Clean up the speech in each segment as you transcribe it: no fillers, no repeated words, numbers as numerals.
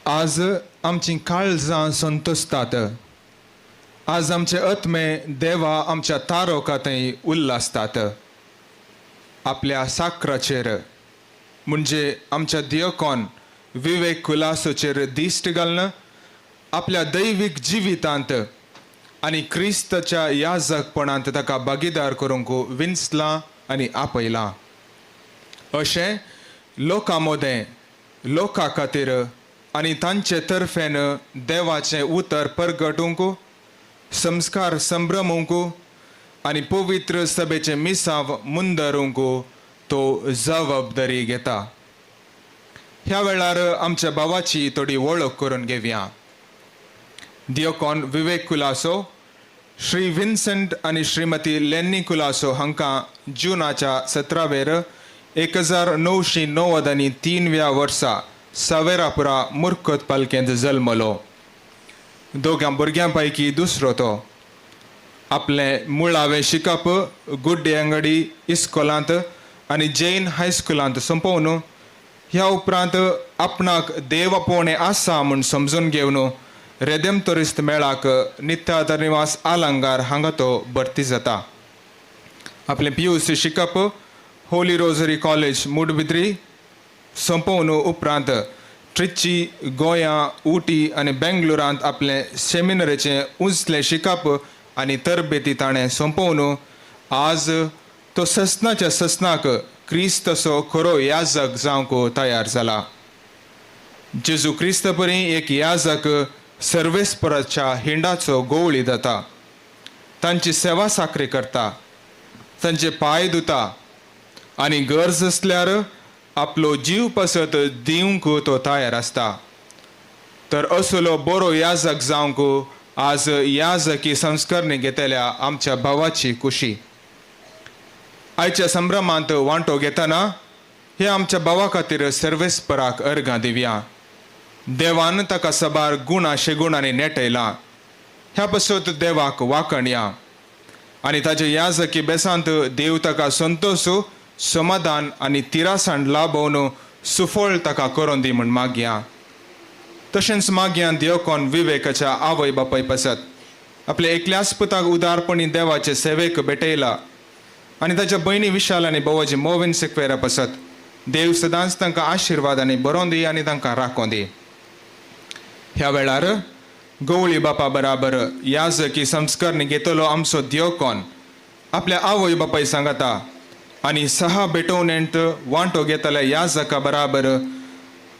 आज आमची काळजां संतोसतात. आज आमचे आत्मे देवा आमच्या तारोकांतय उल्हासतात. आपल्या साकराचेर म्हणजे आमच्या दियोकोन विवेक कुलासोचेर दिश्ट घालून आपल्या दैवीक जिवितांत आनी क्रिस्ताच्या याजकपणांत ताका भागीदार करूंक विंचलां आनी आपयलां. अशें लोकां मदें लोकां खातीर आनी तांचे तर्फेन देवाचें उतर परगटूंक, संस्कार संभ्रमूंक आनी पवित्र सभेचें मिसाव मुंदरूंक तो जबाबदारी घेता. ह्या वेळार आमच्या भावाची थोडी वळख करून घेवया. दियोकोन विवेक कुलासो, श्री विन्सेंट आनी श्रीमती लेन्नी कुलासो हांकां जूनाच्या 17 1993 वर्सा सावेरापुरा मुर्कत पालकेंत जल्मलो. दोगां भुरग्यां पैकी दुसरो तो. आपलें मुळावें शिकप गुड्डे अंगडी इस्कोलांत आनी जैन हायस्कुलांत संपवन ह्या उपरांत आपणाक देवपोवणें आसा म्हूण समजून घेवन रेदेमतोरिस्त मेळाक नित्यादार निवास आलंगार हांगा तो भरती जाता. आपलें PUC शिकप होली रोझरी कॉलेज मूडबिद्री संपवन उपरांत ट्रिची, गोंया, उटी आनी बेंगलोरांत आपलें सेमिनरीचें उंचलें शिकप आनी तरबेती ताणें संपवन आज तो ससनाच्या ससनाक क्रिस्तसो खरो याजक जावंक तयार जाला. जेजू क्रिस्त परी एक याजक सर्वेस्पराच्या हिंडाचो गोवळी जाता, तांची सेवा साखरी करता, तांचे पांय धुता आनी गरज असल्यार आपलो जीव पसत दिवंक तो तयार आसता. तर असलो बरो याजक जावंक आज याजकी संस्कारणी घेतल्या आमच्या भावाची खुशी. आयच्या संभ्रमांत वांटो घेतना हे आमच्या भावा खातीर सर्वेस्पराक अर्गां दिवया. देवान ताका सबार गुणाशेगुणांनी नेटयलां. ह्या पसत देवाक वाकणया आनी ताचे याजकी बेसांत देव ताका संतोष, समाधान आनी तिरासांड लाभोवन सुफळ ताका करून दी म्हूण मागया. तशेंच मागया दियोकोन विवेकाच्या आवय बापाय पसत आपल्या एकल्यास्पुताक उदारपणी देवाचे सेवेक भेटयला आनी ताच्या भयणी विशाल आनी भोवाची मोविन सिक्वेरा पसत देव सदांच तांकां आशिर्वादांनी बरोवन दी आनी तांकां राखोवन दी. ह्या वेळार गवळी बापा बराबर याजकी संस्कारणी घेतलो आमचो दियोकोन आपल्या आवय बापाय सांगता आनी सहा भेटवणेंत वांटो घेतल्या याजका बराबर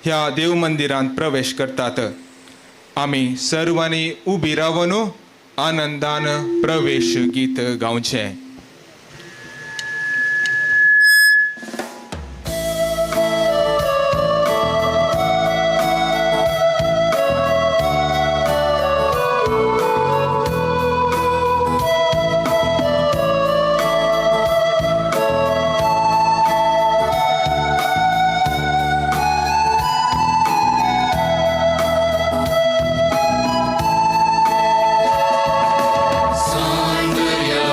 ह्या देव मंदिरांत प्रवेश करतात. आमी सर्वांनी उबी रावन आनंदान प्रवेश गीत गावचें. Sangria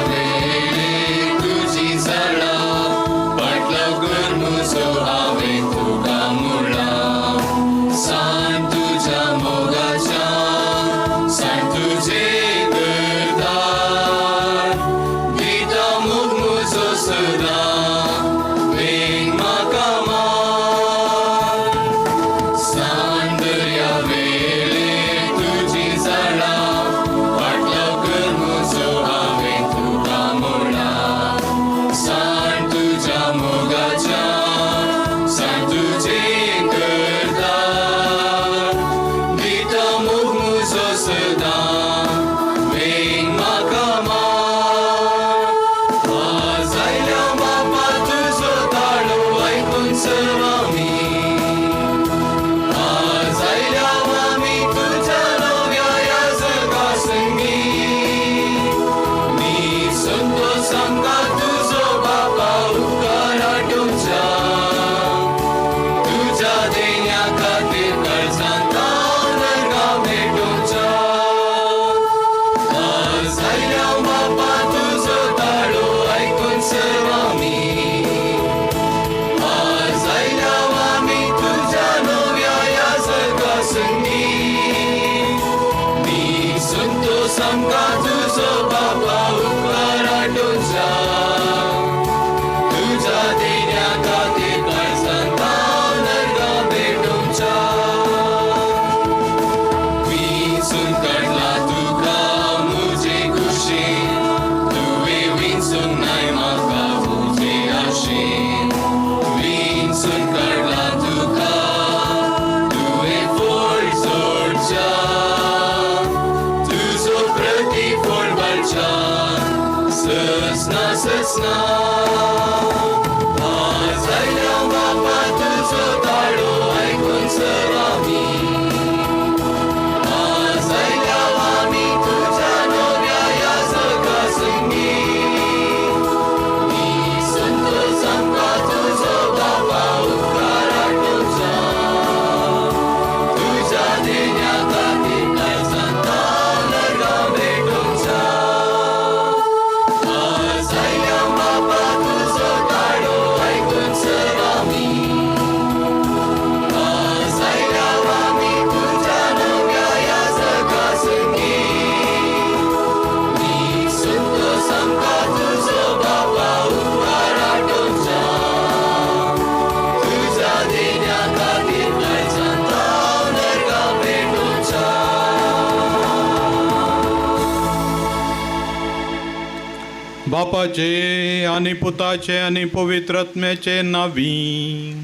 बापाचे आणि पुताचे आणि पवित्र आत्म्याचे नावी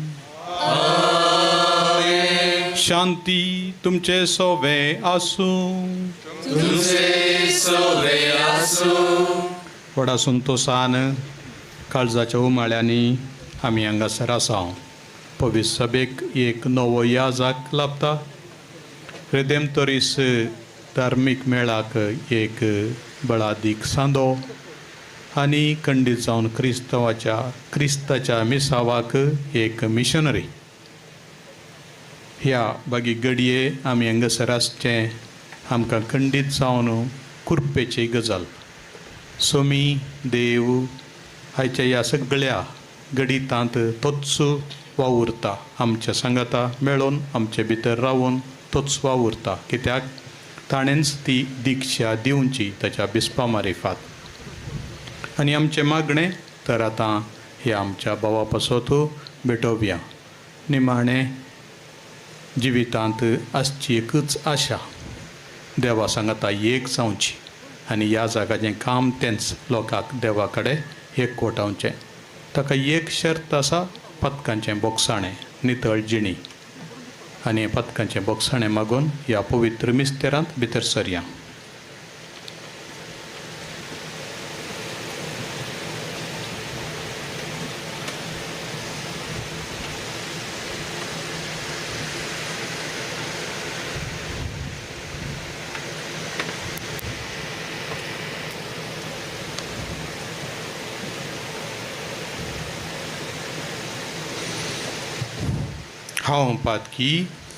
शांती तुमचे सोवे आसू व्हडा संतोषान काळजाच्या उमाळ्यांनी आमी हांगासर आसा. पवित्र सभेक एक नवो याजक लाभता. रिदेमतोरीस धार्मीक मेळाक एक बळादीक सांदो आनी खंडीत जावन क्रिस्ताच्या मिसावाक एक मिशनरी. ह्या बागी घडये आमी हांगासर आसचें आमकां खंडीत जावन कुरपेची गजाल. सोमी देव आयच्या ह्या सगळ्या गडितांत तोच वावुरता. आमच्या सांगाता मेळून आमचे भितर रावून तोच वावुरता. कित्याक ताणेंच ती दिक्षा दिवची ताच्या बिस्पा मारिफात. आनी आमचें मागणें तर आतां हे आमच्या भावा पासत भेटोवया. निमाणें जिवितांत आसची एकच आशा देवा सांगाता एक जावची आनी ह्या जागाचें काम तेंच लोकांक देवा कडेन एकवटावचें. ताका एक शर्त आसा, पदकांचें बोगसाणें, नितळ जिणी. आनी हें पदकांचें बोगसाणें मागून ह्या पवित्र मिस्तेरांत भितर सरया. हांव पातकी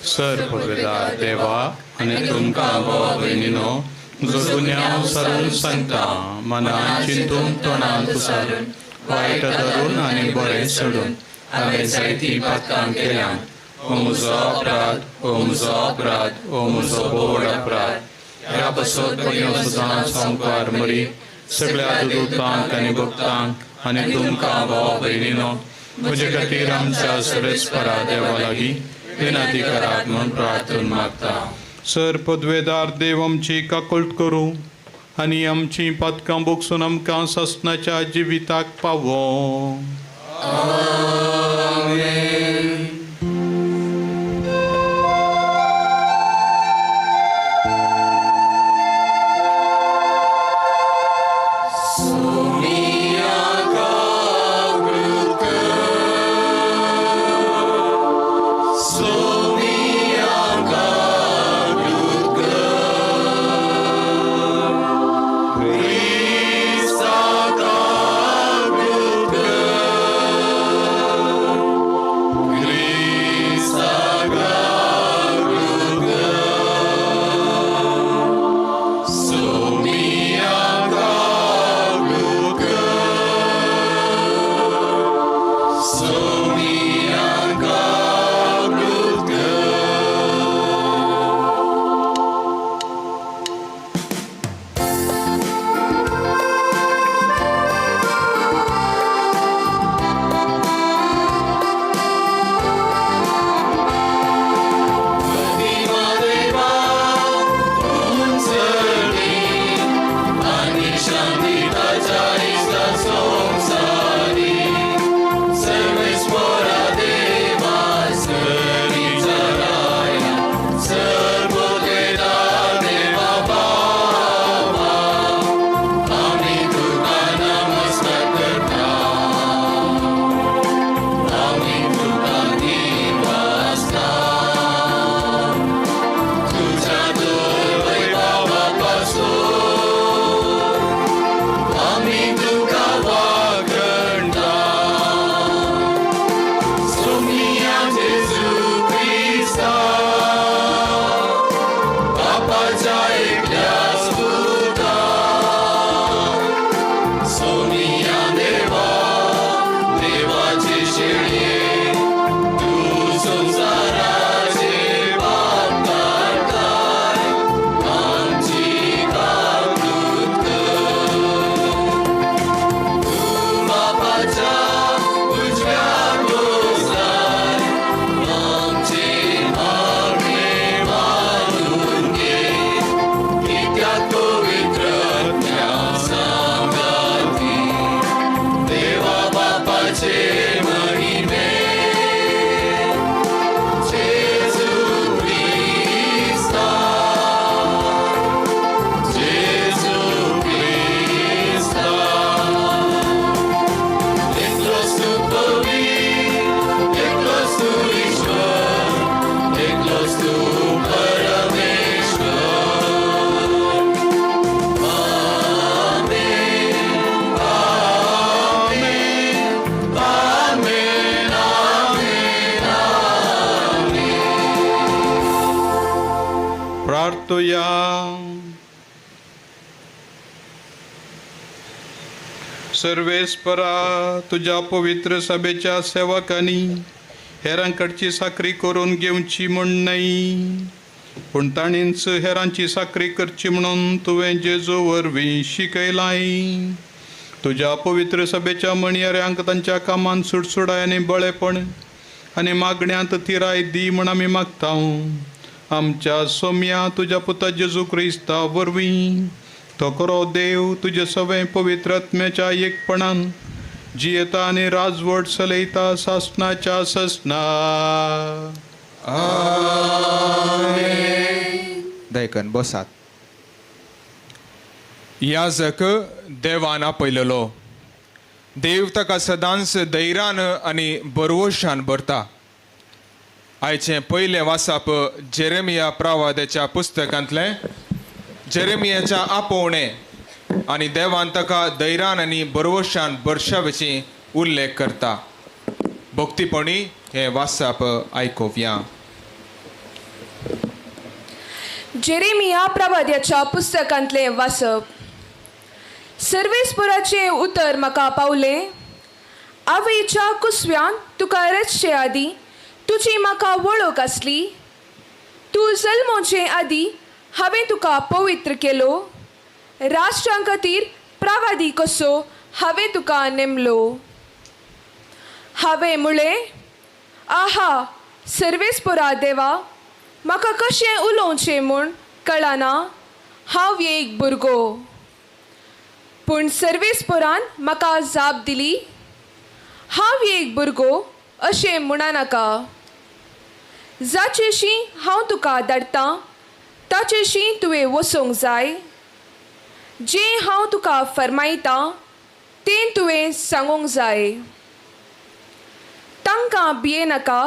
सर पदवेदार देवा आनी तुमकां भावा भयणीनो जोडून सरून सांगता. मनान चिंतून तोंडान पुसारून वायट धरून आनी बरें सोडून हांवें जायतीं पातकां केल्यां. ओ म्हजो अपराध, ओ म्हजो अपराध, ओ म्हजो व्हड अपराध. ह्या बसत पयलो सुद्दां संवकार मरी सगळ्या दुतांक आनी भक्तांक आनी तुमकां भावा भयणीनो म्हजे खातीर आमच्या सुरेस्परा देवा लागीं विनंती करात म्हूण प्रार्थून मागता. सर पदवेदार देव आमची काकूळट करूं आनी आमची पदकां बोगसून आमकां ससनाच्या जिविताक पावो. प्रार्थूया. सर्वेस्परा, तुझ्या पवित्र सभेच्या सेवकांनी हेरांकडची साखरी करून घेवची म्हण नाही, पूण ताणींच हेरांची साखरी करची म्हणून तुवें जेजू वरवीं शिकयलाय. तुझ्या पवित्र सभेच्या म्हणयाऱ्यांक तांच्या कामान सुडसुडाय आनी बळेपण आनी मागण्यांत थिराय दी म्हण आमी मागता. आमच्या सोम्या तुझ्या पुता जेजू क्रिस्ता वरवीं तो खरो देव तुजे सगळे पवित्र आत्म्याच्या एकपणान जियेता आनी राजवट चलयता सासणाच्या ससना. दयकन बसात. याजक देवान आपयलेलो. देव ताका सदांच धैर्यान आनी बरवशान भरता. आयचे पयले वाचप जेरेमिया प्रवाद्याच्या पुस्तकांतले. जेरेमियाच्या आपोवणे आनी देवान ताका धैर्यान आनी बरवशान भरशावेची उल्लेख करता. भक्तीपणी हे वाचप आयकुया. जेरेमिया प्रवाद्याच्या पुस्तकांतले वाचप. सर्वेस्पराचे उतर म्हाका पावले. आवयच्या कुसव्यान तुका रचचे आदी तुजी म्हाका वळख आसली. तूं जल्मोचे आदी हांवें तुका पवित्र केलो. राष्ट्रां खातीर प्रवादी कसो हांवें तुका नेमलो. हांवें म्हळें, आहा सर्वेस्परा देवा, म्हाका कशें उलोवचें म्हूण कळना. हांव एक भुरगो. पूण सर्वेस्परान म्हाका जाप दिली, हांव एक भुरगो अशें म्हणनाका. जाचेशी हांव तुका धाडटां ताचेशी तुवें वचूंक जाय. जें हांव तुका फरमायतां तें तुवें सांगूंक जाय. तांकां भियेनाका,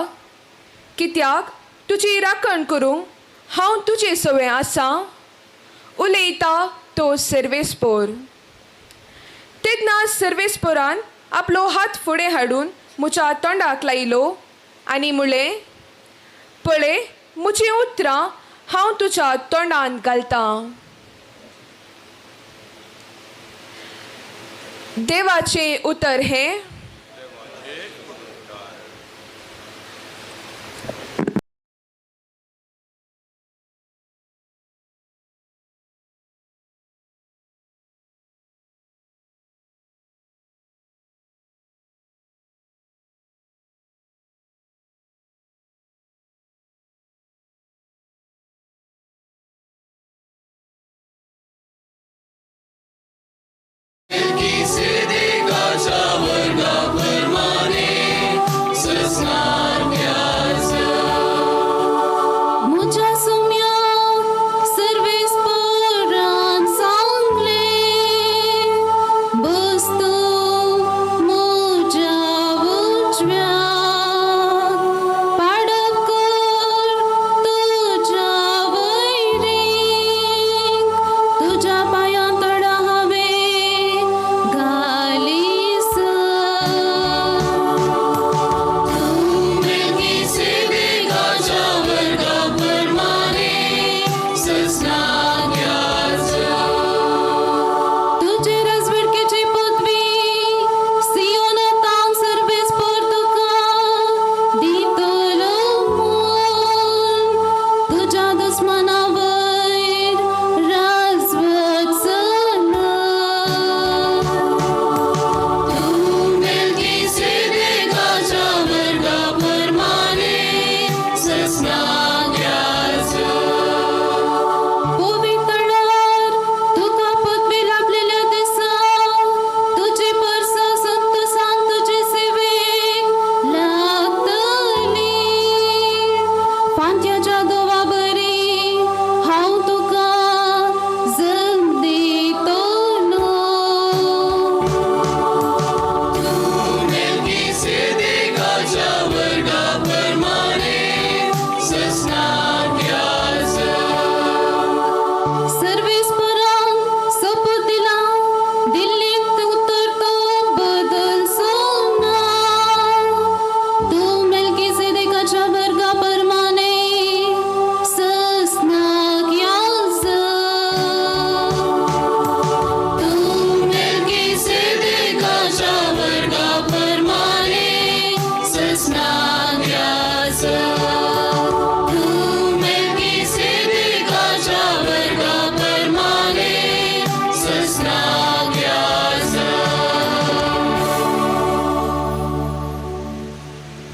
कित्याक तुजी राखण करूंक हांव तुजे सवें आसां. उलयता तो सर्वेस्पोर. तेन्ना सर्वेस्पोरान आपलो हात फुडें हाडून म्हज्या तोंडाक लायलो आनी म्हळें, पळय म्हजीं उतरां हांव तुज्या तोंडान घालतां. देवाचें उतर हें. तुझ्या पायां तडा हांवें घालीस.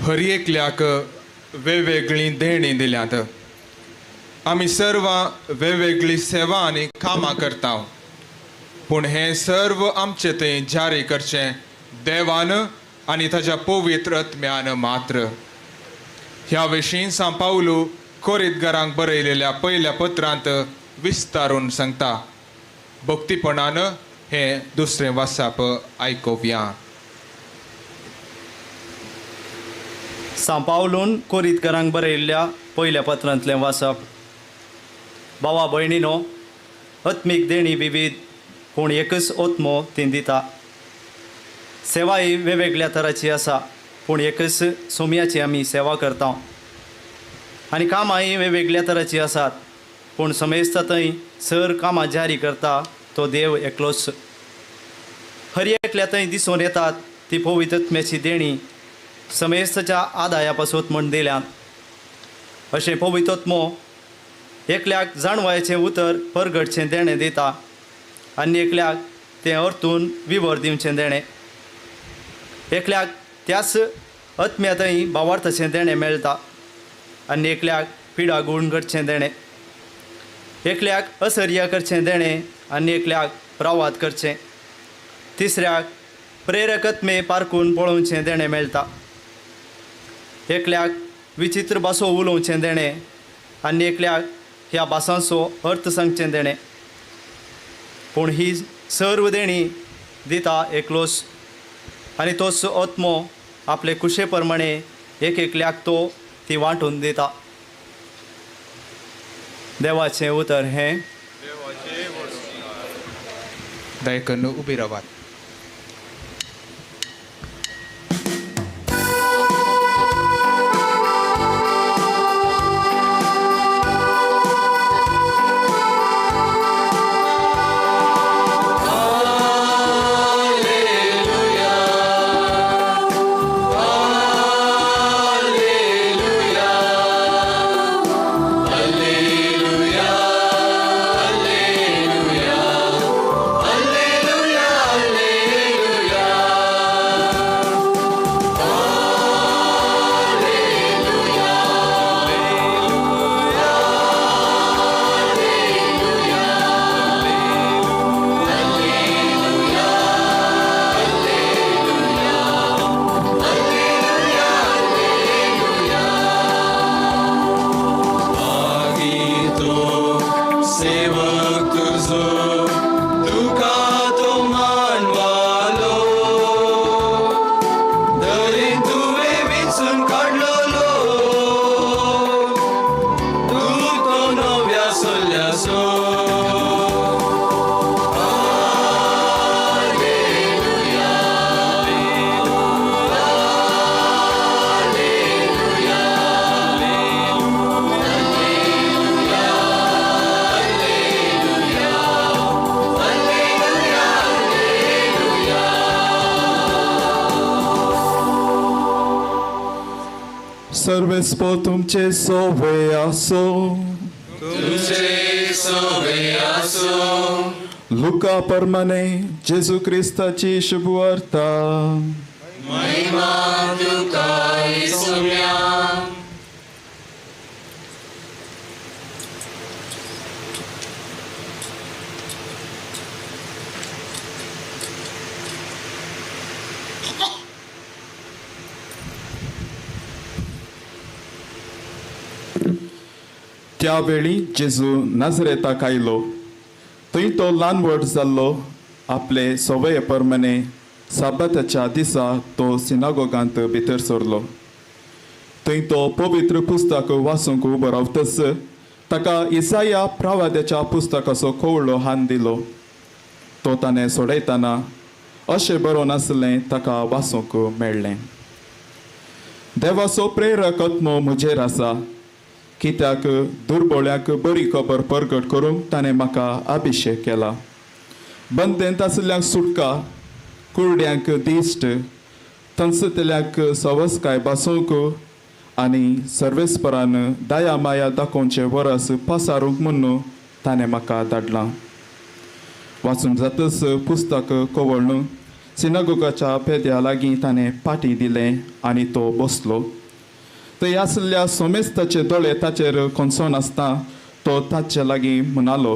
हर एकल्याक वेगवेगळी देणी दिल्यात. आमी सर्व वेगवेगळी सेवा आनी कामां करता, पूण हे सर्व आमचे थंय जारी करचें देवान आनी ताच्या पवित्र आत्म्यान मात्र. ह्या विशीं सान पावलू कोरिंथकारांक बरयलेल्या पयल्या पत्रांत विस्तारून सांगता. भक्तीपणान हे दुसरें वाचप आयकुया. सांपावलून कोरिंथकारांक बरयल्ल्या पयल्या पत्रांतलें वाचप. भावा भयणीनो, आत्मीक देणी विविध पूण एकच आत्मो ती दिता. सेवा ही वेगवेगळ्या तराची आसा, पूण एकच सोमयाची आमी सेवा करता. आनी कामां ही वेगवेगळ्या तराची आसात, पूण समेस्ता थंय सर कामां जारी करता तो देव एकलोच. हर एकल्या थंय दिसून येतात ती पवित्र आत्म्याची देणी समेस्ताच्या आदाया पासून म्हण दिल्यात. अशें पवित्र आत्मो एकल्याक जाणवायेचें उतर परगटचें देणें दिता आनी एकल्याक तें अर्थून विवर दिवचें देणें. एकल्याक त्याच आत्म्या थंय भावार्थाचें देणें मेळटा आनी एकल्याक पिडा गूण करचें देणें. एकल्याक असर्या करचें देणें आनी एकल्याक प्रवाद करचें. तिसऱ्याक प्रेरक आत्मे पारखून पळोवचें देणें मेळटा. एकल्याक विचित्र भासो उलोवचें देणें आनी एकल्याक ह्या भासांचो अर्थ सांगचें देणें. पूण ही सर्व देणी दिता एकलोच आनी तोच आत्मो आपले कुशे प्रमाणे एक एकल्याक तो ती वांटून दिता. देवाचें उतर हें. दयकन उबी रावात. Servespo तुमचे सोवे आसो. लुका परमाने जेजू क्रिस्ताची शुभवार्ता. त्यावेळी जेजू नाझरेताक आयलो. थंय तो ल्हान व्हड जाल्लो. आपले सवये प्रमाणे साबाताच्या दिसा तो सिनागोगांत भितर सरलो. थंय तो पवित्र पुस्तक वाचूंक उबो रावतच ताका इसाया प्रवाद्याच्या पुस्तकाचो कवळो हात दिलो. तो ताणें सोडयतना अशें बरोवन आसलें ताका वाचूंक मेळ्ळें. देवाचो प्रेरक आत्मो म्हजेर आसा, कित्याक दुर्बळ्याक बरी खबर परगट करूंक ताणें म्हाका अभिशेक केला. बंदेंत आसल्यांक सुटका, कुरड्यांक दिश्ट, तंसतल्यांक सवस्काय बासूंक आनी सर्वेस्परान दया माया दाखोवचें वरस पासारूंक म्हूण ताणें म्हाका धाडलां. वाचून जातच पुस्तक कवळून सिनागोगाच्या पेद्या लागीं ताणें पाटी दिलें आनी तो बसलो. थंय आसल्या सोमेस्ताचे दोळे ताचेर कोंसोन आसता तो ताचे लागीं म्हणालो,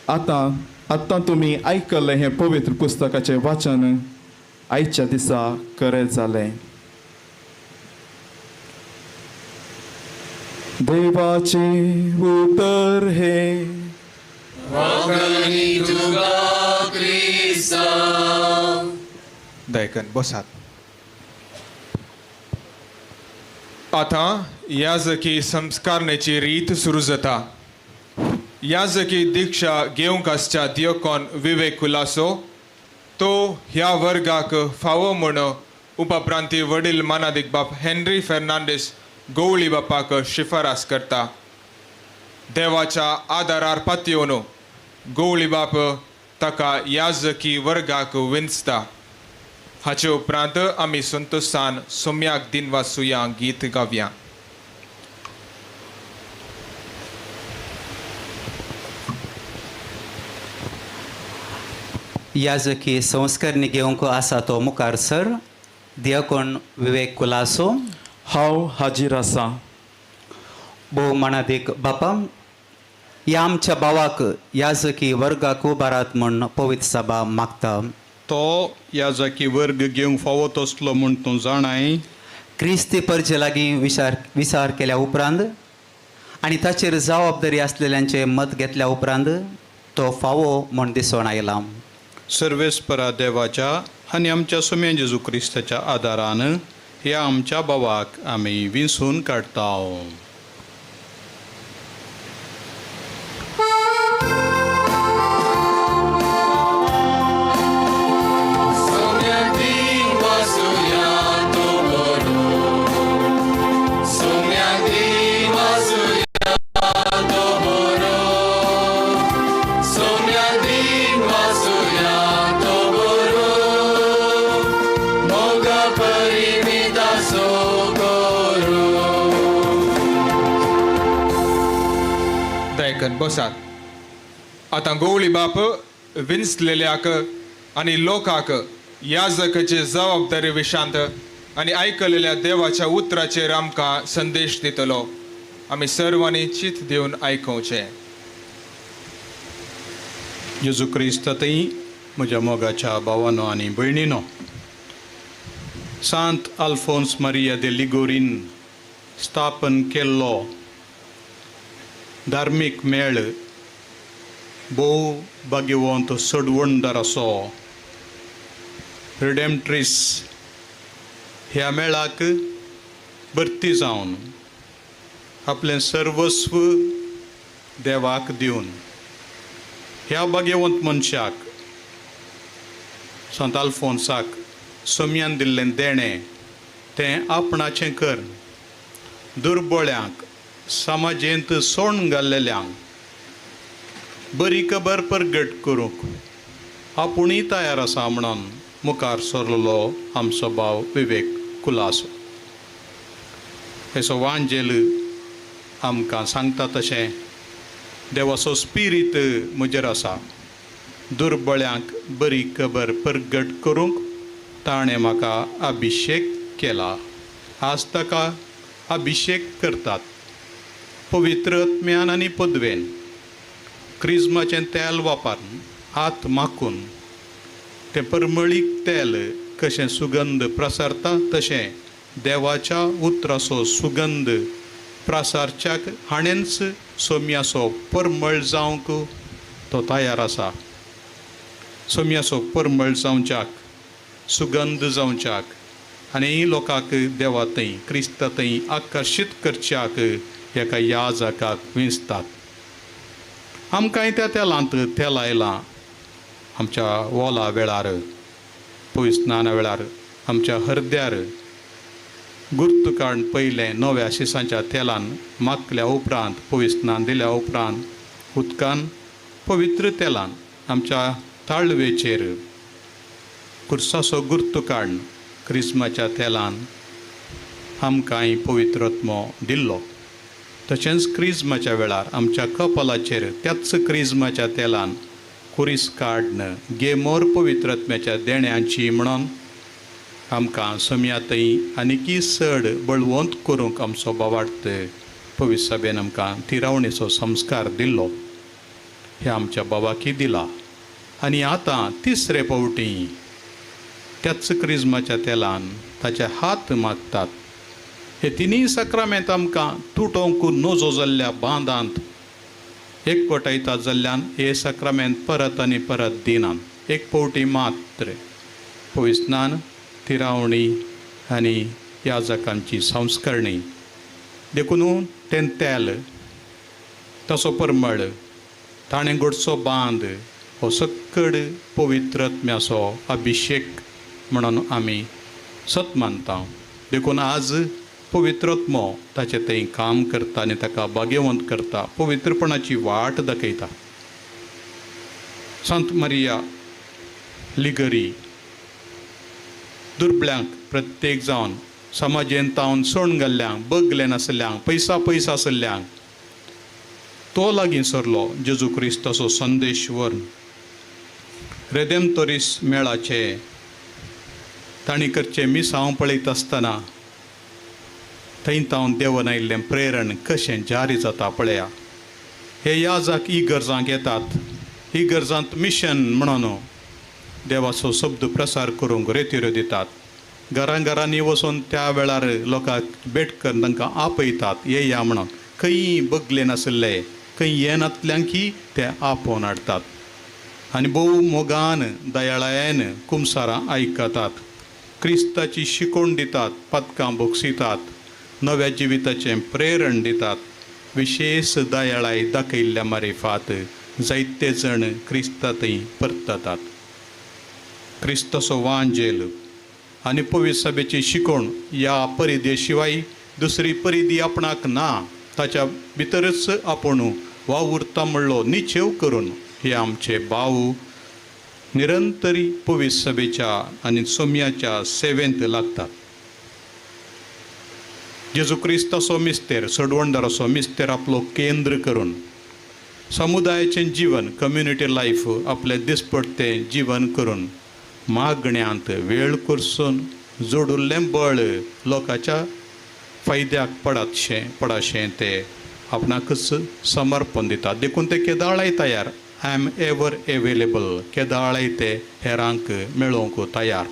आतां तुमी आयकल्लें हें पवित्र पुस्तकाचें वाचन आयच्या दिसा खरें जालें. देवाचे उतर हे दयकन बसात. आता याजकी संस्कारण्याची रीत सुरू जाता. याजकी दीक्षा घेवंक आसच्या दियोकोन विवेक कुलासो तो ह्या वर्गाक फावो म्हूण उपप्रांती वडील मानादीक बाप हेनरी फेर्नांडीस गवळी बापाक शिफारस करता. देवाच्या आदारार पातयेवन गवळी बाप ताका याजकी वर्गाक विंचता. हाचे उपरांत आमी संतोशान सोम्याक दिनवासुया गीत गावया. याजकी संस्कारणी घेवंक आसा तो मुखार सर. दियाकोन विवेक कुलासो. हांव हाजीर आसां. भोवमानादीक बापा, ह्या आमच्या भावाक याजकी वर्गाक उबारात म्हूण पवित्र सभा मागता. तो याजकी वर्ग घेवंक फावो तसलो म्हूण तूं जाणाय. क्रिस्ती परजे लागीं विचार केल्या उपरांत आनी ताचेर जबाबदारी आसलेल्यांचें मत घेतल्या उपरांत तो फावो म्हूण दिसून आयला. सर्वेस्परा देवाच्या आनी आमच्या सोम्या जेजू क्रिस्ताच्या आदारान ह्या आमच्या भावाक आमी विंचून काडटा. दयकन बसात. आता गवळी बाप विंचलेल्याक आनी लोकांक याजकाचे जबाबदारी विशांत आनी आयकलेल्या देवाच्या उतराचेर आमकां संदेश दितलो. आमी सर्वांनी चित दिवन आयकुचें. जेजू क्रिस्तातय म्हज्या मोगाच्या भावानो आनी भयणीनो, सांत आल्फोन्स मारिया दे लिगोरीन स्थापन केल्लो धार्मीक मेळ भोव भाग्यवंत सडवणदार असो रिडेम्ट्रीस ह्या मेळाक भरती जावन आपलें सर्वस्व देवाक दिवन ह्या भाग्यवंत मनशाक संत आल्फोन्साक सोम्यान दिल्लें देणें तें आपणाचें कर. दुर्बळ्यांक, समाजेंत सोण घाल्लेल्यांक बरी खबर परगट करूंक आपुणूय तयार आसा म्हणून मुखार सरलो आमचो भाव विवेक कुलासो. हेचो वांजेल आमकां सांगता तशें देवाचो स्पिरीट म्हजेर आसा. दुर्बळ्यांक बरी खबर परगट करूंक ताणें म्हाका अभिशेक केला. आज ताका अभिशेक करतात पवित्र आत्म्यान आनी पदवेन. क्रिस्माचें तेल वापरून हात माखून तें परमळीक तेल कशें सुगंध प्रसारता तशें देवाच्या उतराचो सुगंध प्रसारच्याक हाणेंच सोम्याचो परमळ जावंक तो तयार आसा. सोम्याचो परमळ जावच्याक, सुगंध जावच्याक आनी लोकांक देवातय क्रिस्तातय आकर्शीत करच्याक एका याजकाक विंचतात. आमकांय त्या तेलांत तेल आयलां. आमच्या वोला वेळार, पयस स्नाना वेळार आमच्या हृदयार गुर्तुकाण पयलें नव्या शिसांच्या तेलान माखल्या उपरांत, पयस स्नान दिल्या उपरांत उदकान पवित्र तेलान आमच्या ताळवेचेर कुर्साचो गुर्तुकाण क्रिस्माच्या तेलान आमकांय पवित्रत्मो दिल्लो. तशेंच क्रिस्माच्या वेळार आमच्या कपालाचेर त्याच क्रिस्माच्या तेलान कुरीस काडन गेमोर पवित्रत्म्याच्या देण्यांची म्हणून आमकां समियातय आनीकी चड बळवंत करूंक आमचो बोवार्थ पवित्र सभेन आमकां तिरावणेचो संस्कार दिल्लो हे आमच्या बाबाकी दिला आनी आतां तिसरे फावटी त्याच क्रिस्माच्या तेलान ताचे हात मागतात. हे तिनी सक्रामेंत आमकां तुटोवंक नजो जाल्ल्या बांदांत एकवटायतात जाल्ल्यान हे सक्रामेंत परत आनी परत दिनात. एक फावटी मात्र पवित्र स्नान, तिरावणी आनी याजकांची संस्करणी देखून तें तेल, तसो परमळ, ताणें घडचो बांद हो सकड पवित्रत्म्याचो अभिषेक म्हणून आमी सत मानता. देखून आज पवित्रत्मो ताचें थंय काम करता आनी ताका भाग्यवंत करता, पवित्रपणाची वाट दाखयता. संत मारिया लिगरी दुर्बल्यांक प्रत्येक जावन समाजेन तावन सोण घाल्ल्यांक, बगले नासल्ल्यांक, पयसा आसल्ल्यांक तो लागीं सरलो जेजू क्रिस्ताचो संदेश व्हरून. रेदेमतोरीस मेळाचे तांणी करचे मिसांव पळयत आसतना थंय तावन देवन आयिल्लें प्रेरण कशें जारी जाता पळया. हे याजक इगर्जांक येतात, इगर्जांत मिशन म्हणून देवाचो शब्द प्रसार करूंक रेतीरो दितात. घरांनी वचून त्या वेळार लोकांक भेट करून तांकां आपयतात येया म्हणून. खंय बगले नासले, खंय येनातल्यांकी ते आपोवन हाडटात आनी भोव मोगान दयाळायेन कुमसारां आयकतात, क्रिस्ताची शिकोण दितात, पदकां बक्षितात, नव्या जिविताचें प्रेरण दितात. विशेष दयाळाय दाखयल्ल्या मारिफात जायते जण क्रिस्ता थंय परततात. क्रिस्ताचो वांजेल आनी पवित्र सभेची शिकोण ह्या परिदे शिवाय दुसरी परिदी आपणाक ना. ताच्या भितरच आपूण वावुरता म्हणलो निचेव करून हे आमचे भाव निरंतरी पवित्र सभेच्या आनी सोम्याच्या सेवेंत लागतात. जेजू क्रिस्ताचो मिस्तेर, सडवंडराचो मिस्तेर आपलो केंद्र करून समुदायाचें जीवन, कम्युनिटी लायफ आपलें दिसपट्टें जीवन करून मागण्यांत वेळ करसून जोडुल्लें बळ लोकांच्या फायद्याक पडाशें ते आपणाकच समर्पण दितात. देखून ते केदाळाय तयार, आय एम एवर एवेलेबल, केदाळाय ते हेरांक मेळोवंक तयार.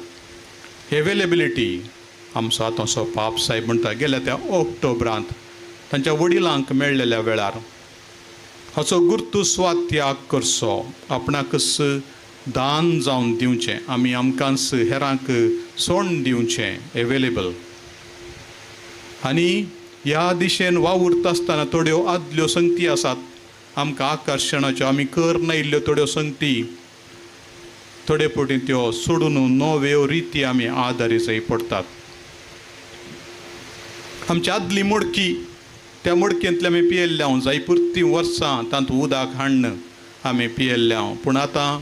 एवेलेबिलिटी आमचो आतांचो पाप साहेब म्हणटा गेल्या त्या ऑक्टोबरांत तांच्या वडिलांक मेळलेल्या वेळार हाचो गुर्तुस्वाद त्याग करचो, आपणाकच दान जावन दिवचें, आमी आमकांच हेरांक सोण दिवचें, एवेलेबल. आनी ह्या दिशेन वावुरता आसतना थोड्यो आदल्यो संगती आसात आमकां आकर्शणाच्यो, आमी कर नायिल्ल्यो थोड्यो संगती, थोडे फावटी त्यो सोडून नव्यो रिती आमी आदारी जाय पडटात. आमची आदली मडकी, त्या मडकेंतले आमी पियेल्ले हांव जाय पुरतीं वर्सां तांत उदक हाडन आमी पियेल्ले हांव. पूण आतां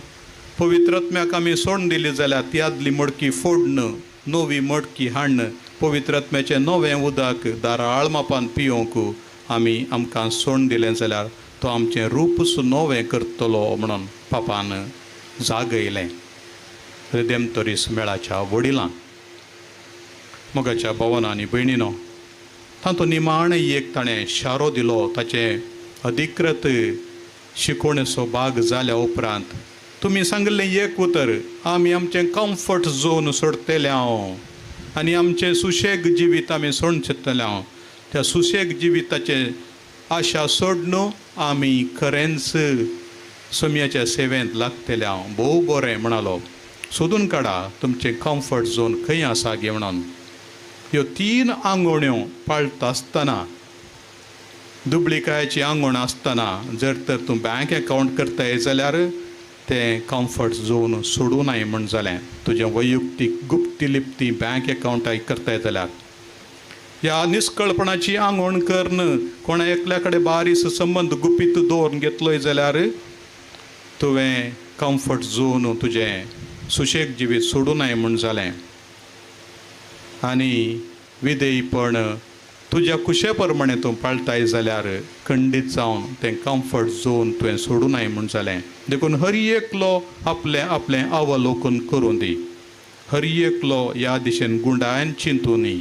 पवित्रत्म्याक आमी सोडून दिली जाल्यार ती आदली मडकी फोडन नवी मडकी हाडन पवित्रत्म्याचें नवें उदक दाराळ मापान पियोवंक आमकां सोडून दिलें जाल्यार तो आमचें रूपच नवें करतलो म्हणून पापान जागयलें. रेदेमतोरीस मेळाच्या वडिलांक, मोगाच्या भावांनो आनी भयणीनो, तातूंत निमाण एक ताणें शारो दिलो. ताचें अधिकृत शिकोवणेचो भाग जाल्या उपरांत तुमी सांगलें एक उतर, आमी आमचें कम्फर्ट झोन सोडटले हांव आनी आमचें सुशेग जिवीत आमी सोडून चिंतले हांव. त्या सुशेग जिविताचे आशा सोडून आमी खरेंच सोम्याच्या सेवेंत लागतले हांव. भोव बरें म्हणालो, सोदून काडा तुमचें कम्फर्ट झोन खंय आसा गे म्हणून. ह्यो 3 आंगवण्यो पाळटा आसतना, दुबळीकायाची आंगवण आसतना जर तर तूं बँक अकावंट करताय जाल्यार तें कम्फर्ट झोन सोडूं नये म्हण जालें. तुजें वैयक्तीक गुप्ती लिप्ती बँक अकावंटाय करताय जाल्यार ह्या निश्कळपणाची आंगवण करन कोणा एकल्या कडेन बारीस संबंद गुपीत दवरून घेतलोय जाल्यार तुवें कम्फर्ट झोन तुजें सुशेग जिवीत सोडूं नये म्हण जालें. आनी विधेयपण तुज्या कुशे प्रमाणे तूं पाळटाय जाल्यार खंडीत जावन तें कम्फर्ट झोन तुवें सोडूं नये म्हण जालें. देखून हर एकलो आपलें अवलोकन करूं दी. हर एकलो ह्या दिशेन गुंडायन चिंतूनी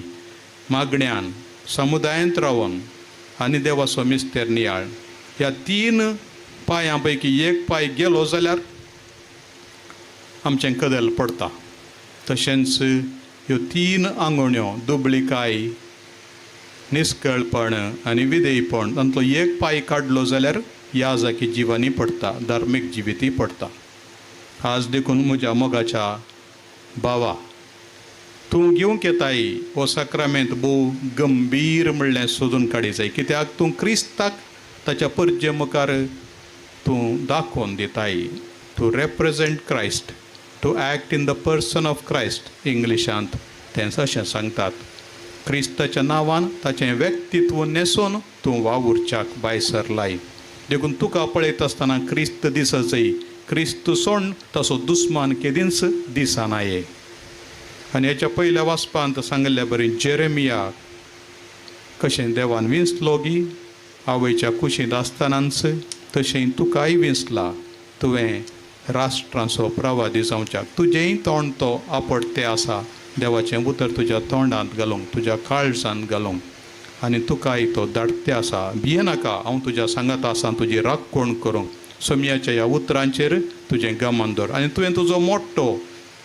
मागण्यान समुदायांत रावन आनी देवाचो मिस्तेर नियाळ ह्या 3 पांयां पैकी एक पांय गेलो जाल्यार आमचें कदेल पडटा. तशेंच ह्यो 3 आंगवण्यो दुबळीकाय निस्कळपण आनी विधेयपण तांतलो एक पांय काडलो जाल्यार याजाकी जिवानी पडटा, धार्मीक जिविती पडटा. आज देखून म्हज्या मोगाच्या भावा, तूं घेवंक येताय हो साक्रामेंत भोव गंभीर म्हणलें सोदून काडी जाय. कित्याक तूं क्रिस्ताक ताच्या परजे मुखार तूं दाखोवन दिताय. To represent Christ, to act in the person of Christ इंग्लिशांत तें अशें सांगतात. क्रिस्ताच्या नांवान ताचें व्यक्तित्व नेसून तूं वावुरच्याक भायर सरलाय. देखून तुका पळयत आसतना क्रिस्त दिसत जाय. क्रिस्त सोड तसो दुस्मान केदींच दिसनाये. आनी हेच्या पयल्या वाचपांत सांगल्या बरी जेरेमिया कशें देवान विंचलो गी आवयच्या कुशींत आसतनाच तशें तुकाय विंचला. तुवें राष्ट्रांचो प्रवादी जावच्याक तुजेंय तोंड तो आपडतें आसा. देवाचें उतर तुज्या तोंडांत घालूंक, तुज्या काळजांत घालूंक, आनी तुकाय तो धाडतें आसा. भियेनाका, हांव तुज्या सांगात आसा तुजी राखण करूंक. सोमयाच्या ह्या उतरांचेर तुजें गमन दवर. आनी तुवें तुजो मोठो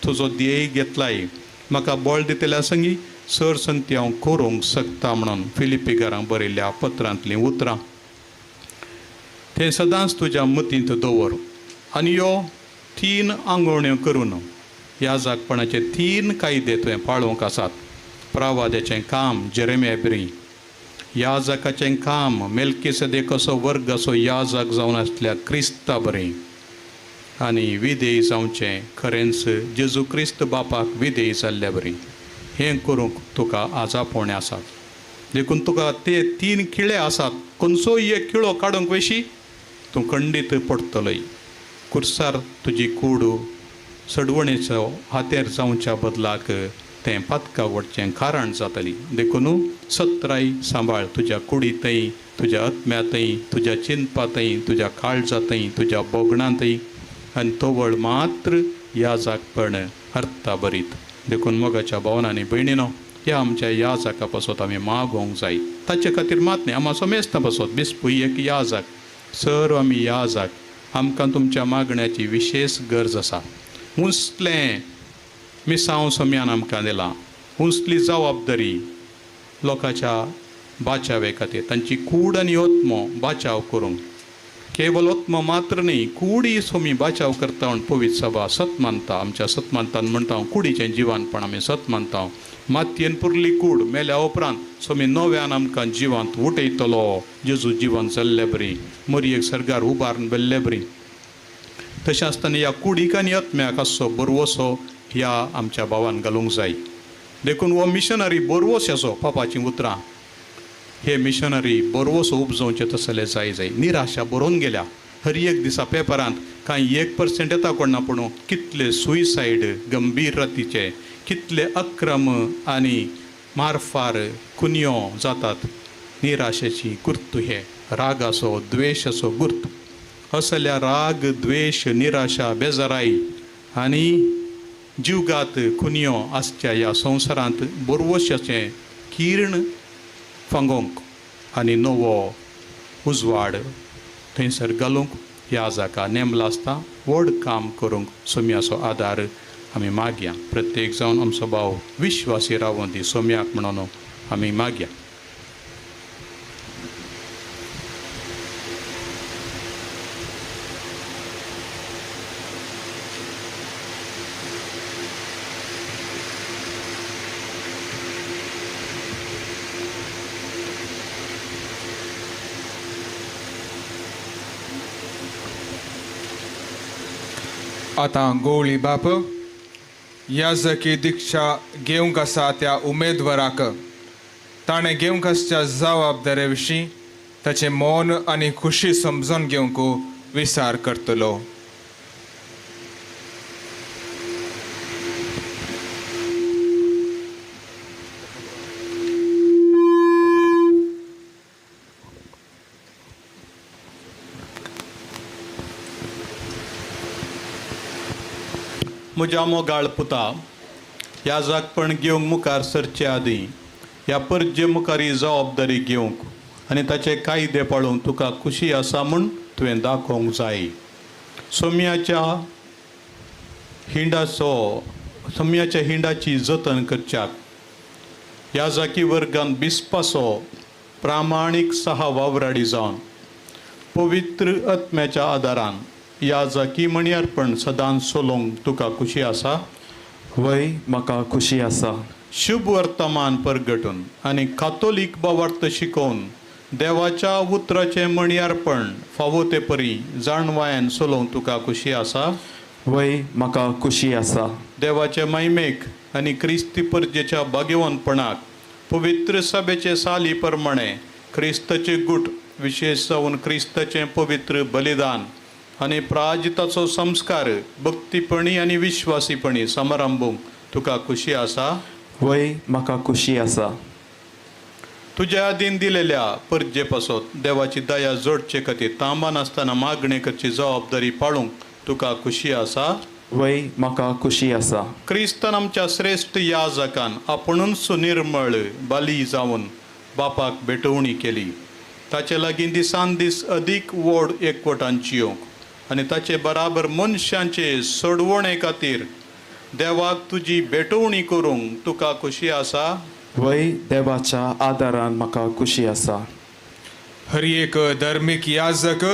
तुजो ध्येय घेतलाय. म्हाका बळ दितल्या संगी सरसंगती हांव करूंक शकता म्हणून फिलिपिकारांक बरयल्ल्या पत्रांतलीं उतरां तें सदांच तुज्या मतींत दवर. आनी ह्यो 3 आंगवण्यो करून याजकपणाचे 3 कायदे तुवें पाळोवंक आसात. प्रवाद्याचें काम जेरेमिया बरी, याजकाचें काम मेल्किसेदेक असो वर्ग असो याजक जावन आसल्या क्रिस्ता बरें, आनी विधेय जावचें खरेंच जेजू क्रिस्त बापाक विधेय जाल्ल्या बरी. हें करूंक तुका आजापोवणें आसात. देखून तुका ते 3 खिळे आसात. खंयचोय एक खिळो काडूंक वयशी तूं खंडीत पडटलोय. कुर्सार तुजी कूड सडवणेचो हातेर जावच्या बदलाक तें पातका वडचें कारण जातली. देखून सत्राय सांबाळ तुज्या कुडींतय, तुज्या आत्म्यांतय, तुज्या चिंतपांतय, तुज्या काळजांतय, तुज्या बोगणांतय, आनी तोवळ मात्र याजकपण अर्था बरीत. देखून मोगाच्या भावनांनी भयणीनो, ह्या आमच्या याजका पासत आमी मागोवंक जाय. ताचे खातीर मात न्ही, आमाचो मेस्तां पासत बिस्पूय एक याजक, सर्व आमी याजक. आमकां तुमच्या मागण्याची विशेष गरज आसा. उंचलें मिसांव सोम्यान आमकां दिलां, उंचली जबाबदारी लोकांच्या बाचावे खातीर, तांची कूड आनी ओत्मो बाचाव करूंक. केवल ओत्मो मात्र न्ही, कुडी सोमी बाचाव करता म्हण पवित्र सभा सत मानता. आमच्या सत मानतान म्हणटा कुडीचें जिवानपण आमी सत मानता. मातयेन पुरली कूड मेल्या उपरांत सोमी नव्यान आमकां जिवांत उठयतलो. जेजू जिवन जाल्ले बरी, मरयेक सरगार उबारून बेल्ले बरी. तशें आसतना ह्या कुडीक आनी आत्म्याक आसचो बरवसो ह्या आमच्या भावान घालूंक जाय. देखून हो मिशनरी बरवोशाचो पापाचीं उतरां, हे मिशनरी बरवसो उपजोवचे तसले जाय. निराशा बरोवन गेल्या. हर एक दिसा पेपरांत कांय 1% येता कोणा पूण कितले सुइसायड गंभीर रातीचे, कितले अक्रम आनी मारफार खुन्यो जातात. निराशेची गुर्त हे रागाचो द्वेशाचो गुर्त. असल्या राग, द्वेश, निराशा, बेजाराई आनी जीवघात खुन्यो आसच्या ह्या संवसारांत बरवशाचें किर्ण फांगोवंक आनी नवो उजवाड थंयसर घालूंक याजका नेमला आसता. व्हड काम करूंक सोम्याचो आदार आमी मागया. प्रत्येक जावन आमचो भाव विश्वासी रावूं दी सोम्याक म्हणून आमी मागया. आतां गवळी बाप याजकी दिक्षा घेवंक आसा त्या उमेदवाराक ताणें घेवंक आसच्या जबाबदारे विशीं ताचें मौन आनी खुशी समजून घेवंक विचार करतलो. म्हज्या मोगाळ पुता, याजकपण घेवंक मुखार सरचे आदीं ह्या परजे मुखार ही जबाबदारी घेवंक आनी ताचे कायदे पाळूंक तुका खुशी आसा म्हूण तुवें दाखोवंक जाय. सोम्याच्या हिंडाची जतन करच्याक याजकी वर्गान बिस्पासो प्रामाणीक सहा वावराडी जावन पवित्र आत्म्याच्या आदारान याजकी मणियारपण सदांच सोलोवंक तुका खुशी आसा. वय म्हाका खुशी आसा. शुभ वर्तमान परगटून आनी कातोलीक बावार्थ शिकोवन देवाच्या उतराचें मणियारपण फावो ते परी जाणवायेन सोलोवंक तुका खुशी आसा. वय म्हाका खुशी आसा. देवाचे महिमेक आनी क्रिस्ती परजेच्या भाग्यवानपणाक पवित्र सभेचे साली प्रमाणे क्रिस्ताचे गुट विशेष जावन क्रिस्ताचें पवित्र बलिदान आनी प्राजिताचो संस्कार भक्तीपणी आनी विश्वासीपणी समारंभूंक तुका खुशी आसा. वय म्हाका खुशी आसा. तुज्या आदीन दिलेल्या परजे पासत देवाची दया जोडचे खातीर तांबान आसतना मागणी करची जबाबदारी पाळूंक तुका खुशी आसा. वय म्हाका खुशी आसा. क्रिस्तान आमच्या श्रेष्ठ याजकान आपुणूच निर्मळ बाली जावन बापाक भेटवणी केली. ताचे लागीं दिसान दीस अदीक व्हड एकवटान जियोंक आनी ताचे बराबर मनशांचे सोडवणे खातीर देवाक तुजी भेटवणी करूंक तुका खुशी आसा. वय देवाच्या आदारान म्हाका खुशी आसा. हर एक धर्मीक याजक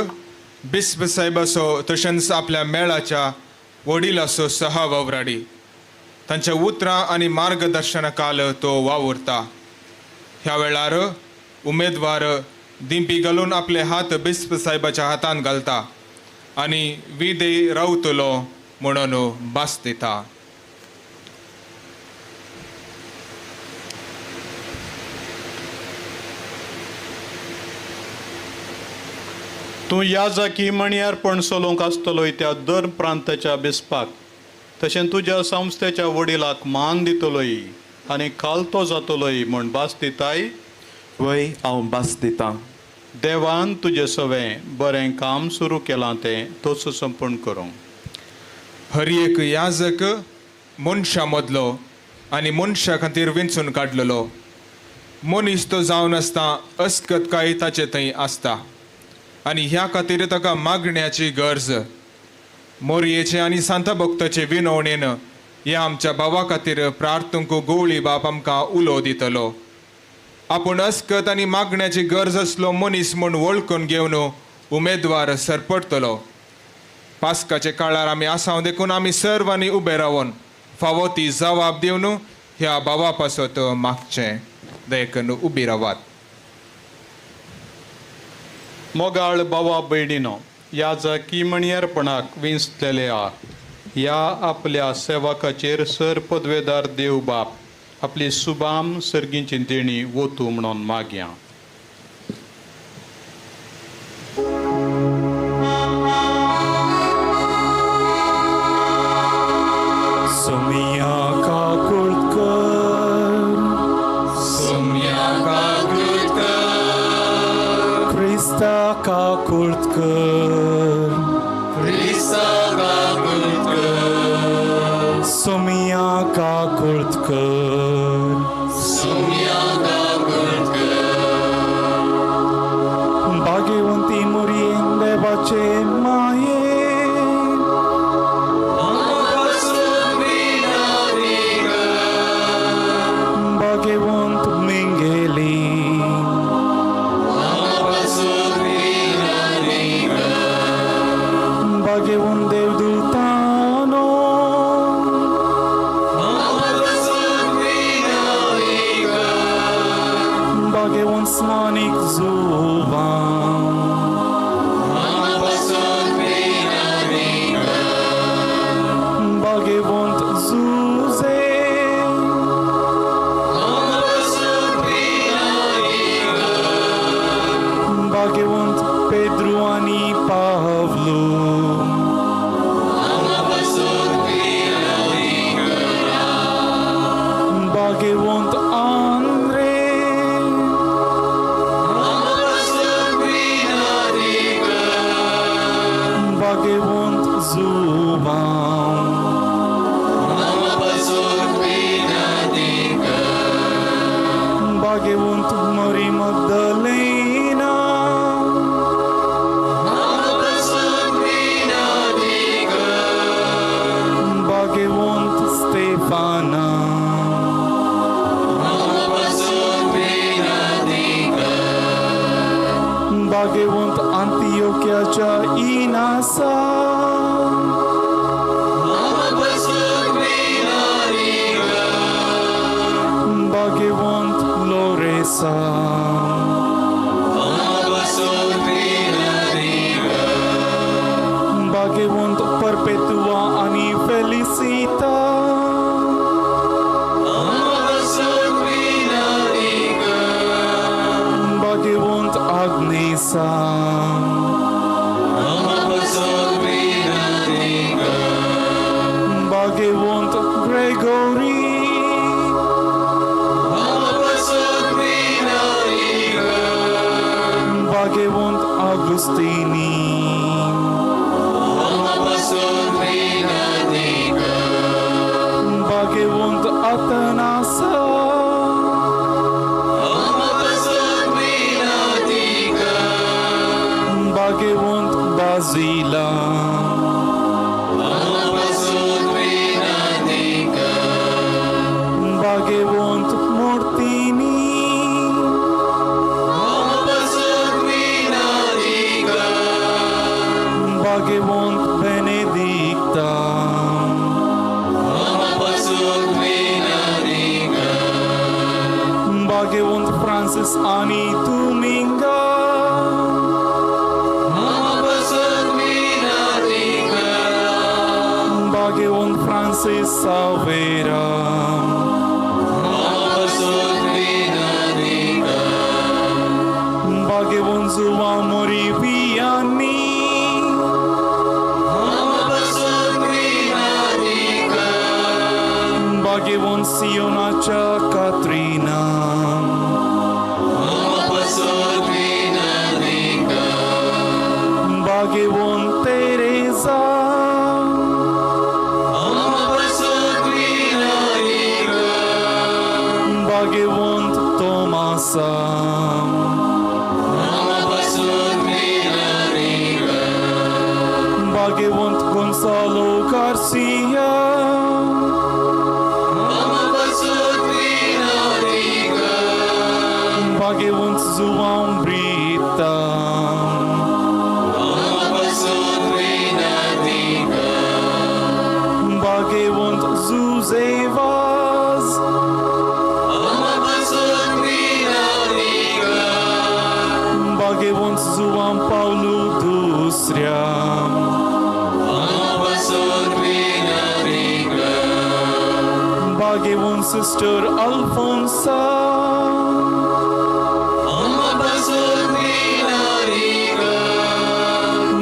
बिस्प साहेबाचो तशेंच आपल्या मेळाच्या वडिलाचो सहा वावराडी तांच्या उतरां आनी मार्गदर्शनाखाल तो वावुरता. ह्या वेळार उमेदवार दिंपी घालून आपले हात बिस्प साहेबाच्या हातान घालता आनी विधेय रावतलो म्हणून भास दिता. तूं याजकी मणियारपण सोलोवंक आसतलोय त्या दर प्रांताच्या बिस्पाक तशें तुज्या संस्थेच्या वडिलाक मान दितलोय आनी खालतो जातलोय म्हूण भास दिताय. वय हांव भास दितां. देवान तुजें सवें बरें काम सुरू केलां तें तोच संपूर्ण करूंक. हर एक याजक मनशा मदलो आनी मनशा खातीर विंचून काडलेलो. मनीस तो जावन आसता अस्कतकाय ताचे थंय आसता आनी ह्या खातीर ताका मागण्याची गरज. मोरयेचे आनी सांता भक्ताचे विनवणेन ह्या आमच्या भावा खातीर प्रार्थूंक गवळी बाप आमकां उलो दितलो. आपूण अस्कत आनी मागण्याची गरज असलो मनीस म्हूण वळखून घेवन उमेदवार सरपडतलो. पास्काचे काळार आमी आसांव देखून आमी सर्वांनी उबे रावन फावो ती जबाब दिवन ह्या भावा पासत मागचें. देखून उबी रावात. मोगाळ भावा भयणीनो, याजकी मणियारपणाक विंचलेल्या ह्या आपल्या सेवकाचेर सर पदवेदार देव बाप आपली सुबाम सर्गींची देणी वतू म्हणून मागया. सोमिया काकुळकर, सोम्या काकुळकर, क्रिस्ता काकुळकर, क्रिस्ता काकुळकर, सोमिया काकुळकर, सोम्या काकुळकर, भाग्यवंती मोरयेन देवाचे माये, भाग्यवंत मिंगेली, भाग्यवंत देवदूतानो, भाग्यवंत स्मानिक जुवान, भाग्यवंत जुजे, भाग्यवंत पेद्रू आनी पावलो, भाग्यवंत आंद्रे, भाग्यवंत जुबान, आसा भाग्यवंत लोरेसा भाग्यवंत परपेतुआ आणि फेलिसिता भाग्यवंत आग्नेसा भाग्यवंत ग्रेगोरी भाग्यवंत आगुस्तीनी भाग्यवंत अतनासा भाग्यवंत बाजिला भाग्यवंत मूर्तिनी भाग्यवंत बेनेडिक्ता भाग्यवंत फ्रान्सिस आणि तुमिंगा भाग्यवंत फ्रान्सिस सावेरा भाग्यवंत जुवा मोरिवियानी भाग्यवंत सियोनाच्या कात्रीना भाग्यवंत तेरेसा भाग्यवंत तोमासा भाग्यवंत गोन्सालो गार्सिया भाग्यवंत जुआम ब्रिता भाग्यवंत जुजेवाज भाग्यवंत जुआम पावलो दुसऱ्या भाग्यवंत सिस्टर अल्फोन्सा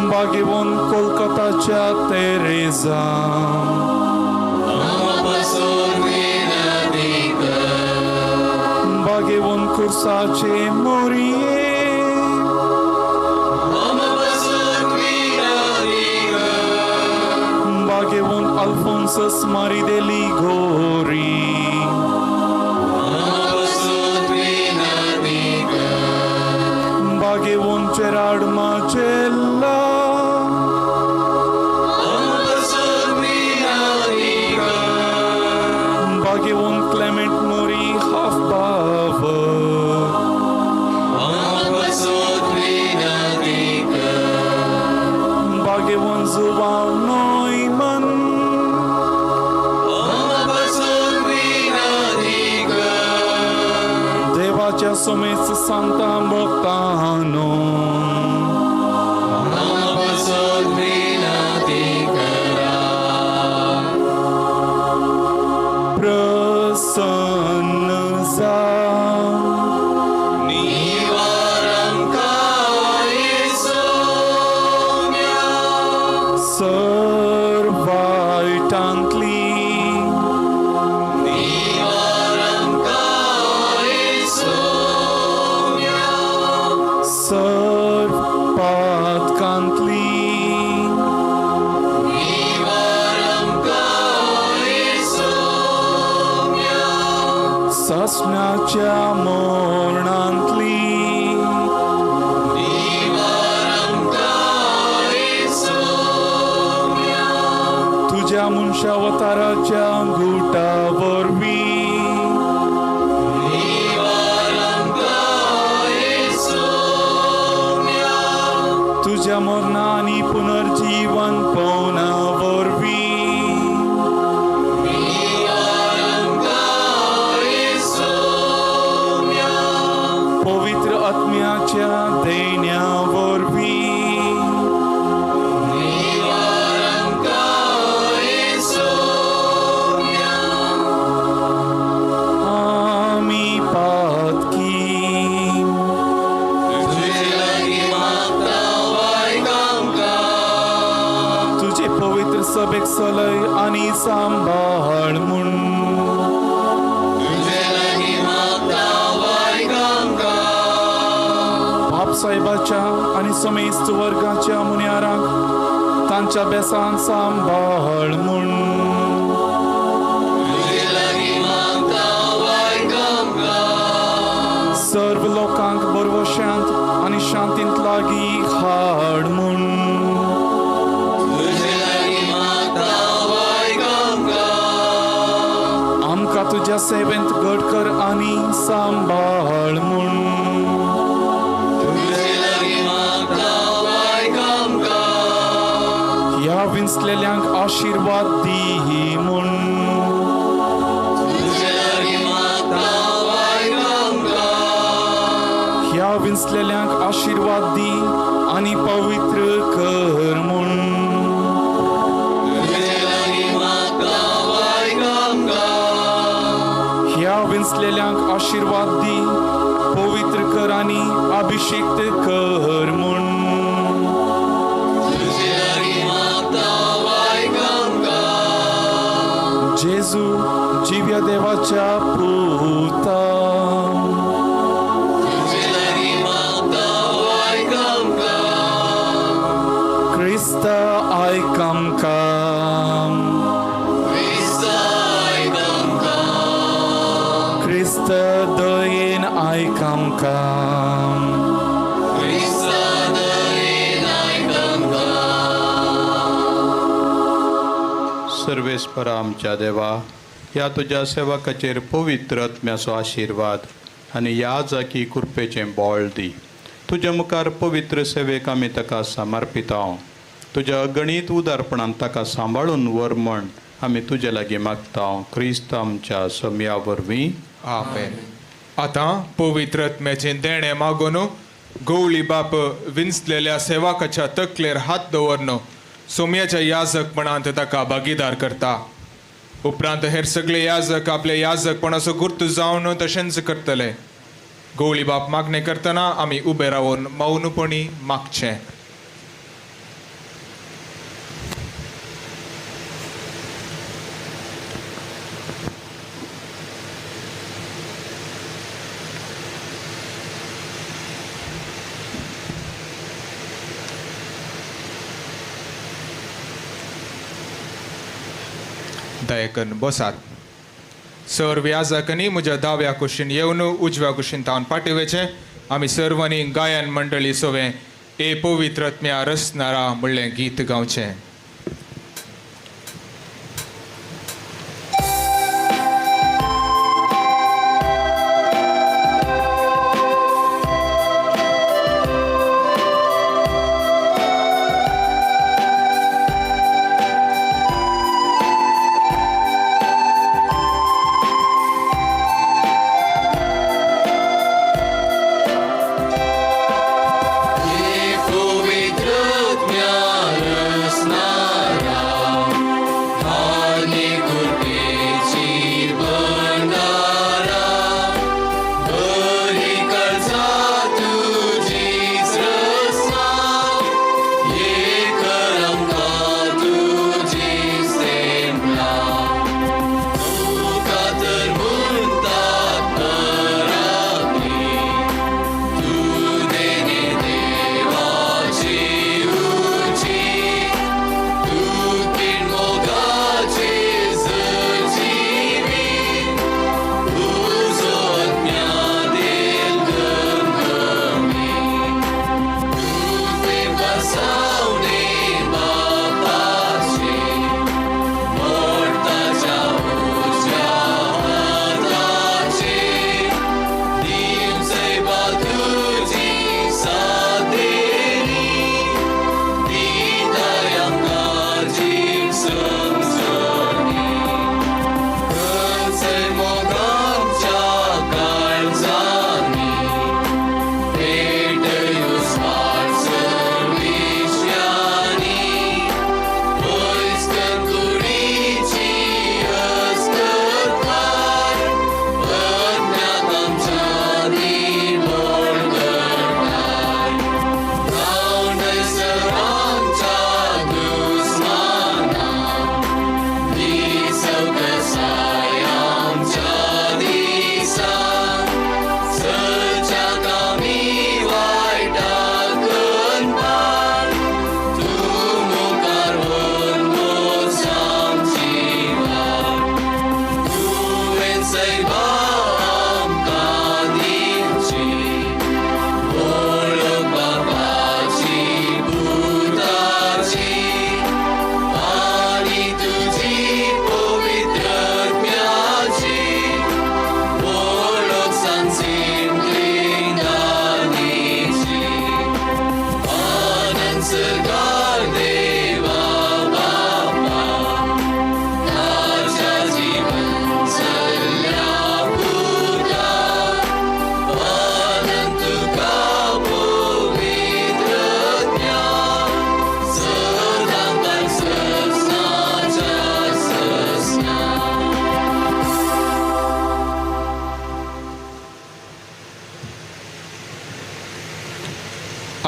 भाग्यवंत कोलकाताच्या तेरेजा भाग्यवंत खुर्साचे मोरिये भाग्यवंत अल्फोन्सस मारिदेली घोरी भाग्यवंत जेरार्ड माचेल्ला भाग्यवंत क्लेमेंट मोरी हाफबाव भाग्यवंत जुवाव नॉयमन देवाच्या सोमेस सांता मोक्तानो प्रसन्न जा सर्वायटांतली सर्व पातकांतली ससनाच्या मोरणांतली तुझ्या मुनशावताराच्या गुटा वरवी तुझ्या त्याच्या मरणा आणि पुनर्जीवन पावना वरवीं पवित्र आत्म्याच्या देण्या वरवीं आमी पातकी तुझे पवित्र सभेक सलय आणि सांभाळ म्हूण बापसाहेबाच्या आणि समेस्त वर्गाच्या मुन्यारांक तांच्या बेसान सांभाळ म्हूण सर्व लोकांक बरो शांत आणि शांतींत लागीं हाड म्हूण आमकां तुज्या सेवेंत घट कर आणि सांभाळ म्हूण ह्या विंचलेल्यांक आशिर्वाद दी म्हूण ह्या विंचलेल्यांक आशिर्वाद दी आणि पवित्र कर म्हूण ह्या विंचलेल्यांक आशिर्वाद दी पवित्र कर आणि अभिषेक्त कर म्हूण जेजू जिव्या देवाच्या पुता क्रिस्ता आयक आमकां क्रिस्त दयेन आयक आमकां सर्वेस्परा आमच्या देवा, ह्या तुज्या सेवकाचेर पवित्र आत्म्याचो आशिर्वाद आनी ह्या जाकी कृपेचें बोळ दी. तुज्या मुखार पवित्र सेवेक आमी ताका समर्पिता. तुज्या अगणीत उदारपणान ताका सांबाळून व्हर म्हण आमी तुजे लागीं मागता. क्रिस्त आमच्या सोम्या वरवीं आमेन. आतां पवित्र आत्म्याचें देणें मागून गवळी बाप विंचलेल्या सेवकाच्या तकलेर हात दवरन सोम्याच्या याजकपणांत ताका भागीदार करता. उपरांत हेर सगळे याजक आपले याजकपणाचो गुर्त जावन तशेंच करतले. गवळी बाप मागणें करतना आमी उबे रावन मौनपणी मागचें. दयेकन बसात. सर्व याजकांनी म्हज्या दाव्या कुशीन येवन उजव्या कुशीन तावन पाठिवेचें. आमी सर्वांनी गायन मंडळी सोवें ए पवित्र आत्म्या रसनारा म्हणलें गीत गावचें. Pवित्र आत्म्या रसना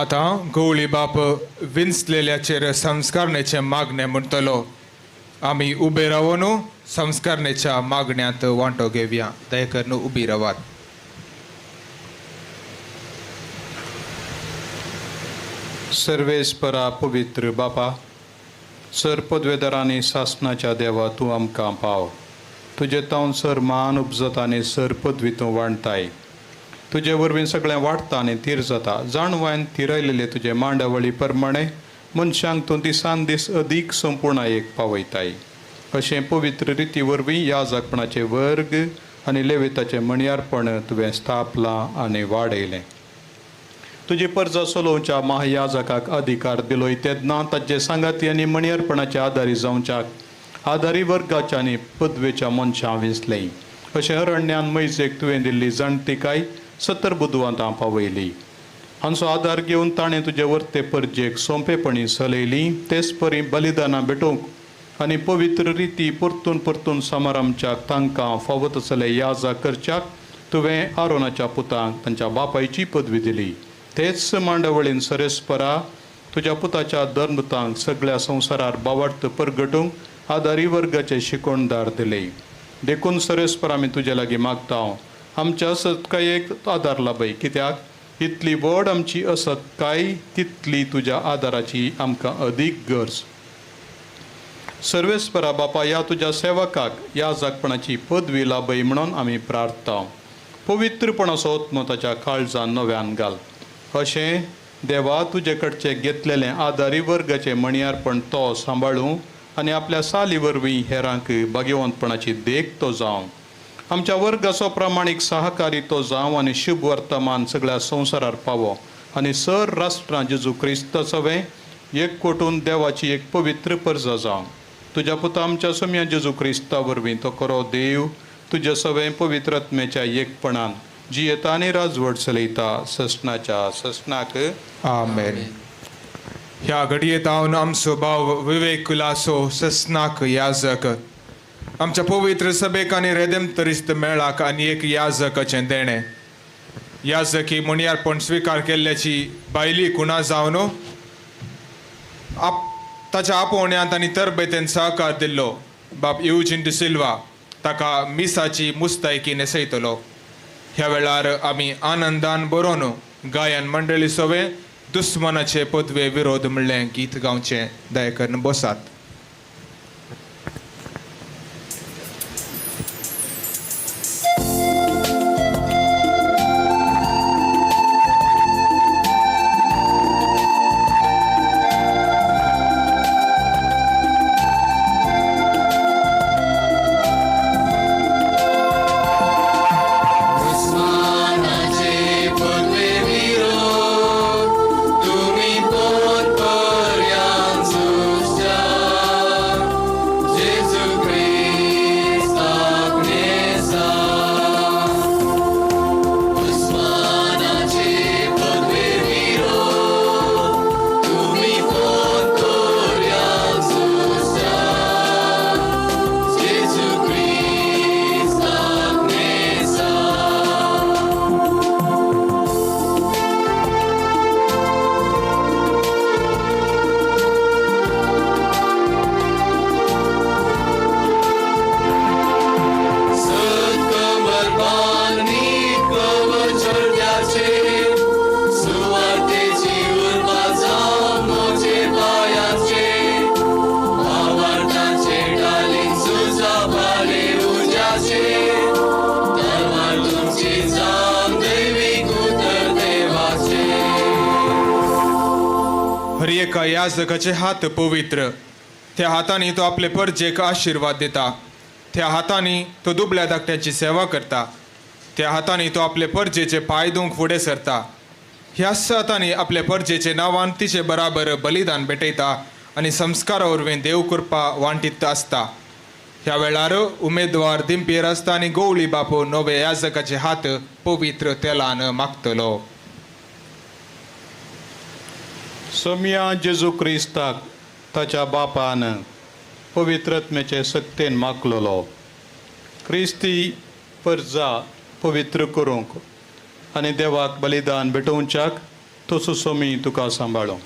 आता गवळी बाप विंचलेल्याचेर संस्कारण्याचे मागणे म्हणटलो. आम्ही उबे रावून संस्कारण्याच्या मागण्यात वांटो घेवया. दयेकरून उबी रावात. सर्वेस्परा पवित्र बापा, सर पदवेदार आनी शासनाच्या देवा तूं आमकां पाव. तुजे तावन सर मान उपजत आनी सर पदवी तूं वाडटाय. तुजे वरवीं सगळें वाडटा आनी थीर जाता. जाणवान थिरयलेले तुजे मांडावळी प्रमाणे मनशांक तूं दिसान दीस अदीक संपूर्णायेक पावयताय. अशें पवित्र रिती वरवीं याजकपणाचे वर्ग आनी लेविताचें मणयारपण तुवें स्थापलां आनी वाडयलें. तुजी परजा चलोवच्या महायाजकाक अधिकार दिलोय तेन्ना ताचे सांगाती आनी मणयारपणाच्या आदारी जावच्याक आदारी वर्गाच्या आनी पदवेच्या मनशां विंचलें. अशें अरण्यान मैजेक तुवें दिल्ली जाणटिकाय 70 बुधवांतां पावयली. हांचो आदार घेवन ताणें तुजे वर्ते परजेक सोंपेपणी चलयली. तेच परी बलिदानां भेटोवंक आनी पवित्र रिती परतून परतून समारंभाच्याक तांकां फावो तसले याजक करच्याक तुवें आरोनाच्या पुतांक तांच्या बापायची पदवी दिली. तेच मांडवळीन सरेस्परा तुज्या पुताच्या धर्मतांक सगळ्या संवसारार बावार्थ परगटूंक आदारी वर्गाचे शिकोणदार दिले. देखून सरेस्पर आमी तुजे लागीं मागता, आमच्या सत्कायेक आदार लाभय. कित्याक इतली व्हड आमची असत्काय तितली तुज्या आदाराची आमकां अदीक गरज. सर्वेस्परा बापा, ह्या तुज्या सेवकाक याजकपणाची पदवी लाभय म्हणून आमी प्रार्थता. पवित्रपणाचो आत्मो ताच्या काळजान नव्यान घाल. अशें देवा तुजे कडचे घेतलेलें आदारी वर्गाचें मणयारपण तो सांबाळूं आनी आपल्या साली वरवीं हेरांक भाग्यवंतपणाची देख तो जावं. आमच्या वर्गाचो प्रामाणीक सहकारी तो जावं आनी शुभ वर्तमान सगळ्या संवसारार पावो आनी सर राष्ट्रां जेजू क्रिस्ताचोवें एकवटून देवाची एक पवित्र परजा जावं. तुज्या पुता आमच्या सोम्या जेजू क्रिस्ता वरवीं तो खरो देव तुजे सवें पवित्र आत्म्याच्या एकपणान जियेता आनी राजवट चलयता ससनाच्या ससनाक. आमेन. ह्या घडयेत हांव आमचो भाव विवेक कुलासो ससनाक याजक आमच्या पवित्र सभेक आनी रेदेमतरिस्त मेळाक आनी एक याजकाचें देणें. याजकी मणयारपण स्विकार केल्ल्याची बायली कुणा जावन ताच्या आपोवण्यांत आनी तरबेतेन सहकार दिल्लो बाब युजीन डी सिल्वा ताका मिसाची मुस्तायकी नेसयतलो. ह्या वेळार आमी आनंदान बरोवन गायन मंडळी सोवे दुस्मनाचे पदवे विरोध म्हणलें गीत गावचें. दयेकरून बसात. हर एका याजकाचे हात पवित्र. त्या हातांनी तो आपले परजेक आशीर्वाद दिता. त्या हातांनी तो दुबळ्या धाकट्याची सेवा करता. त्या हातांनी तो आपले परजेचे पाय धुवंक फुडें सरता. ह्या सातांनी आपल्या परजेचे नांवान तिचे बराबर बलिदान भेटयता आनी संस्कारा वरवीं देव कृपा वांटीत आसता. ह्या वेळार उमेदवार दिंपेर आसता आनी गवळी बापू नवे याजकाचे हात पवित्र तेलान मागतलो. सोम्या जेजू क्रिस्ताक ताच्या बापान पवित्रत्मेचे सत्तेन मागलोलो. क्रिस्ती परजा पवित्र करूंक आनी देवाक बलिदान भेटोवच्याक तसो सोमी तुका सांबाळो.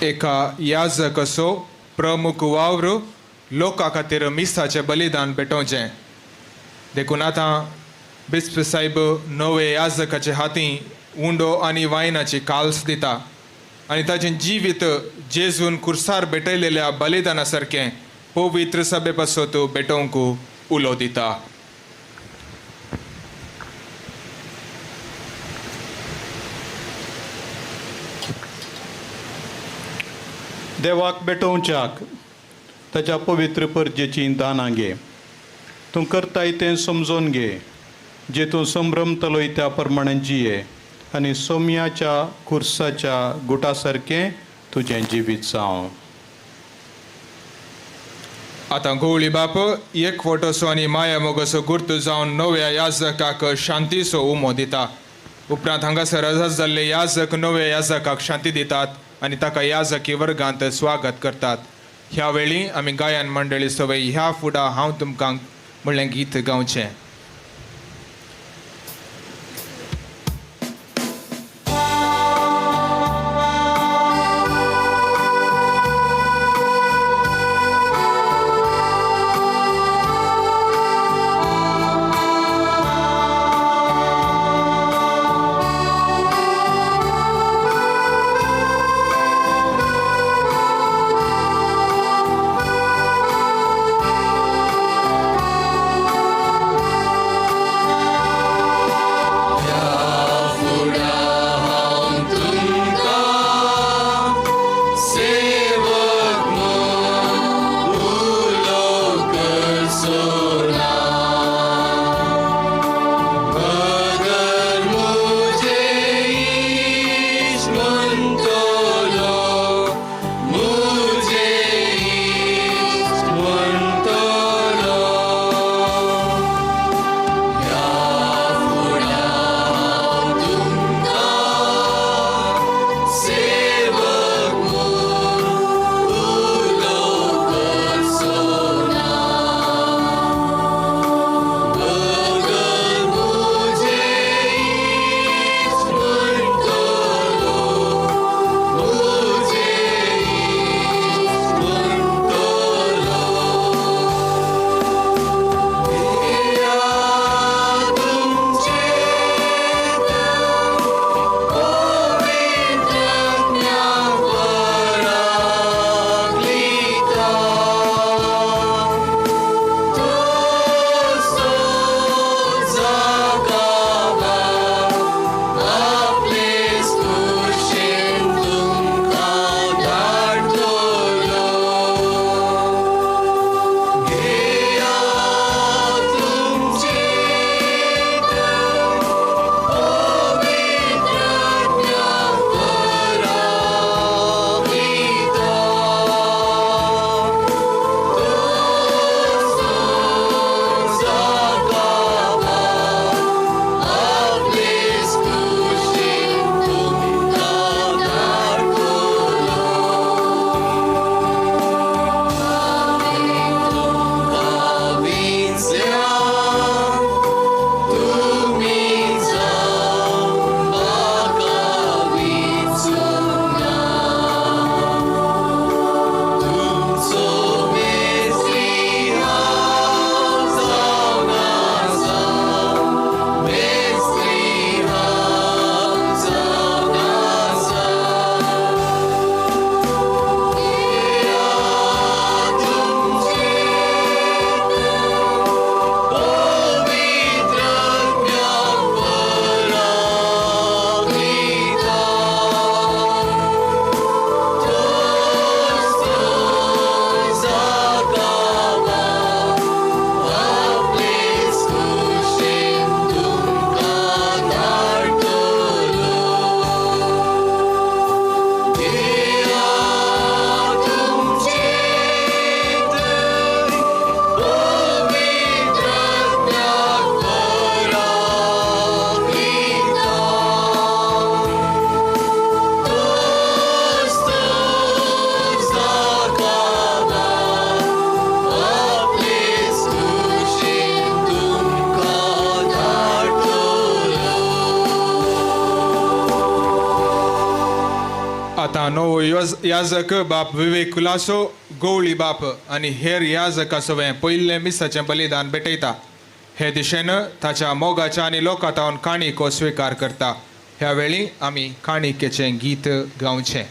एका याजक असो प्रमुख वावर लोकां खातीर मिसाचें बलिदान पेटोवचें. देखून आतां बिस्प साहेब नवे याजकाचे हातीं उंडो आनी वायनाची काल्स दिता आनी ताचें जिवीत जेजून खुर्सार भेटयलेल्या बलिदाना सारकें पवित्र सभे पासत भेटोवंक उलो दिता. देवाक भेटोवच्याक ताच्या पवित्र परजेची दानां घे. तूं करताय तें समजोन घे. जे तूं संभ्रमतलोय त्या प्रमाणे जिये आनी सोम्याच्या खुर्साच्या गुटा सारकें तुजें जिवीत जावं. आतां गवळी बाप एकवटसो आनी माया मोगसो गुर्त जावन नव्या याजकाक शांतीचो उमो दिता. उपरांत हांगासर हजर जाल्ले याजक नव्या याजकाक शांती दितात आनी ताका याजकी वर्गांत स्वागत करतात. ह्या वेळी आमी गायन मंडळी सवय ह्या फुडा हांव तुमकां म्हणलें गीत गावचें. याजक बाप विवेक कुलासो गवळी बाप आनी हेर याजकां सवें पयिल्लें मिसाचें बलिदान भेटयता. हे दिशेन ताच्या मोगाच्या आनी लोकातावन काणीको स्विकार करता. ह्या वेळी आमी काणिकेचें गीत गावचें.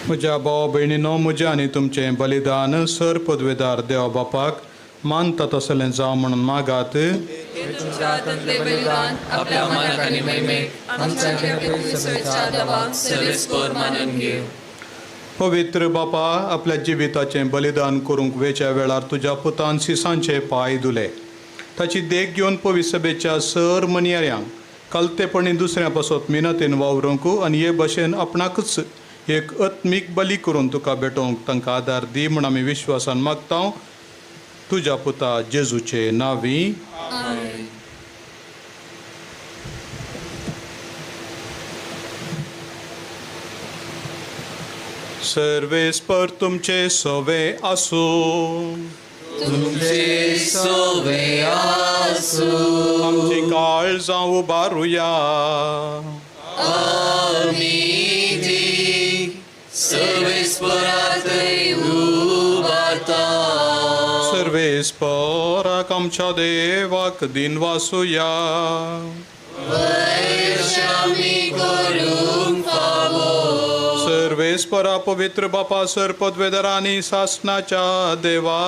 म्हज्या भाव भयणीनो, म्हजें आनी तुमचें बलिदान सर पदवेदार देवा बापाक मानता तसलें जावं म्हणून मागात. आपल्या मनाक आनी महिमेक आमच्या सभेच्या दबाक सर्वेस्पर मानून घे. पवित्र बापा, आपल्या जिविताचें बलिदान करूंक वेच्या वेळार तुज्या पुतान सिसांचे पांय धुले. ताची देख घेवन पवित्र सभेच्या सर मनयाऱ्यांक कलतेपणी दुसऱ्या पासत मिनतीन वावरूंक आनी हे भशेन आपणाकच एक आत्मीक बली करून तुका भेटोवंक तांकां आदार दी म्हूण आमी विश्वासान मागता तुज्या पुता जेजूचे नांवी. सर्वेस्पर तुमचे सवे आसूं. तुमचे सवे आसूं. आमची काळजां उबारुया. आमी परातय उबारता सर्वेस्पराक आमच्या देवाक दिन वासुया वैशामी करूंक फावो सर्वेस्परा पवित्र बापा सरपदवेदर आणि शासनाच्या देवा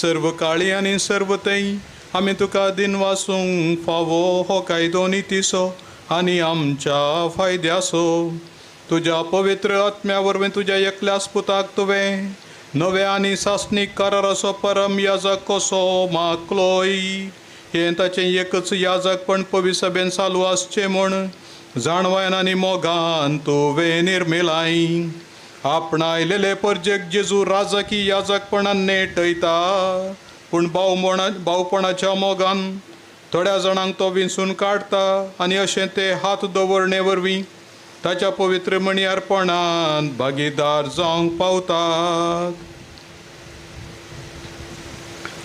सर्व काळी आणि सर्व तई आम्ही तुका दिन वासूंक फावो हो कायदो नितीसो आणि आमच्या फायद्यासो तुझ्या पवित्र आत्म्या वरवीं तुझ्या एकल्याच पुताक तुवें नवे आनी शासनीक कराराचो परम याजक कसो मागलोय हे ताचें एकच याजकपण पवित्र सभेन चालू आसचें म्हूण जाणवान आनी मोगान तुवें निर्मिलाय आपणायलेले परजेक जेजू राजकी याजकपणान नेटयता पूण भावपणाच्या मोगान थोड्या जाणांक तो विंचून काडता आनी अशें ते हात दवरणे वरवीं ताच्या पवित्र मणियारपणान भागीदार जावंक पावतात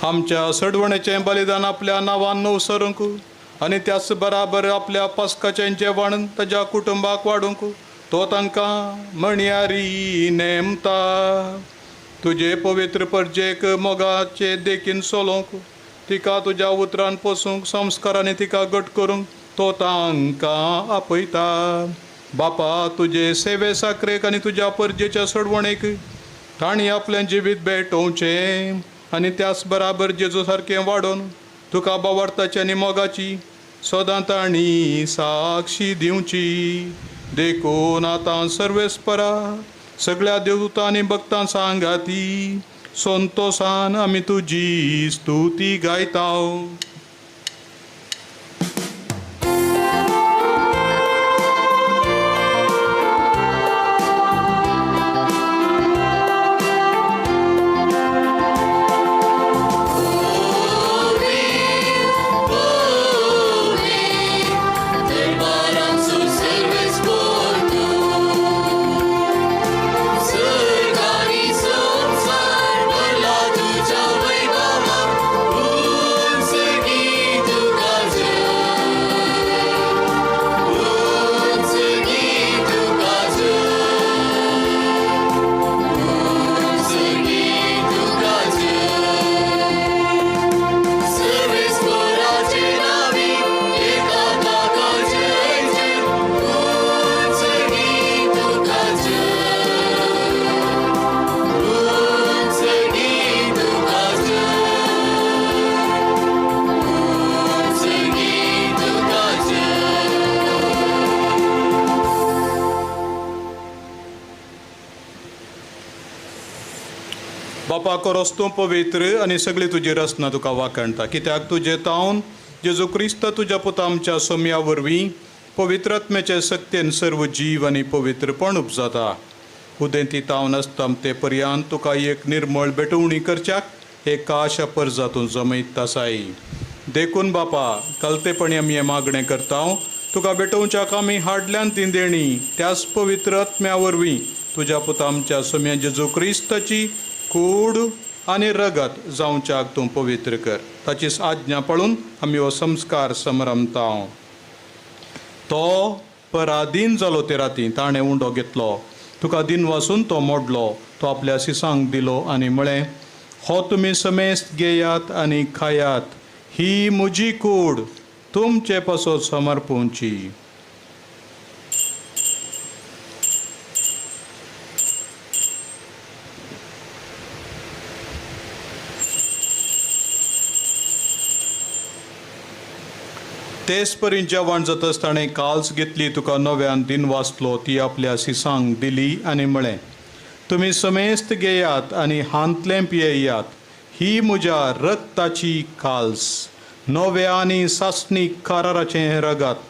आमच्या सडवणेचें बलिदान आपल्या नांवान नवसरूंक आनी त्याच बराबर आपल्या पास्काचें जेवण ताच्या कुटुंबाक वाडूंक तो तांकां मणियारी नेमता तुजे पवित्र परजेक मोगाचे देखीन सोलोवंक तिका तुज्या उतरान पोसूंक संस्कारांनी तिका घट करूंक तो तांकां आपयता बापा तुजे सेवे साकरेक आनी तुज्या परजेच्या सडवणेक तांणी आपलें जिवीत भेटोवचें आनी त्याच बराबर जेजू सारकें वाडोवन तुका बावार्थाची आनी मोगाची सदां तांणी साक्षी दिवची देखून आतां सर्वेस्परा सगळ्या देवदूतां आनी भक्तां सांगाती संतोषान आमी तुजी स्तुती गायता बापा करोस तूं पवित्र आनी सगळी तुजी रचना तुका वाखणटा कित्याक तुजे तावन जेजू क्रिस्त तुज्या पुता आमच्या सोम्या वरवीं पवित्रात्म्याचे सक्तेन सर्व जीव आनी पवित्रपण उपजाता उदेंती तावन आसता ते पर्यंत तुका एक निर्मळ बेटवणी करच्याक एक आशा परजातून जमयत आसाय देखून बापा कलतेपणी आमी हें मागणें करता तुका बेटोवच्याक आमी हाडल्यान ती देणी त्याच पवित्र आत्म्या वरवीं तुज्या पुता आमच्या सोम्या जेजू क्रिस्ताची कूड आनी रगत जावच्याक तूं पवित्र कर ताची आज्ञा पळोवन आमी हो संस्कार समरमता तो पराधीन जालो ते राती ताणें उंडो घेतलो तुका दिन वासून तो मोडलो तो आपल्या सिसांक दिलो आनी म्हळें हो तुमी समेस्त घेयात आनी खायात ही म्हजी कूड तुमचे पासत समर्पूंची तेच परीन जेवण जातच ताणें काल्स घेतली तुका नव्यान दिन वाचलो ती आपल्या सिसांक दिली आनी म्हळें तुमी समेस्त घेयात आनी हांतलें पियेयात ही म्हज्या रक्ताची काल्स नवे आनी सासणीक कराराचें रगत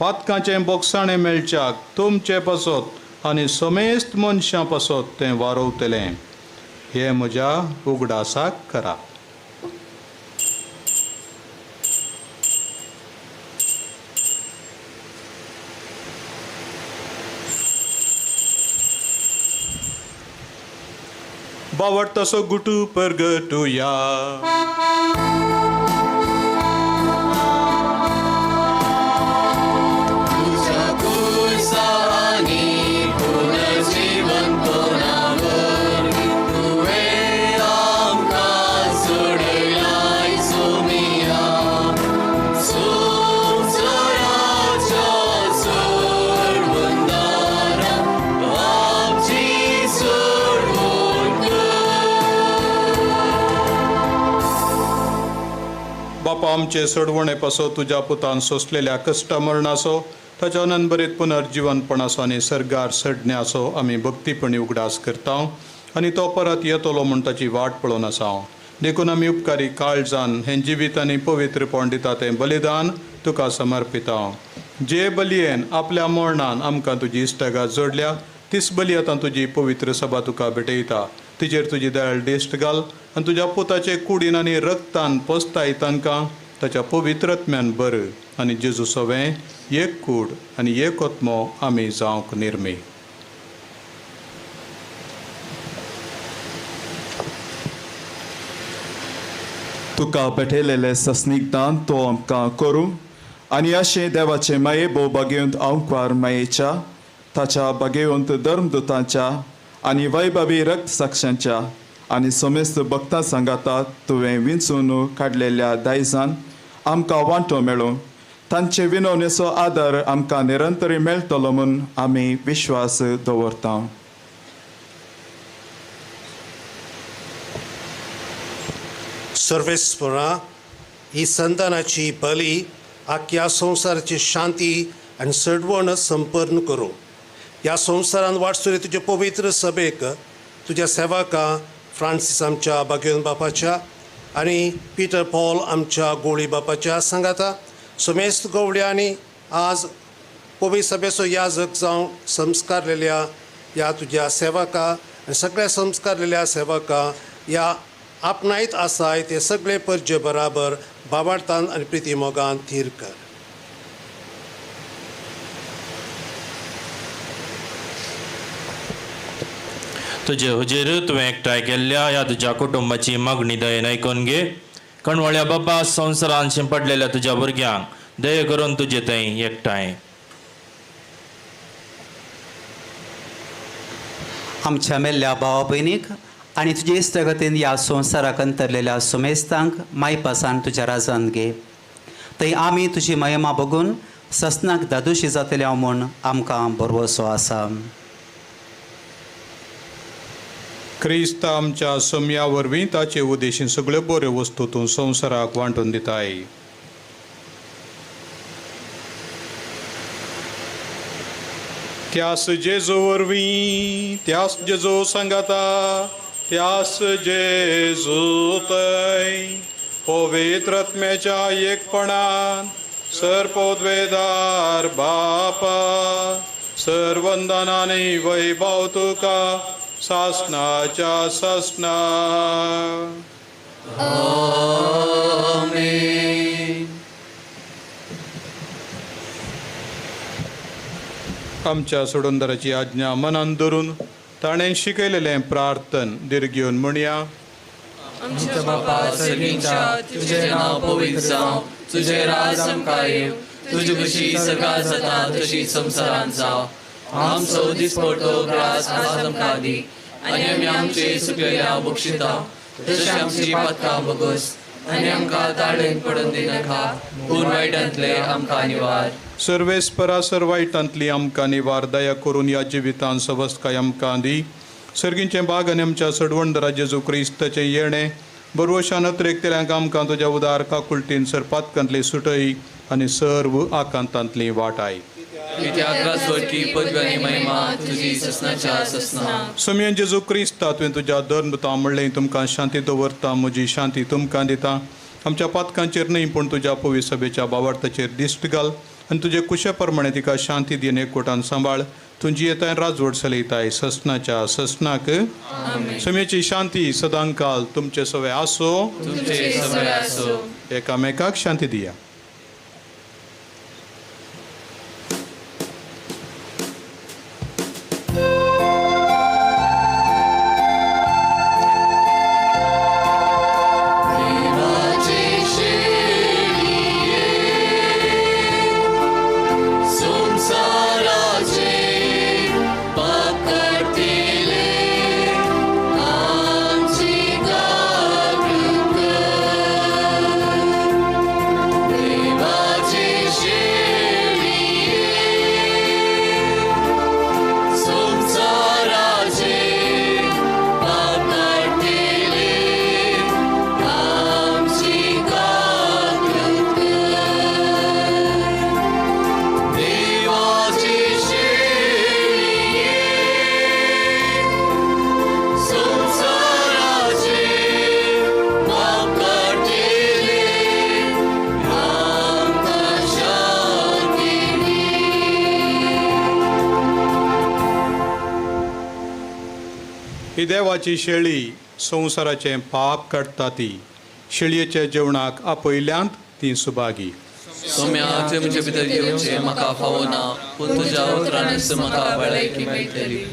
पातकाचें बोगसाणें मेळच्याक तुमचे पासत आनी समेस्त मनशां पासत तें वारवतलें हें म्हज्या उगडासाक करा बावट तसो गुटू परगटुया तुझ्या कुर्सानी पुनर्जीवन तो नाव आमचे सोडवणे पासो तुज्या पुतान सोसलेल्या कष्ट मरणासो ताच्या अनंतरीत पुनर्जीवनपणासो आनी सर्गार सडण्यासो आमी भक्तीपणी उगडास करता आनी तो परत येतलो म्हूण ताची वाट पळोवन आसा देखून आमी उपकारी काळजान हें जिवीत आनी पवित्रपण दिता तें बलिदान तुका समर्पिता जे बलयेन आपल्या मरणान आमकां तुजी इश्टगात जोडल्या तीच बली आतां तुजी पवित्र सभा तुका भेटयता तिचेर तुजी दयाळ दिश्ट घाल आनी तुज्या पुताचे कुडीन आनी रक्तान पोसताय तांकां ताच्या पवित्रत्म्यान बर आनी जेजू सवें एक कूड आनी एक ओत्मो आमी जावंक निर्मी तुका भेटयलेले सस्निग्धान तो आमकां करूं आनी अशें देवाचे माये भोव बागेवंत अवकार मायेच्या ताच्या बागेवंत धर्मदुतांच्या आनी वैभवी रक्त साक्षांच्या आनी समेस्त भक्तां सांगातात तुवें विंचून काडलेल्या दायजान आमकां वांटो मेळूं तांचे विनवणेचो आदार आमकां निरंतरी मेळटलो म्हूण आमी विश्वास दवरता सर्वेस्परा ही संतानाची बली आख्या संवसाराची शांती आनी सडवण संपन्न करूं ह्या संवसारान वाटसुरी तुजे पवित्र सभेक तुज्या सेवका फ्रांसीस आमच्या बागेवन बापाच्या आनी पिटर पॉल आमच्या गोळी बापाच्या सांगाता समेस्त गवड्यांनी आज पवित्र सभेचो याजक जावन संस्कारलेल्या ह्या तुज्या सेवका आनी सगळ्या संस्कारलेल्या सेवका ह्या आपणायत आसाय ते सगळे परजे बराबर बाबार्थान आनी प्रिती मोगान थीर कर तुजे हुजेर तुवें एकठांय केल्ल्या ह्या तुज्या कुटुंबाची मागणी दयेन आयकून घे कणवळ्या बाबा संवसारान शिंपडलेल्या तुज्या भुरग्यांक दये करून तुजे थंय एकठांय आमच्या मेल्ल्या भावा भयणीक आनी तुजे इश्टगतीन ह्या संवसाराक अंतरलेल्या सुमेस्तांक मायपासान तुज्या राजांत घे थंय आमी तुजी महिमा बघून ससनाक दादोशी जातल्या म्हूण आमकां बरवसो आसा क्रिस्त आमच्या सोम्या वरवीं ताचे उदेशीन सगळ्यो बऱ्यो वस्तू तूं संवसाराक वांटून दिताय त्यास जेजू वरवीं त्यास जेजू सांगाता त्यास जेजू थंय पवित्रत्म्याच्या एकपणान सर्पोद्वेदार बापा सर्वंदन आनी वैभव तुका सासनाच्या सासना आमच्या सोडूनदाराची आज्ञा मनान धरून ताणें शिकयलेलें प्रार्थन दिर्घेवन म्हणया आमच्या बापा सर्गींच्या तुझे नाव पवित्र जावं तुझे राज आमकां येवं तुजे कशी सकाळ जाता तशी संवसारांत जावं आमचो दिसपडटो ग्रास आज आमकां दी आनी आमी आमचे सुकलेल्या बक्षिता तशें आमची पातकां बगस आनी आमकां ताळेन पडून दिनाका पूण वायटांतले आमकां निवार सर्वेस्परा सर्वायटांतली आमकां निवार दया करून ह्या जिवितांत सवस्काय आमकां दी सर्गींचें बाग आनी आमच्या सडवणदारा जेजू क्रिस्ताचें येणें बरवशान अत्रेकतेल्यांक आमकां तुज्या उदार काकुलटीन सरपातकांतली सुटय आनी सर्व आकांतांतली वाटाय सोम्यान जेजू क्रिस्ता तुवें तुज्या धर्मता म्हणलें तुमकां शांती दवरता म्हजी शांती तुमकां दिता आमच्या पातकांचेर न्हय पूण तुज्या पवित्र सभेच्या भावार्थाचेर दिश्ट घाल आनी तुजे कुशे प्रमाणे तिका शांती दिवन एकवटान सांबाळ तुजी येताय राजवट चलयताय ससनाच्या ससनाक सोम्याची शांती सदांकाल तुमचे सवे आसो एकामेकाक शांती दिया आमची गारुक ही देवाची शेळी संवसाराचें पाप काडटा ती शेळयेच्या जेवणाक आपयल्यांत ती सुभागी. सोम्या तुवें म्हजे भितर येवचें म्हाका फावो ना, पूण तुज्या उतरांनीच म्हाका भलायकी मेळटली.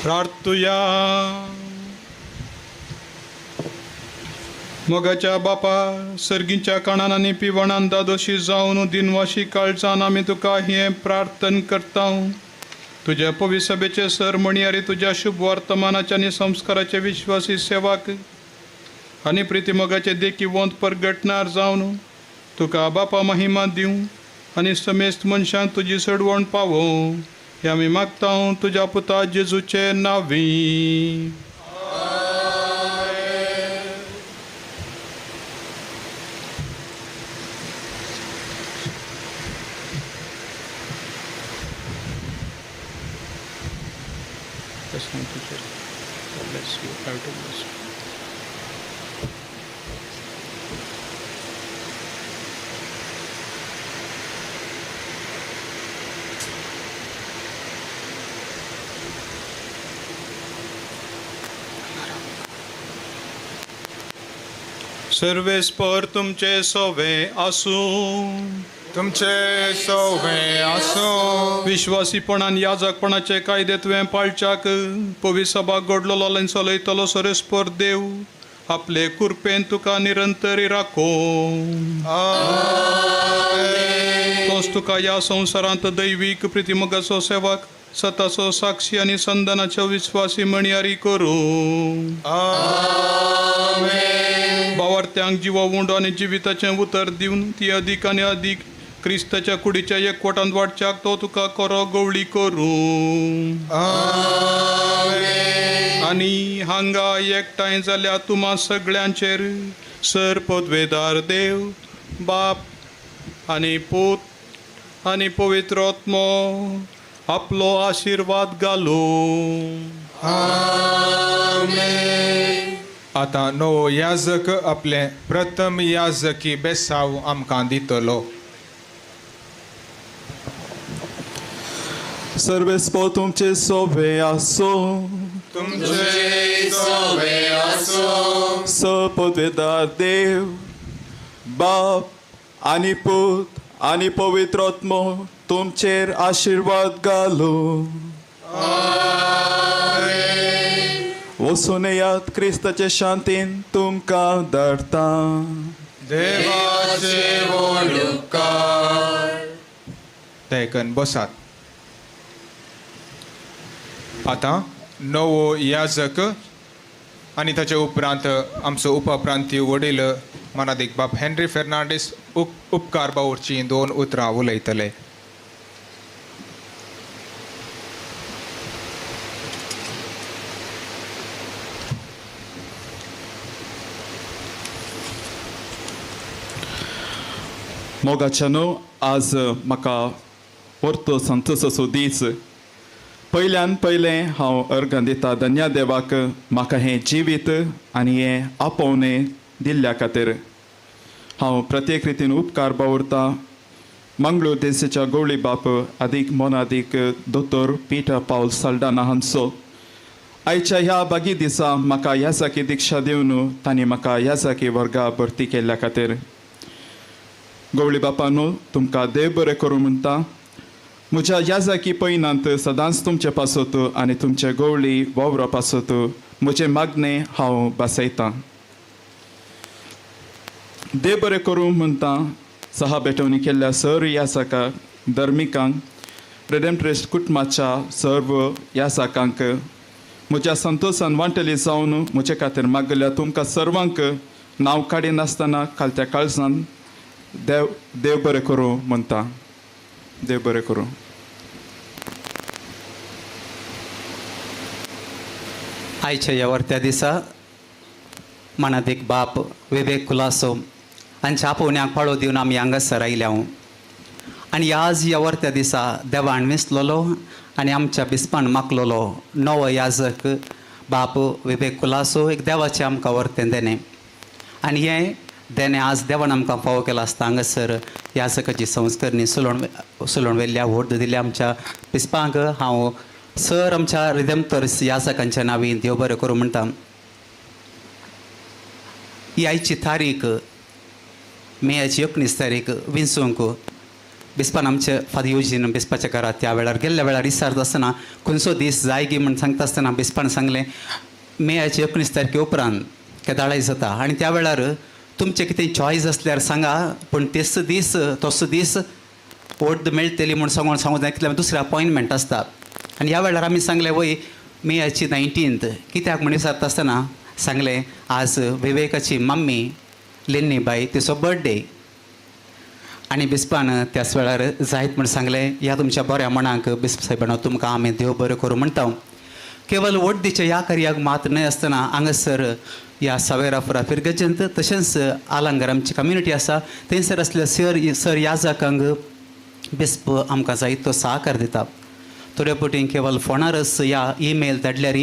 प्रार्थुया. मोगाच्या बापा सर्गीच्या काणान आनी पिवणान दादोशी जावन दिनवाशी काळजान आमी तुका हे प्रार्थन करता. तुझ्या पवित्र सभेचे सर म्हणयारी तुझ्या शुभ वर्तमानाच्या आनी संस्काराचे विश्वासी सेवाक आनी प्रिती मोगाचे देखी वंत परगटणार जावन तुका बापा महिमा दिवं आनी समेस्त मनशांक तुजी सडवण पावो हे आमी मागता तुझ्या पुता जेजूचे नांवी. सर्वेस्पर तुमचे सोवे आसूं. तुमचे सोवे आसूं. विश्वासीपणान याजकपणाचे कायदे तुवें पाळच्याक पवित्र सभा घडलो चलयतलो सर्वेस्पर देव आपले कृपेन तुका निरंतरी राखो. तोच तुका ह्या संवसारांत दैवीक प्रितीमोगाचो सेवक सताचो साक्षी आनी संदानाचो विश्वासी म्हणयारी करूं. भावार्थ्यांक जिवा उंडो आनी जिविताचें उतर दिवन ती अदीक आनी अदीक क्रिस्ताच्या कुडीच्या एकवटांत वाडच्याक तो तुका करो गवळी करूं. आनी हांगा एकठांय जाल्या तुमा सगळ्यांचेर सर पदवेदार देव बाप आनी पूत आनी पवित्र आत्मो आपलो आशिर्वाद घालूं. आता नवो याजक आपले प्रथम याजकी बेसाव आमकां दितलो. सर्वेस्पर तुमचे सोवे आसो. तुमचे सोवे आसूं. सपदवेदार देव बाप आनी पूत आनी पवित्र आत्मो तुमचेर आशिर्वाद घालूं. वचून येयात क्रिस्ताचे शांतीन तुमकां धाडटा. देवाचे व्हड उपकार. देखून बसात. आता नवो याजक आनी ताचे उपरांत आमचो उपप्रांतीय वडील मनादीक बाब हेनरी फेर्नांडीस उपकार बावरची 2 उतरां उलयतले. मोगाच्यानो आज म्हाका परतो संतोषाचो दीस. पयल्यान पयलें हांव अर्घ दिता धन्या देवाक म्हाका हें जिवीत आनी हें आपोवणें दिल्ल्या खातीर. हांव प्रत्येक रितीन उपकार बावरता मंगळूर देशाच्या गवळी बाप अदीक मोनादीक दोतोर पिटर पावल साल्डाना हांचो. आयच्या ह्या बागी दिसा म्हाका याजाकी दिक्षा दिवन तांणी म्हाका याजाकी वर्गा भरती केल्ल्या खातीर. गवळी बापानो तुमकां देव बरें करूं म्हणटा. म्हज्या याजाकी पयनांत सदांच तुमचे पासत आनी तुमचे गवळी वावरा पासत म्हजें मागणें हांव बासयतां. देव बरें करूं म्हणटा सहा बेटवणी केल्ल्या सर याजका धर्मिकांक रेडेम्ट्रिस्ट कुटुंबाच्या सर्व याजकांक म्हज्या संतोशान वांटली जावन म्हजे खातीर मागल्या तुमकां सर्वांक नांव काडिनासतना खालत्या काळजान देव बरें करूं म्हणटा. देव बरें करूं. आयच्या ह्या वर्त्या दिसा मनादीक बाप विवेक कुलासो हांच्या आपोवण्याक पाळो दिवन आमी हांगासर आयल्या. आनी आज ह्या वर्त्या दिसा देवान विसलोलो आनी आमच्या बिस्पान मागलोलो नवो याजक बाप विवेक कुलासो एक देवाचें आमकां वर्तें देणें. आनी हें देणें आज देवान आमकां फावो केलां आसता हांगासर याजकाची संस्करणी सुलोवन वेल्ल्या व्हड दिल्ल्या आमच्या बिस्पांक हांव सर आमच्या रिदेम्पटर्स याजकांच्या नांवीन देव बरें करूं म्हणटा. ही आयची तारीख मेयाची 19 तारीख विंसूंक बिस्पान आमचे फादर युजीन बिस्पाच्या घरात त्या वेळार गेल्ल्या वेळार विचारत आसतना खंयचो दीस जाय गी म्हण सांगता आसतना बिस्पान सांगलें मेयाचे 19 तारखे उपरांत केदाळाय जाता आनी त्या वेळार तुमचें कितें चॉयस आसल्यार सांगा पूण तसो दीस वोट मेळटली म्हूण सांगून जाय कितल्या दुसरें अपॉयंटमेंट आसता आनी ह्या वेळार आमी सांगलें वय मेयाची 19th कित्याक म्हण विचारता आसतना सांगलें आज विवेकाची मम्मी लिन्नीबाई तिचो बर्थडे आनी बिस्पान त्याच वेळार जायत म्हण सांगलें ह्या तुमच्या बऱ्या मनाक बिस्प साहेबान तुमकां आमी देव बरें करूं म्हणटा केवळ वोट दिवचे ह्या कार्याक मात न्हय आसतना हांगासर ह्या सावेरापुरा फिरगजेंत तशेंच आलांगर आमची कम्युनिटी आसा थंयसर असल्या सर याजकांक बिस्प आमकां जायतो सहकार दिता थोड्या पटीन केवळ फोनारच ह्या ईमेल धाडल्यार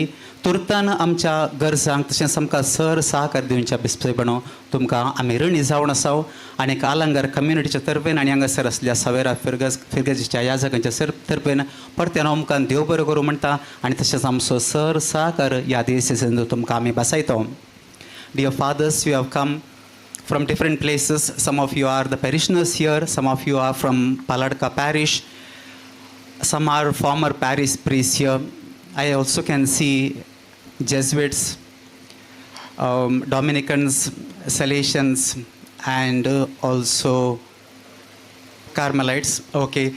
तुर्तान आमच्या गरजांक तशेंच आमकां सर सहकार दिवच्या बिस्प साहेबानो तुमकां आमी ऋणी जावन आसाव आनी आलांगर कम्युनिटीच्या तर्फेन आनी हांगासर असल्या सावेरा फिरगजेच्या याजकांच्या तर्फेन परत्यान आमकां देव बरें करूं म्हणटा आनी तशेंच आमचो सर सहकार ह्या दिवसेंत तुमकां आमी बसयता Dear fathers, you have come from different places. Some of you are the parishioners here. Some of you are from Paladka parish. Some are former parish priests here. I also can see Jesuits, Dominicans, Salesians, and also Carmelites. Okay.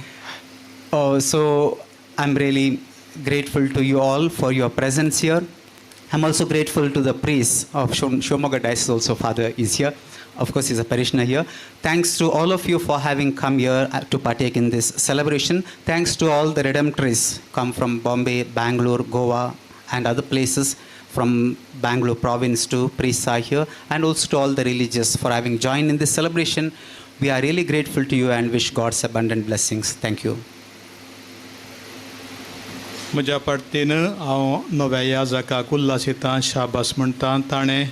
So I'm really grateful to you all for your presence here. I'm also grateful to the priest of Shimoga Diocese, also Father is here. Of course, he's a parishioner here. Thanks to all of you for having come here to partake in this celebration. Thanks to all the Redemptorists come from Bombay, Bangalore, Goa, and other places from Bangalore province to priests are here. And also to all the religious for having joined in this celebration. We are really grateful to you and wish God's abundant blessings. Thank you. म्हज्या पार्टेन हांव नव्या याजकाक उल्हास दिता शाबास म्हणटा ताणें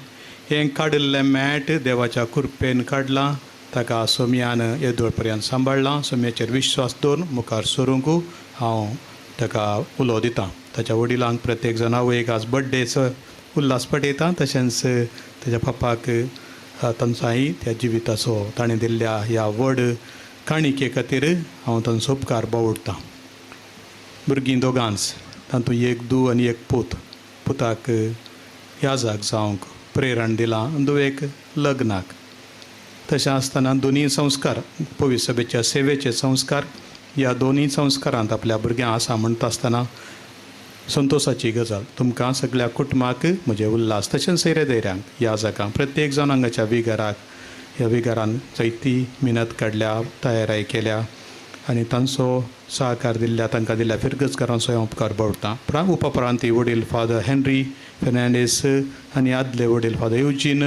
हें काडिल्लें mat देवाच्या कृपेन काडलां ताका सोम्यान येदोळ पर्यंत सांबाळलां सोम्याचेर विश्वास दवरून मुखार सरूंक हांव ताका उलो दितां ताच्या वडिलांक प्रत्येक जाण आवयक आज बर्थडेचो उल्हास पटयता तशेंच ताच्या पापाक तांचोय त्या जिविताचो ताणें दिल्ल्या ह्या व्हड काणिके खातीर हांव तांचो उपकार बावडटां भुरगीं दोगांच तातूंत एक धू आनी एक पुताक याजाक जावंक प्रेरण दिलां दुवेक लग्नाक तशें आसतना दोनी संस्कार पवित्र सभेच्या सेवेचे संस्कार ह्या दोनी संस्कारांत आपल्या भुरग्यां आसा म्हणटा आसतना संतोशाची गजाल तुमकां सगळ्या कुटुंबाक म्हजे उल्हास तशेंच सैरेदैऱ्यांक याजकांक प्रत्येक जाण हांगाच्या विगाराक ह्या विगारान जायती मिनत काडल्या तयाराय केल्या आनी तांचो सहकार दिल्ल्या तांकां दिल्ल्या फिरगजकारांचो हांव उपकार बावडटां उपरांती वडील फादर हेनरी फेर्नांडीस आनी आदले वडील फादर युजीन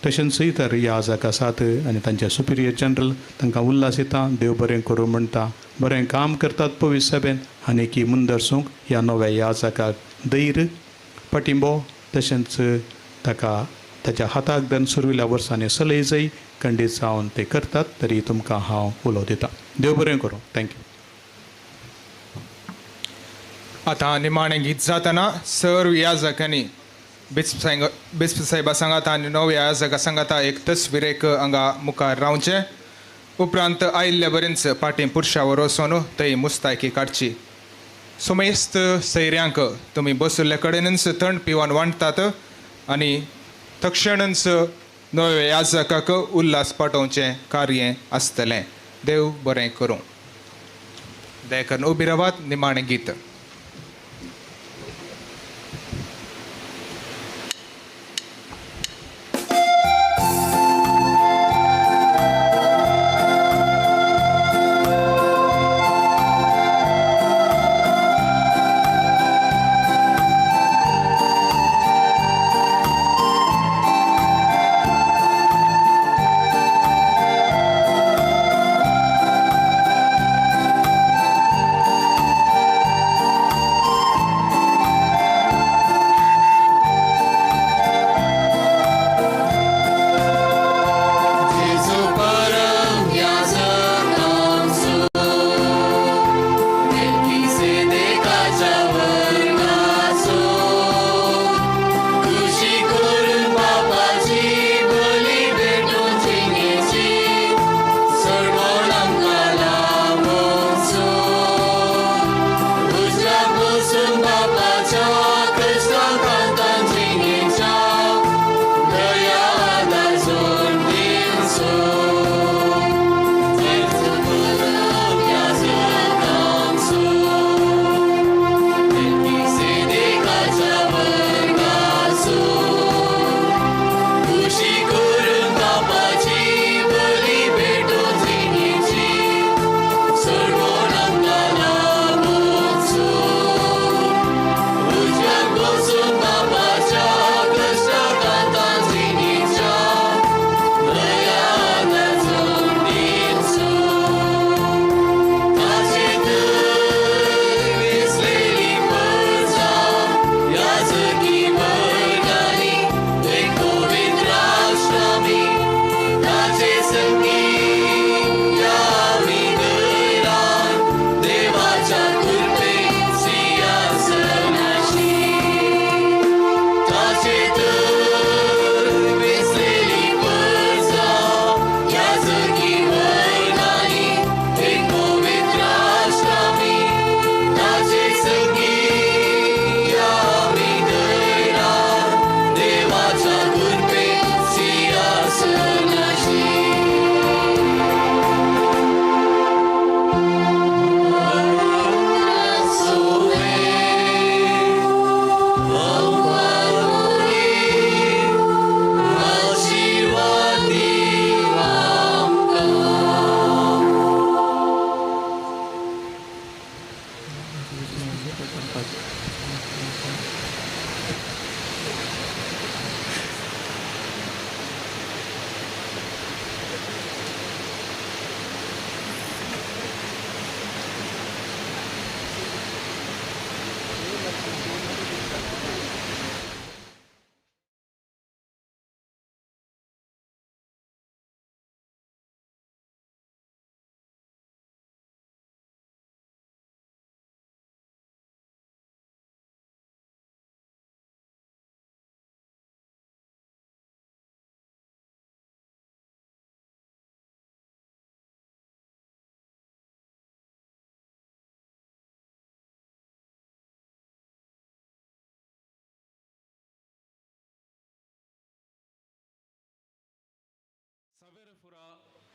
तशेंच इतर याजक आसात आनी तांचे सुपिरियर जनरल तांकां उल्हास दिता देव बरें करूं म्हणटा बरें काम करतात पवित्र सभेन आनी की मुंदरसूंक ह्या नव्या याजकाक धैर्य पाठिंबो तशेंच ताका ताच्या हाताक धरून सुरविल्ल्या वर्सांनी सलय जाय खंडीत जावन ते करतात तरी तुमकां हांव उलो दितां देव बरें करूं थँक्यू आतां निमाणें गीत जातना सर्व याजकांनी बिस्प साहेबा सांगाता आनी नव्या याजका सांगाता एक तस्विरेक हांगा मुखार रावचें उपरांत आयिल्ल्या बरेंच पाटी पुरुशावर वचून थंय मुस्तायकी काडची सुमेस्त सैऱ्यांक तुमी बसुल्ले कडेनच थंड पिवन वांटतात आनी तक्षणच नव्या याजकाक उल्हास पाठोवचें कार्य आसतलें देव बरें करूं दयेकरून उबी रावात निमाणें गीत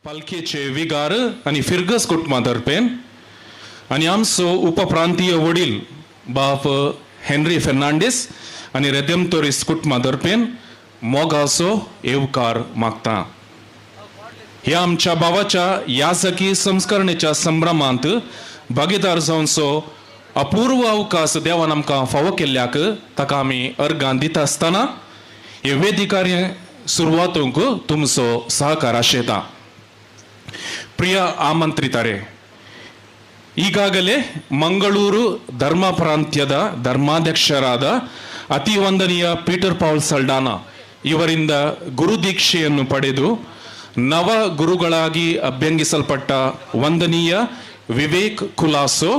पालखेचे विगार आणि फिरगस कुटुंबातर्फे आणि आमचो उपप्रांतीय वडील बाप हेनरी फेर्नांडीस आणि रेदेमतोरिस कुटुंबातर्फे मोगाचो येवकार मागता. ह्या आमच्या भावाच्या याजकी संस्करणेच्या संभ्रमांत भागीदार जावनचो अपूर्व अवकाश देवान आमकां फावो केल्ल्याक ताका आमी अर्गां दिता आसतना हे वेदिकार्य सुरवातूंक तुमचो सहकार आशेता. ಪ್ರಿಯ ಆಮಂತ್ರಿತರೆ, ಈಗಾಗಲೇ ಮಂಗಳೂರು ಧರ್ಮ ಪ್ರಾಂತ್ಯದ ಧರ್ಮಾಧ್ಯಕ್ಷರಾದ ಅತಿವಂದನೀಯ ಪೀಟರ್ ಪೌಲ್ ಸಲ್ಡಾನಾ ಇವರಿಂದ ಗುರುದೀಕ್ಷೆಯನ್ನು ಪಡೆದು ನವ ಗುರುಗಳಾಗಿ ಅಭ್ಯಂಗಿಸಲ್ಪಟ್ಟ ವಂದನೀಯ ವಿವೇಕ್ ಕುಲಾಸೋ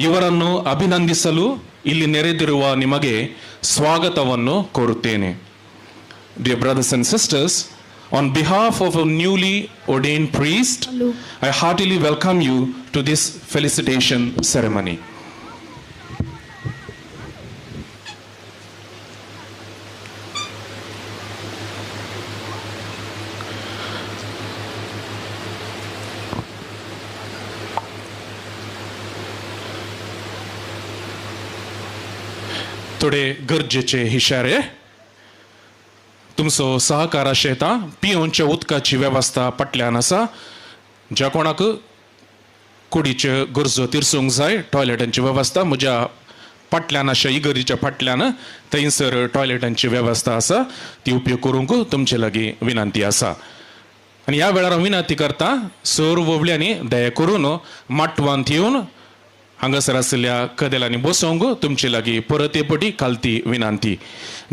ಇವರನ್ನು ಅಭಿನಂದಿಸಲು ಇಲ್ಲಿ ನೆರೆದಿರುವ ನಿಮಗೆ ಸ್ವಾಗತವನ್ನು ಕೋರುತ್ತೇನೆ. Dear brothers and sisters, on behalf of a newly ordained priest, I heartily welcome you to this felicitation ceremony. थोडे गरजेचे इशारे. तुमचो सहकार आशेता पिवोवच्या उदकाची वेवस्था पटल्यान आसा. ज्या कोणाक कुडीच्यो गरजो तिरसूंक जाय, टॉयलेटांची वेवस्था म्हज्या फाटल्यान अशा इगरीच्या फाटल्यान थंयसर टॉयलेटांची वेवस्था आसा, ती उपयोग करूंक तुमचे लागीं विनंती आसा. आनी ह्या वेळार हांव विनंती करता, सर ववल्यांनी दया करून माटवांत येवन हांगासर आसलेल्या कदेलांनी बसोवंक तुमचे लागीं परत येपटी खालती विनंती.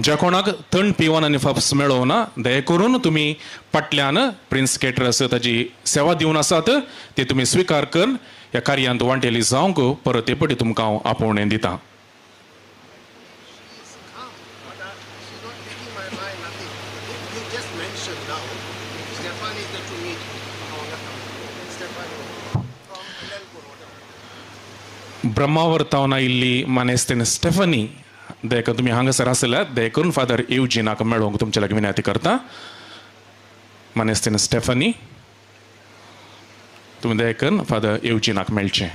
ज्या कोणाक थंड पिवन आनी फाप्स मेळोना, दया करून तुमी फाटल्यान प्रिन्स केटरस ताची सेवा दिवन आसात, ते तुमी स्विकार करून ह्या कार्यांत वांटेली जावंक परत येपटी तुमकां हांव आपोवणें दितां. ब्रह्मावर्तावना इल्ली मानेस्तेन स्टेफनी दयक तुमी हांगासर आसल्यात, दया करून फादर एवजिनाक मेळोवंक तुमचे लागीं विनंती करता. मानेस्तेन स्टेफनी, तुमी दया करून फादर एवजिनाक मेळचें.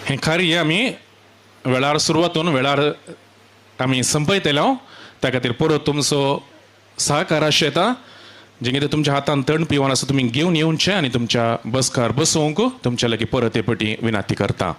हें कार्य आमी वेळार सुरवातून वेळार आमी संपयतलो. त्या खातीर परत तुमचो सहकार आशेता. जें कितें तुमच्या हातान थंड पिवण आसा तुमी घेवन येवचें आनी तुमच्या बसकार बसोवंक तुमच्या लागीं परत येपटी विनंती करता.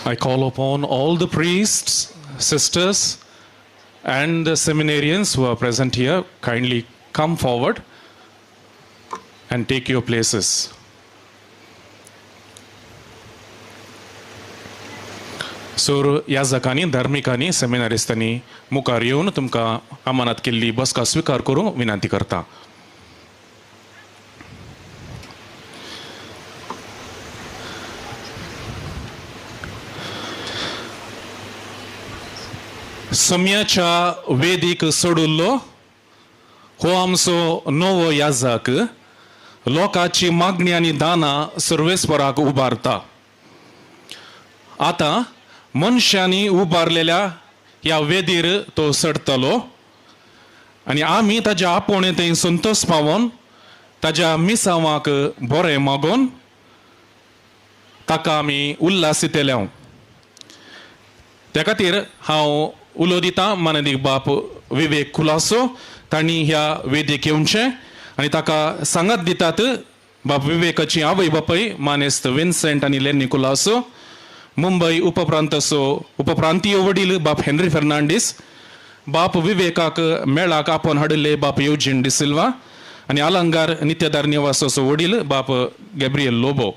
I call upon all the priests, sisters, and the seminarians who are present here, kindly come forward and take your places. Sir याजकांनी धार्मिकांनी सेमिनारिस्तांनी मुखार येवन तुमकां अमानत केल्ली बसका स्वीकार करूंक विनंती करता. सम्याच्या वेदीक सोडुल्लो हो आमचो नवो याजक लोकांची मागणी आनी दानां सर्वेस्पराक उबारता. आतां मनशांनी उबारलेल्या ह्या वेदीर तो चडटलो आनी आमी ताच्या आपोवणे थंय संतोश पावोन ताच्या मिसावांक बरें मागोवन ताका आमी उल्हासितेल्या. त्या खातीर हांव उलो दितां माननीक बाप विवेक खुलासो तांणी ह्या वेदीक येवचें आनी ताका सांगात दितात बाप विवेकाची आवय बापूय मानेस्त विन्सेंट आनी लेनी खुलासो, मुंबई उपप्रांतीय वडील बाप हेनरी फर्नांडीस, बाप विवेकाक मेळाक आपण हाडिल्ले बाप युजीन डिसिल्वा आनी आलंगार नित्यदार निवासाचो वडील बाप गॅब्रियल लोबो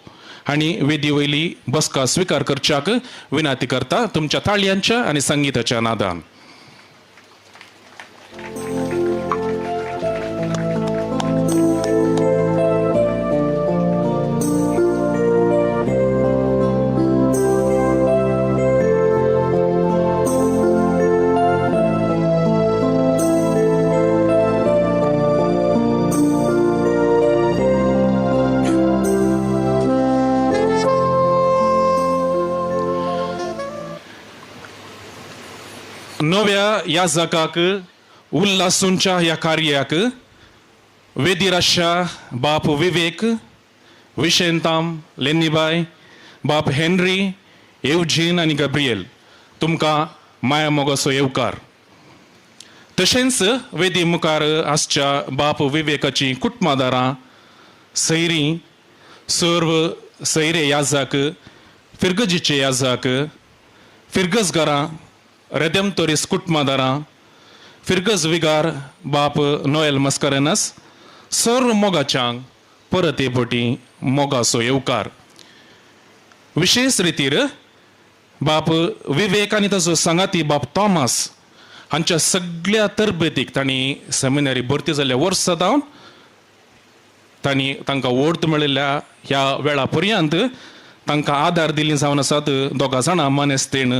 हांणी वेदी वयली बसका स्वीकार करच्याक विनंती करता तुमच्या ताळयांच्या आनी संगीताच्या नादान. नव्या याजकाक उल्हासूंच्या ह्या कार्याक वेदीर आशिल्ल्या बाप विवेक, विशेंताम, लेनीबाय, बाप हेनरी, एवजीन आनी गब्रियल तुमकां माया मोगाचो येवकार. तशेंच वेदी मुखार आसच्या बाप विवेकाची कुटुंबादारां, सैरीं, सर्व सैरे याजक, फिरगजीचे याजक, फिरगजगारां, रेदेमतोरीस कुटुंबादारां, फिरगज विगार बाप नोएल मस्करेनस सर्व मोगाच्यांक परत एपटी मोगाचो येवकार. विशेष रितीर बाप विवेक आनी ताचो सांगाती बाप थॉमस हांच्या सगळ्या तरबेतीक तांणी सेमिनरी भरती जाल्ल्या वर्सां जावन तांणी तांकां वोर्त मेळिल्ल्या ह्या वेळा पर्यंत तांकां आदार दिल्लीं जावन आसात दोगां जाणां मानेस्तेन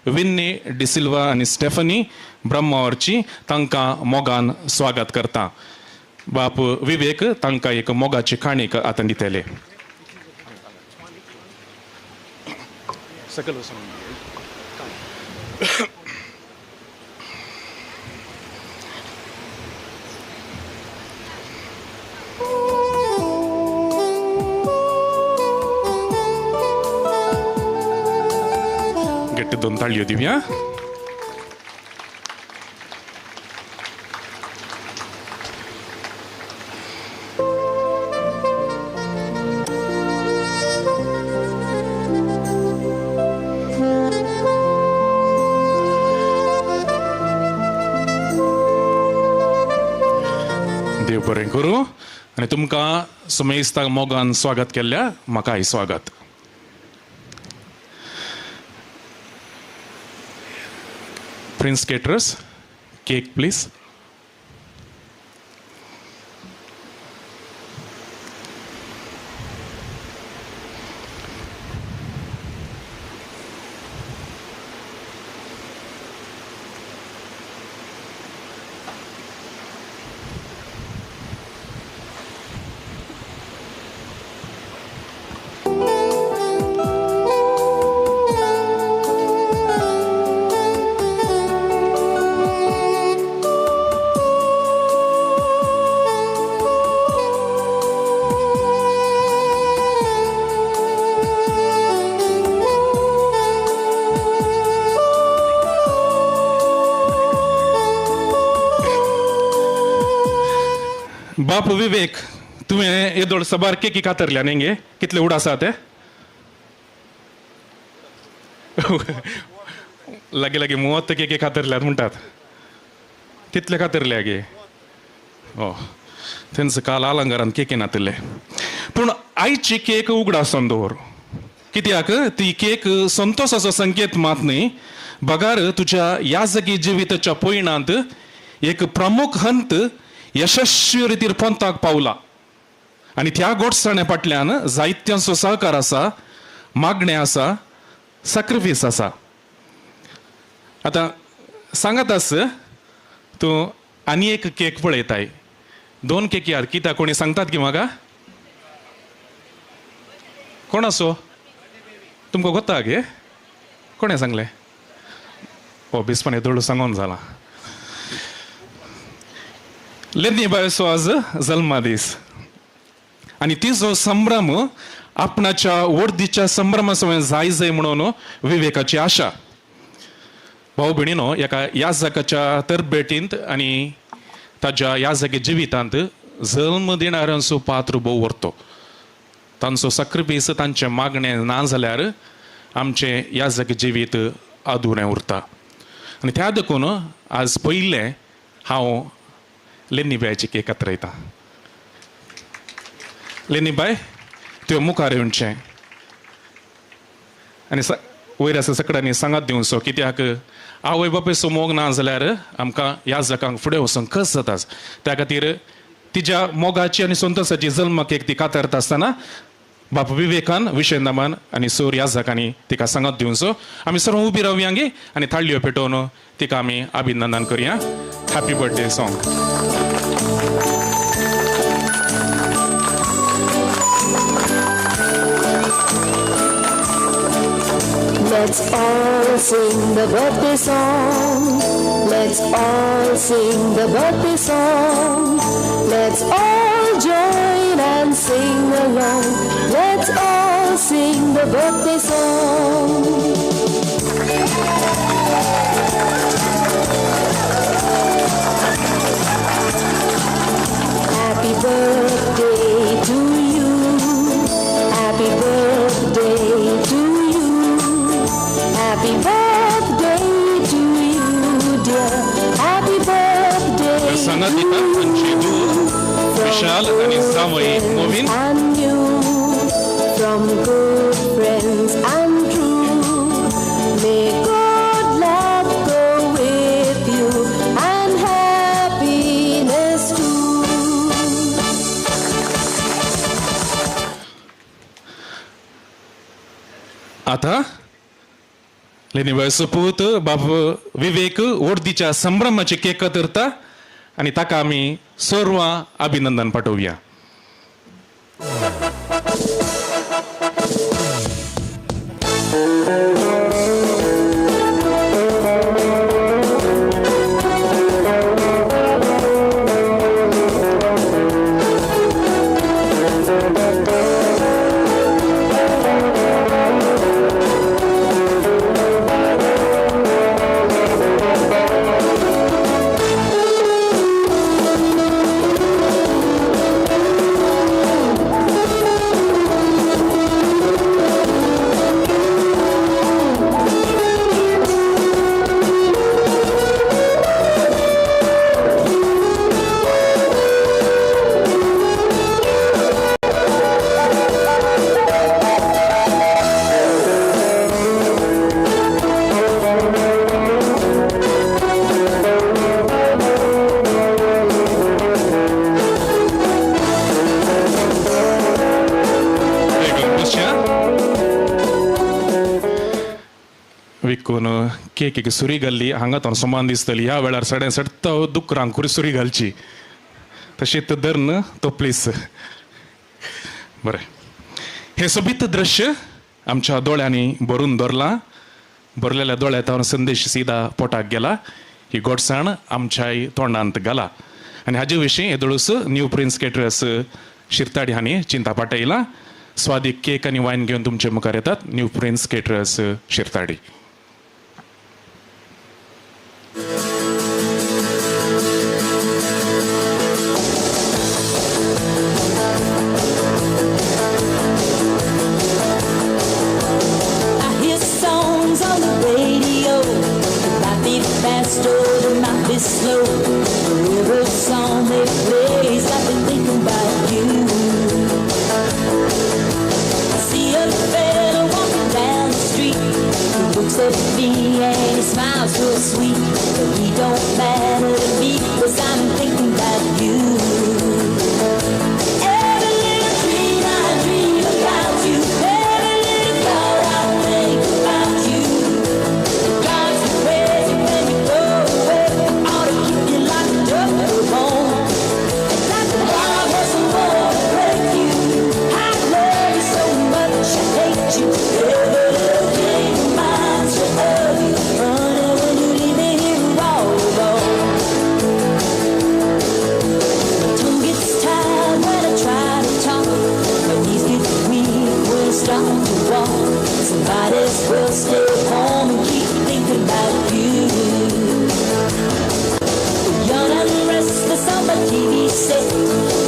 विन्नी डिसिल्वा आनी स्टेफनी ब्रह्मावरची तांकां मोगान स्वागत करता. बाप विवेक तांकां एक मोगाची काणीक आतां दितले. गट्टी दोन ताळयो दिवया. देव बरें करूं आनी तुमकां सुमेस्ताक मोगान स्वागत केल्ल्या म्हाकाय स्वागत. Prince Caterers, cake please. बाप विवेक तुवें येदोळ सबार केकी कातरल्या न्ही गे कितले उड आसा ते लागी लागी 30 केकी खातरल्यात म्हणटात तितले खातरले गे हो थंयच काल आलंगारान केकी नातले पूण आयची केक उगडा आसन दवर कित्याक ती केक संतोषाचो संकेत मात न्ही बगार तुझ्या याजकी जिविताच्या पयणांत एक प्रमुख हंत यशस्वी रितीर पंथाक पावला आनी त्या गोडसाणे फाटल्यान जायत्यांचो सहकार आसा मागणें आसा सॅक्रिफीस आसा आतां सांगात आस तूं आनी एक केक पळयताय 2 केकी आहात कित्याक कोणी सांगतात की म्हाका कोण असो तुमकां गोता गे कोणें सांगलें हो बिस्पाने दोळू सांगून जाला लेनी बायसो आज जल्मा दीस आनी तिचो संभ्रम आपणाच्या वर्दीच्या संभ्रमासमय जाय म्हणून विवेकाची आशा भाऊ भयणीनो एका याजकाच्या तरबेटींत आनी ताच्या याजकी जिवितांत जल्म दिणाऱ्यांचो पात्र भोव व्हरतो तांचो सॅक्रिफीस तांचें मागणें ना जाल्यार आमचें याजकी जिवीत अधुरें उरता आनी त्या देखून आज पयलें हांव लेनिबायची केक कातरयतां लेनिबाय तुवें मुखार येवचें आनी वयर आसा सकडांनी सांगात दिवचो कित्याक आवय बापूय मोग ना जाल्यार आमकां याजकांक फुडें वचूंक कस जाता त्या खातीर तिच्या मोगाची आनी संतोशाची जल्म केक ती कातरता आसतना बाप विवेकान विशेंदामान आनी सोर याजकांनी तिका सांगात दिवचो आमी सर्व उबी रावया गे आनी थाळयो पेटोवन तिका आमी अभिनंदन करया happy birthday song Let's all sing the birthday song. Let's all sing the birthday song. Let's all join and sing along. Let's all sing the birthday song. Happy birthday to you. Happy birthday to you. Happy birthday to you, dear. Happy birthday Sangeeta तांची धूव विशाल आनी जावई मोविन and you. From good friends and true. May good luck go with you and happiness too. आता लेनिबायचो पूत बाप विवेक वर्दीच्या संभ्रमाची cake कातरता आनी ताका आमी सर्वां अभिनंदन पाठोवया विकून केक सुरी घाल्ली हांगा तो समान दिसतली ह्या वेळार सडेसड तो दुकरांक कुरी सुरी घालची तशीच धਰਨ तो प्लीज बरें हे सोबीत दृश्य आमच्या दोळ्यांनी भरून दवरलां भरलेल्या दोळ्यात हांव संदेश सीदा पोटाक गेला ही गोडसाण आमच्याय तोंडांत घाला आनी हाजे विशीं येदोळूस न्यू प्रिन्स केटरर्स शिरताडी हांणी चिंता पाटयला स्वादीक केक आनी वायन घेवन तुमचे मुखार येतात New Prince Caterers Shirtadi I hear songs fast or they might be slow. Whatever song they play, I've been thinking about you. I see a fella walking down the street. He looks at me and he smiles real sweet. But he don't matter to me, 'cause I'm thinking about you. Every little dream I dream about you. Every little thought I think about you. It drives me crazy when you go away. I ought to keep you locked up at home. And like a wild horse, I wanna break you. I love you so much, I hate you. Every little thing reminds me of you. Honey, when you leave me here all alone. My tongue gets tired when I try to talk. My knees get weak when I start to walk. Somebody's will stay home and keep thinking about you. Young and restless on my TV set.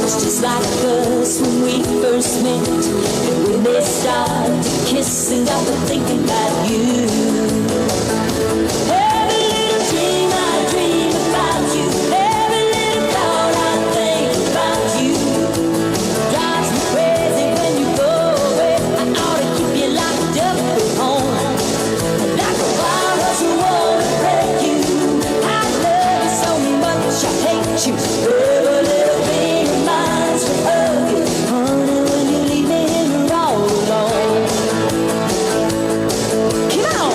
It's just like us when we first met. And when they start to kiss and got to thinking about you. Every little dream I dream about you. Every little thought I think about you. Drives me crazy when you go away. I ought to keep you locked up at home. Like a wild horse, I wanna break you. I love you so much, I hate you. Every little thing reminds me of you. Honey, when you leave me here all alone. Come on!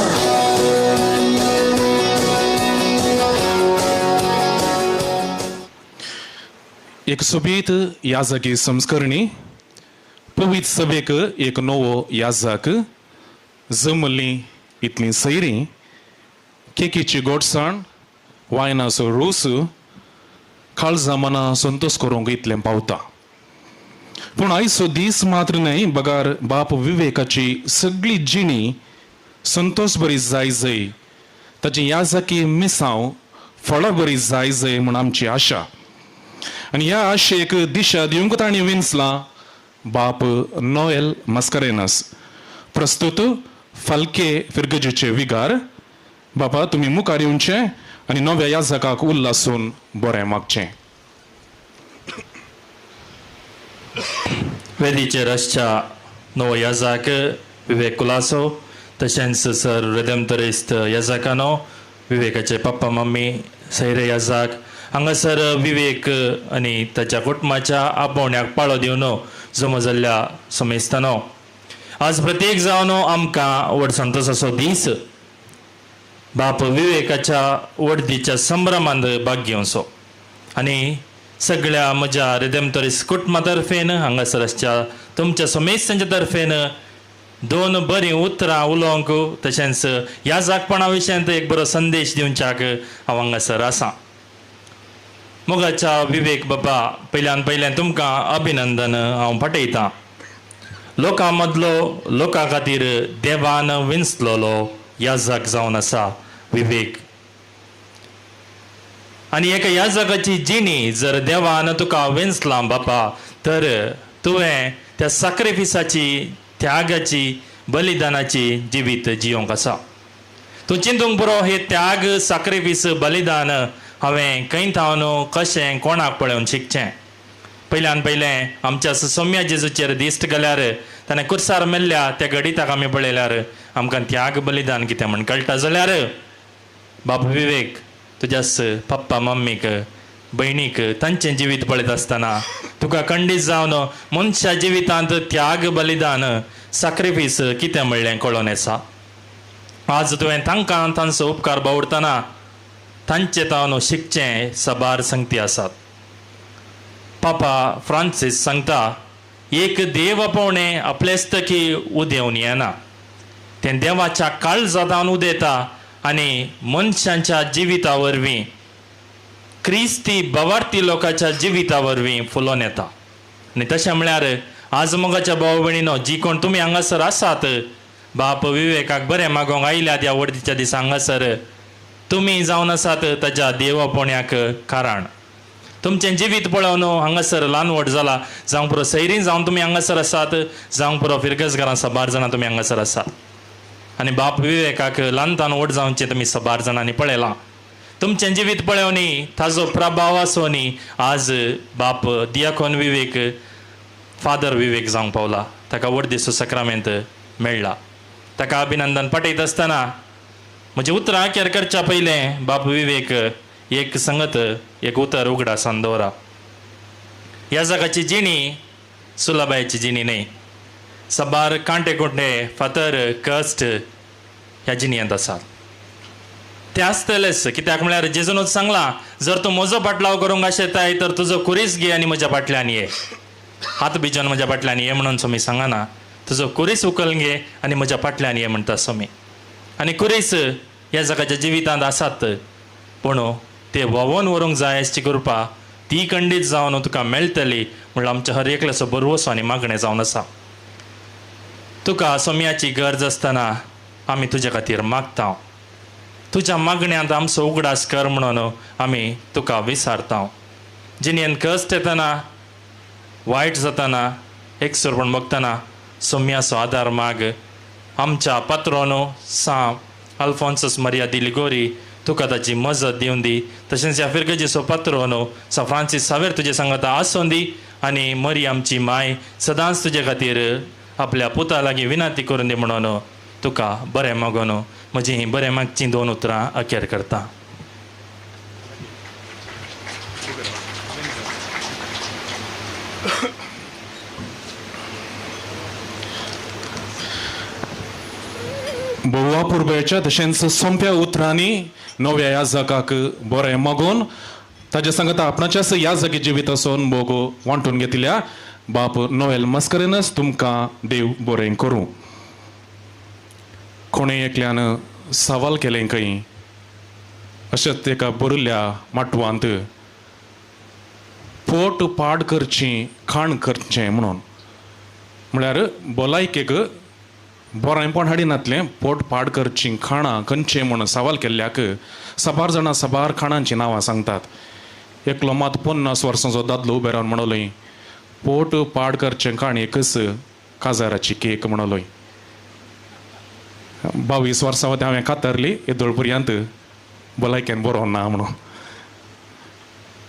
एक सोबीत याजकी संस्करणी पवित्र सभेक एक नवो याजक जमली इतली सैरी केकीची गोडसाण वायनाचो रोस काळजा मना संतोष करूंक इतलें पावता. पूण आयचो दीस मात्र न्हय, बगार बाप विवेकाची सगळी जिणी संतोष बरी जाय जय, ताची याजकी मिसांव फळां बरी जाय जय म्हूण आमची आशा. आनी ह्या आशेक दिशा दिवंक तांणी विंचला बाप नोएल मास्कारेनास. प्रस्तुत फाल्के फिरगजेचे विगार. बापा तुमी मुखार येवचें आनी नव्या याजकाक उल्हासून बरें मागचें. वेदीचेर आसच्या नवो याजक विवेक कुलासो, तशेंच सर रेदेमतरिस्त याजकानो, विवेकाचे पप्पा मम्मी, सैरे याजक, हांगासर विवेक आनी ताच्या कुटुंबाच्या आपोवण्याक पाळो दिवन जमा जाल्ल्या समेस्तानो, आज प्रत्येक जावन आमकां व्हड संतोशाचो दीस बाप विवेकाच्या वर्दीच्या संभ्रमांत भाग घेवचो. आनी सगळ्या म्हज्या रेदेमतरीस कुटुंबा तर्फेन हांगासर आसच्या तुमच्या समेस्तांच्या तर्फेन दोन बरीं उतरां उलोवंक, तशेंच ह्या जागपणा विशयांत एक बरो संदेश दिवच्याक हांव हांगासर आसां. मोगाच्या विवेक बाबा, पयल्यान तुमकां अभिनंदन हांव फाटयतां. लोकां मदलो लोकां खातीर देवान विंचलोलो याजक जावन आसा विवेक. आनी एका याजकाची जिणी जर देवान तुका विंचलां बापा, तर तुवें त्या सॅक्रिफिसाची, त्यागाची, बलिदानाची जिवीत जियोंक आसा. तूं चिंतूंक पुरो हे त्याग, सॅक्रिफीस, बलिदान हांवें खंय थावन कशें कोणाक पळोवन शिकचें. पयलें आमच्या सौम्या जेजूचेर दिश्ट गेल्यार ताणें कुर्सार मेल्ल्या त्या गडिताक आमी पळयल्यार आमकां त्याग बलिदान कितें म्हण कळटा. जाल्यार बाब विवेक, तुज्यास पप्पा मम्मीक, भयणीक तांचें जिवीत पळयत आसतना तुका खंडीत जावन मनशा जिवितांत त्याग बलिदान सॅक्रिफीस कितें म्हणलें कळोन येता. आज तुवें तांकां तांचो उपकार बावडतना तांचे तावन शिकचें सबार संगती आसात. पापा फ्रांसीस सांगता, एक देव आपोवणें आपलेस्तकी उदेंवन येना, तें देवाच्या काळजांत उदेता आनी मनशांच्या जिविता वरवीं, क्रिस्ती भवार्थी लोकांच्या जिविता वरवीं फुलोवन येता. आनी तशें म्हळ्यार आज मोगाच्या भाव भयणीनो, जी कोण तुमी हांगासर आसात, बाप विवेकाक बरें मागोवंक आयल्यात ह्या वर्दीच्या दिसा हांगासर, तुमी जावन आसात ताच्या देवापोवण्याक कारण. तुमचें जिवीत पळोवन हांगासर ल्हान व्हड जाला. जावं पुरो सैरीन जावन तुमी हांगासर आसात, जावं पुरो फिरगसगारां सबार जाणां तुमी हांगासर आसात. आनी बाप विवेकाक ल्हानतान व्हड जावचें तुमी सबार जाणांनी पळयलां. तुमचें जिवीत पळोवनी ताजो प्रभाव आसोनी आज बाप दियाकोन विवेक फादर विवेक जावंक पावला. ताका वर्देसो सक्रामेंत मेळ्ळा. ताका अभिनंदन पटयत आसतना म्हजें उतरां अखेर करच्या पयलें बाप विवेक एक संगत एक उतर उगडासान दवरा. ह्या जगाची जिणी सुलाबायची जिणी न्ही. सबार कांटे कुंटे फातर कश्ट ह्या जिणयेंत आसात. ते आसतलेच कित्याक म्हळ्यार जेजूनच सांगलां जर तूं म्हजो पाटलाव करूंक आशेताय तर तुजो कुरीस घे आनी म्हज्या फाटल्यान ये. हात भिजोवन म्हज्या फाटल्यान ये म्हणून सोमी सांगना. तुजो कुरीस उखल घे आनी म्हज्या फाटल्यान ये म्हणटा सोमी. आनी कुरीस ह्या जगाच्या जिवितांत आसात पूण ते व्हांवोवन व्हरूंक जाय अशी कृपा ती खंडीत जावन तुका मेळटली म्हणल्यार आमच्या हर एकल्याचो बरवसो आनी मागणें जावन आसा. तुका सोम्याची गरज आसतना आमी तुजे खातीर मागता. तुज्या मागण्यांत आमचो उगडास कर म्हणून आमी तुका विसारता. जिणेन कश्ट येतना वायट जातना एकसुर पूण बगतना सोम्याचो आदार माग. आमच्या पात्रोनो सा अल्फॉन्सस मरिया दी लिगोरी तुका ताची मजत दिवन दी. तशेंच ह्या फिरगेजीचो पात्रोनो सा फ्रांसीस सावेर तुजे सांगता आसून दी आनी मरी आमची माय सदांच तुजे खातीर आपल्या पुता लागीं विनंती करून दी म्हणून तुका बरें मागून म्हजी ही बरें मागची 2 उतरां अखेर करता. बोवा पुर्बेच्या तशेंच सोंप्या उतरांनी नव्या ह्या जगाक बरें मागून ताजे सांगता आपणाच्याच ह्या जागी जिवीत आसून बोगो वांटून घेतिल्या बाप नोवेल मस्करेनच तुमकां देव बरें करूं. कोणें एकल्यान सवाल केलें खंय अशेंच तेका बरयल्ल्या माटवांत पोट पाड करची खाण करचें म्हणून. म्हळ्यार भलायकेक बरेंपण हाडिनातलें पोट पाड करची खाणां खंयचें म्हणून सवाल केल्ल्याक सबार जाणां सबार खाणांची नांवां सांगतात. एकलो मात 50 वर्सांचो दादलो उबे रावन म्हणलोय पोट पाड करचें खाण एकच काजाराची केक म्हणलोय. 22 वर्सां वता हांवें कातरली येदोळ पर्यंत भलायकेन बरो ना म्हणून.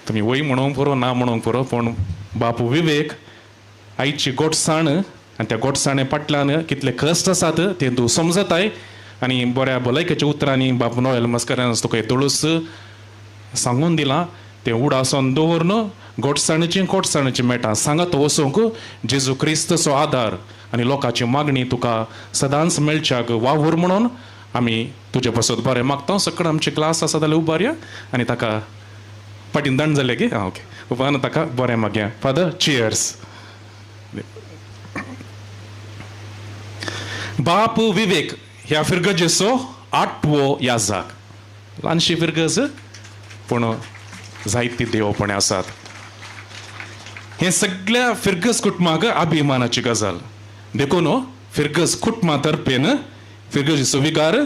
तुमी वय म्हणूंक पुरो ना म्हणूंक पुरो पूण बाप विवेक आयची गोडसाण आनी त्या गोडसाणे फाटल्यान कितले कश्ट आसात ते तूं समजताय. आनी बऱ्या भलायकेच्या उतरांनी बाप नोवेल मस्करेन तुका येतोळूच सांगून दिलां तें उडासून दवरून गोडसाणीची मेळटा सांगत वचूंक जेजू क्रिस्तचो आदार आनी लोकांची मागणी तुका सदांच मेळच्याक वावूर म्हणून आमी तुजे पासत बरें मागता. सकड आमची क्लास आसा जाल्यार उबारया आनी ताका पाटीन दंड जाले गे ओके उबान ताका बरें मागया. Father cheers. बाप विवेक ह्या फिरगजेचो 8वो याजाक. ल्हानशी फिरगज पूण जायती देवपणे आसात. हे सगळ्या फिरगज कुटुंबाक अभिमानाची गजाल. देखून फिरगज कुटुंबा तर्फेन फिरगजीचो विकार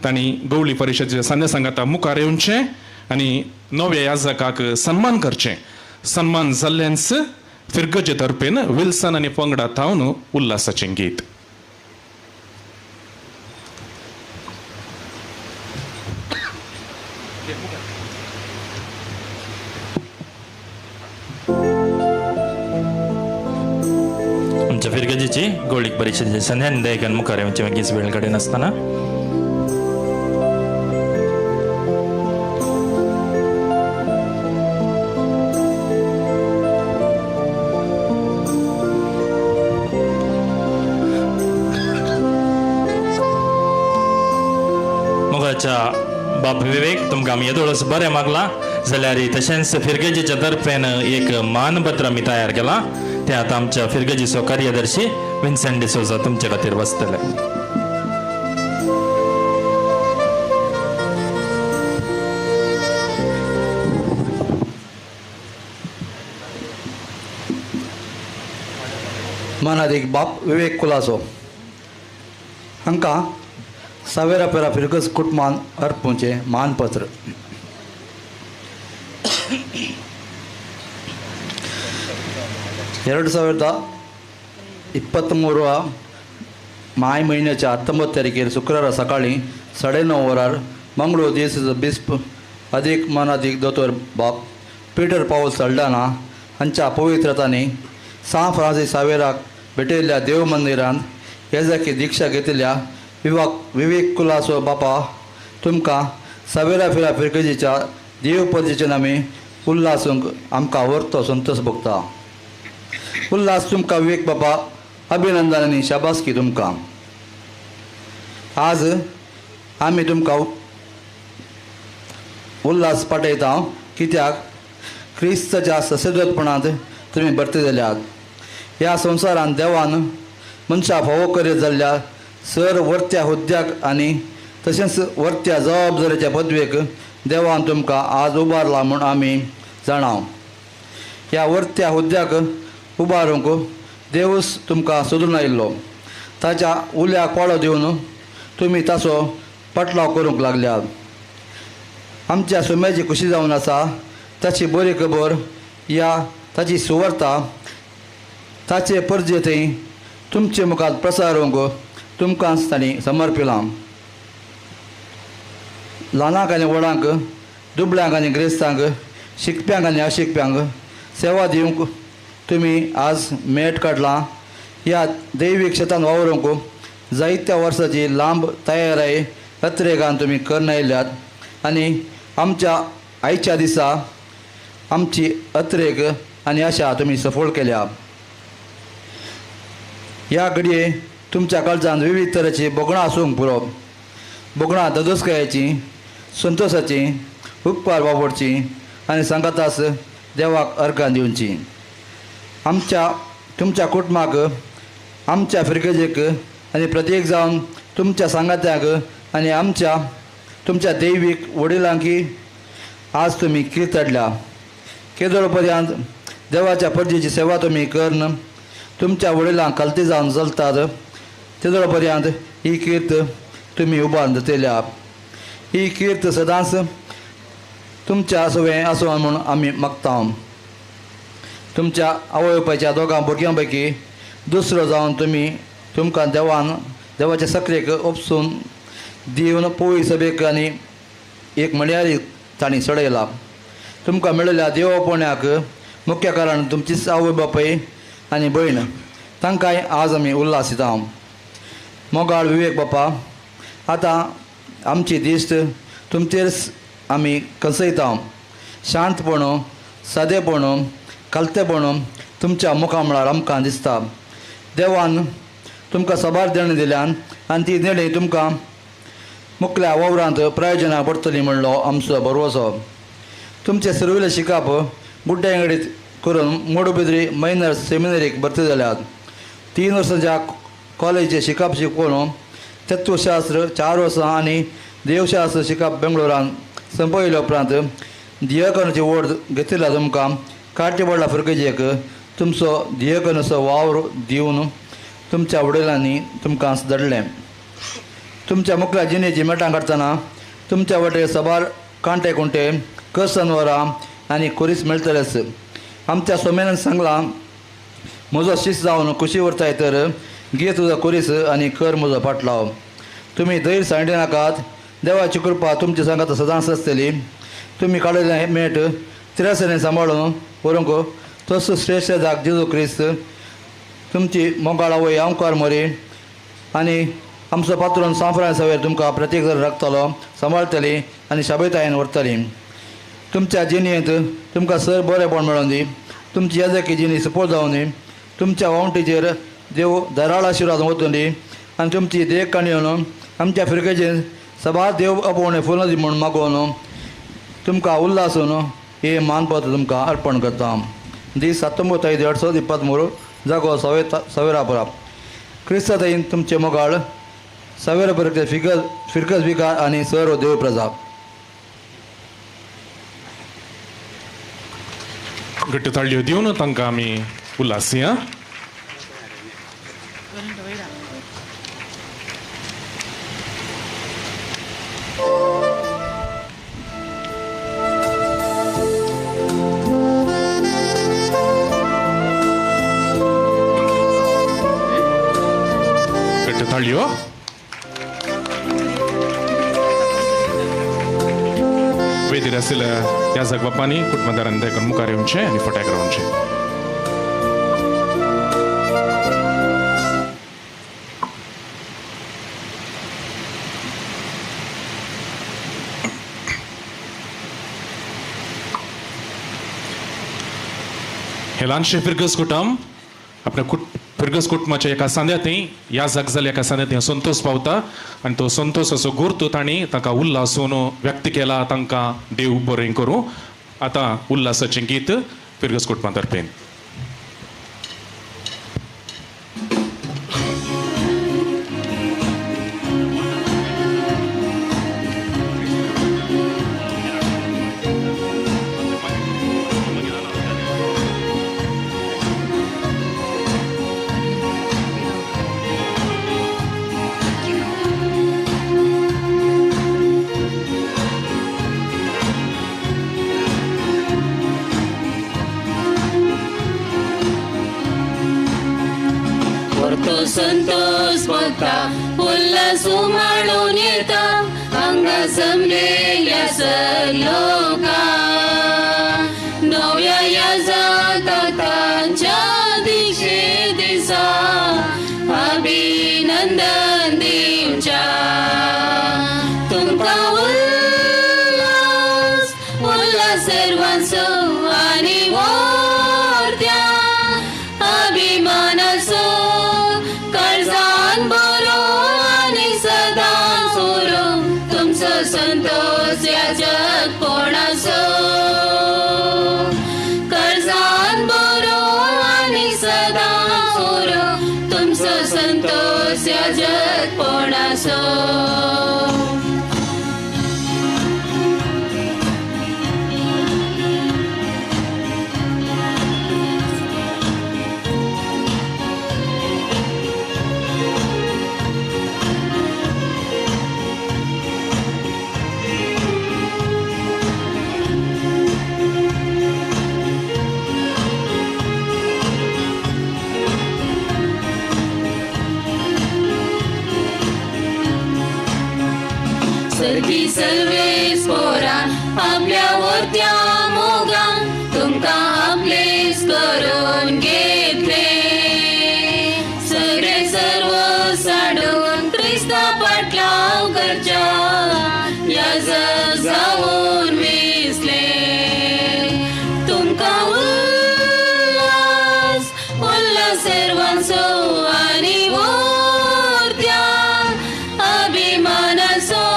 तांणी गवळी परिशदेच्या सान्या सांगाता मुखार येवचें आनी नव्या याजकाक सन्मान करचें. सन्मान जाल्ल्यानच फिरगजे तर्फेन विल्सन आनी पंगडा थावन उल्हासाचें गीत. आमच्या फिरगजीची गवळीक परिशदेच्या संध्यान दयकान मुखार येवचें मागीर वेळ कडेन आसतना बाप विवेक तुमकां आमी येदोळस बरें मागलां जाल्यार तशेंच फिरगजीच्या तर्फेन एक मानपत्र आमी तयार केलां. तें आतां आमच्या फिरगजीचो कार्यदर्शी विन्सेंट डिसोजा तुमचे खातीर वाचतले. मानादीक बाप विवेक कुलासो हांकां सावेरा पेरा फिरगज कुटुंबान अर्पूचें मानपत्र. ಎರಡು ಸಾವಿರದ 23 माय महिन्याच्या 19 तारखेर शुक्रारा सकाळी 9:30 वरार मंगळूर देशाचो बिस्प अधिक मनाधिक दोतोर बाप पीटर पाऊल सल्डाना हांच्या पवित्रतांनी सान फ्रांसीस सावेराक भेटयल्ल्या देव मंदिरांत येजाकी दिक्षा घेतिल्ल्या विवेक कुलासो बापा तुमकां सावेरा फिरा फिरकेजीच्या देव पदीचे नामे उल्हासूंक आमकां व्हरतो संतोश भोगता. उल्हास तुमकां विवेक बापा, अभिनंदन आनी शाबासकी तुमकां. आज आमी तुमकां उल्हास पाठयता कित्याक क्रिस्ताच्या ससेदोतपणांत तुमी भरते जाल्यात. ह्या संवसारांत देवान मनशा फावो करीत जाल्ल्या सर वर्त्या हुद्द्याक आनी तशेंच वर्त्या जबाबदारेच्या पदवेक देवान तुमकां आज उबारला म्हूण आमी जाणाव. ह्या वर्त्या हुद्द्याक उबारूंक देवूस तुमकां सोदून आयिल्लो. ताच्या उल्याक पाळो दिवन तुमी ताचो पटलाव करूंक लागल्यात. आमच्या सोम्याची खुशी जावन आसा ताची बरी खबर या ताची सुवार्ता ताचे परजे थंय तुमचे मुखार प्रसारूंक तुमकां तांणी समर्पिलां. ल्हानांक आनी व्हडांक, दुबळ्यांक आनी ग्रेस्तांक, शिकप्यांक आनी अशिकप्यांक सेवा दिवंक तुमी आज मेट काडलां. ह्या दैवीक शेतान वावरूंक जायत्या वर्सांची लांब तयारी अत्रेगान तुमी करून आयल्यात आनी आमच्या आयच्या दिसा आमची अत्रेक आनी आशा तुमी सफळ केल्या. ह्या घडये तुमच्या काळजांत विविध तरेची बोगणां आसूंक पुरो. बोगणां ददोसकायाची, संतोशाची, उपकार वावरची आनी सांगातास देवाक अर्घां दिवची. तुमच्या कुटुंबाक, आमच्या फिरकेजेक आनी प्रत्येक जावन तुमच्या सांगात्याक आनी तुमच्या दैवीक वडिलांकी आज तुमी कीर्त हाडल्या. केदोळ पर्यंत देवाच्या परजेची सेवा तुमी करून तुमच्या वडिलांक खालती जावन चलतात तेदोळ पर्यंत ही कीर्त तुमी उबारून दतयल्या. ही कीर्त सदांच तुमच्या सवय आसूं म्हूण आमी मागता. तुमच्या आवय बापायच्या दोगां भुरग्यां पैकी दुसरो जावन तुमकां देवाच्या सक्रेक उपसून दिवन पोळी सभेक आनी एक मणयारी तांणी चडयला. तुमकां मेळिल्ल्या देवपण्याक मुख्य कारण तुमचीच आवय बापाय आनी भयण तांकांय आज आमी उल्हासिता. मोगाळ विवेक बापा, आतां आमची दिश्ट तुमचेर आमी कसयता. शांतपण, सादेपण, कालतेपण तुमच्या मुखां म्हळ्यार आमकां दिसता. देवान तुमकां सबार देणी दिल्यान आनी ती देणी तुमकां मुखल्या वावरांत प्रयोजनाक पडटली म्हणलो आमचो भरवोसो. तुमचे सर्विले शिकप गुड्ड्यांगडीत करून मोडबिद्री मायनर सेमिनरीक भरती जाल्यात. 3 वर्सांच्या कॉलेजीचे शिकप शिकून तत्वशास्त्र 4 वर्सां आनी देवशास्त्र शिकप बेंगलोरान संपयल्या उपरांत दियकनाची वड घेतिल्ल्या तुमकां कार्टिबोळा फुरकेजेक तुमचो दियकनाचो वावर दिवन तुमच्या वडिलांनी तुमकां धाडलें. तुमच्या मुखल्या जिणेची मेटां काडटना तुमच्या वाटेर सबार कांटे कुंटे, कसनवरां आनी खोरीस मेळटलेच. आमच्या सोमेन सांगलां, म्हजो शिस्त जावन खुशी उरताय तर घे तुजो खोरीस आनी कर म्हजो फाटलाव. तुमी धैर्य सांडे नाकात. देवाची कृपा तुमची सांगात सदांच आसतली. तुमी काडिल्लें मेट तिरासने सांबाळून व्हरूंक तसो श्रेश्ठ जाग जेजू क्रिस्त तुमची मोगाळ आवय ओंकार मोरी आनी आमचो पात्रोन सांफ्रांय सवेर तुमकां प्रत्येक जर राखतलो, सांबाळटली आनी शाबेतायेन व्हरतली. तुमच्या जिणेंत तुमकां सर बरेपण मेळोवन दी. तुमची येजकी जिणी सपोळ जावन दी. तुमच्या वावंटीचेर देव दराळ आशिर्वाद वचून दी आनी तुमची देख काणयोन आमच्या फिरकेचेर सबार देव आपोवणें फुलां दी म्हूण मागोवन तुमकां उल्हासून हे मानपत्र तुमकां अर्पण करता. दीस 19/5/2023 जागो सवेरापुरा. क्रिस्ताताईन तुमचे मोगाळ सवेरापुरचे फिरकस विकार आनी सर्व देव प्रजा. घट्ट ताळयो दिवन तांकां आमी उल्हासिया. घट्ट ताळयो. वेदीर आशिल्ल्या ह्या जगबापांनी कुटुंबदारांनी देखून मुखार येवचें आनी फटाक रावचें. हे ल्हानशें फिरगस कुटुंब आपल्या फिरगस कुटुंबाच्या एका सांद्याती ह्या जागजाल्या एका सांद्याती संतोष पावता आनी तो संतोष असो गुर्त तांणी तांकां उल्हासून व्यक्त केला. तांकां देव बरें करूं. आतां उल्हासाचें गीत फिरगस कुटुंबा तर्फेन. संतोष बघता उल्हास उमाळून येता अंगा जमलेल्या लोका नव्या या जातांच्या दिशे दिसा अभिनंदन देवच्या तुमका उल्हास उल्हास सर्वांचो आणि वर्त्या अभिमानाचो संतोष या जग कोणाचो कर्जान बरो आणि सदा सोरो तुमचो संतोष या जग कोणाचो. सर्गी सर्वेस पोरान आपल्या वर्त्या मोगान तुमका आपलेच करून घेतले. सगळे सर्व साडून क्रिस्ता पाटलाव करच्या या जग जाऊन विसले. तुमका उल्हास उल्हास सर्वांचो आणि वर्त्या अभिमानाचो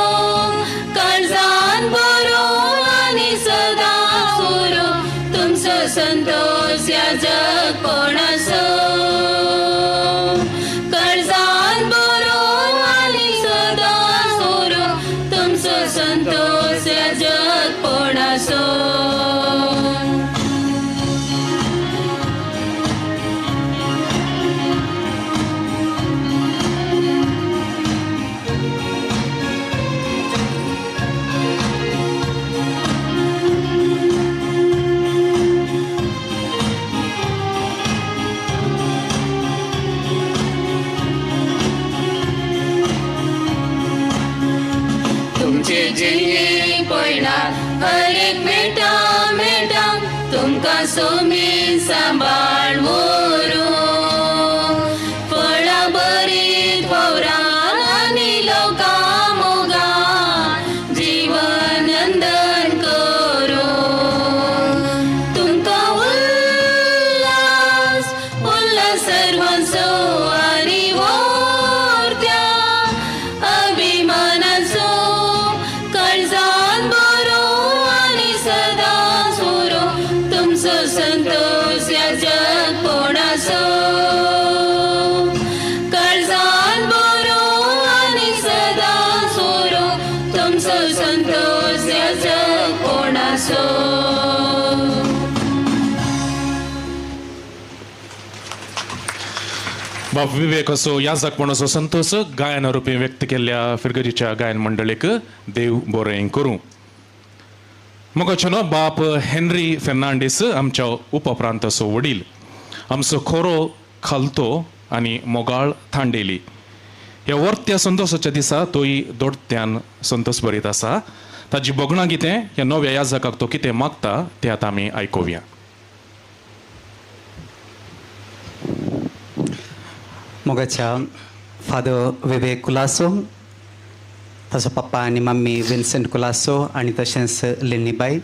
संतोष या जग कोणाचो कर्जान बरो आणि सदा सोरो तुमचो संतोष या जग कोणाचो. जिणे पळणार हर एक मेटा मेटा तुमका सोमी सांभाळ मोरू फळा बरीत भोवरान आणि लोका मोगा जीवन नंदन करू. तुमका उल्हास उल्हास सर्वांचो आणि वर्त्या अभिमानाचो संतोष या जग कोणाचो कर्जान बरो आणि सदा सोरो तुमचो संतोष या जग कोणाचो. बाब विवेक असो या जगपणाचो संतोष गायना रुपी व्यक्त केल्ल्या फिरगजीच्या गायन मंडळीक देव बरें करूं. मोगाचेनो बाप हेनरी फेर्नांडीस आमच्या उपप्रांताचो वडील आमचो खोरो खालतो आनी मोगाळ थांडेली. ह्या वर्त्या संतोषाच्या दिसा तोय दोडत्यान संतोष बरीत आसा. ताजी बगणां कितें ह्या नव्या याजकाक तो कितें मागता तें आतां आमी आयकुया. मोगाच्या फादर विवेक कुलासो, ताचो पप्पा आनी मम्मी विन्सेंट कुलासो आनी तशेंच Lenibai,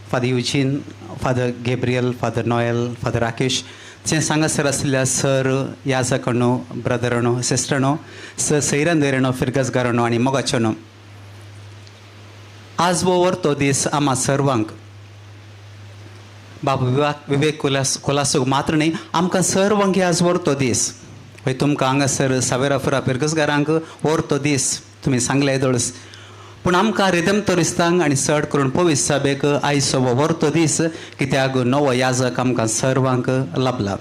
father Eugene, father Gabriel, father Noel, father Rakesh, तशेंच हांगासर आशिल्ल्या सर याजकांनो, ब्रदरांनो, सिस्टरांनो, सर सैरंदेरांनो, फिरगसगारांनो आनी मोगाच्यांनो, आज वो व्हरतो दीस आम्हा सर्वांक बाबा विवेक कुलासोक मात्र न्ही आमकां सर्वांक आज व्हरतो दीस. हय तुमकां हांगासर सावेरा फिरगसगारांक व्हरतो दीस तुमी सांगले दोळस, पूण आमकां रिदेंतोरिस्तांक आनी चड करून पवित्र सभेक आयचो हो व्हरतो दीस, कित्याक नवो याजक आमकां सर्वांक लाभला.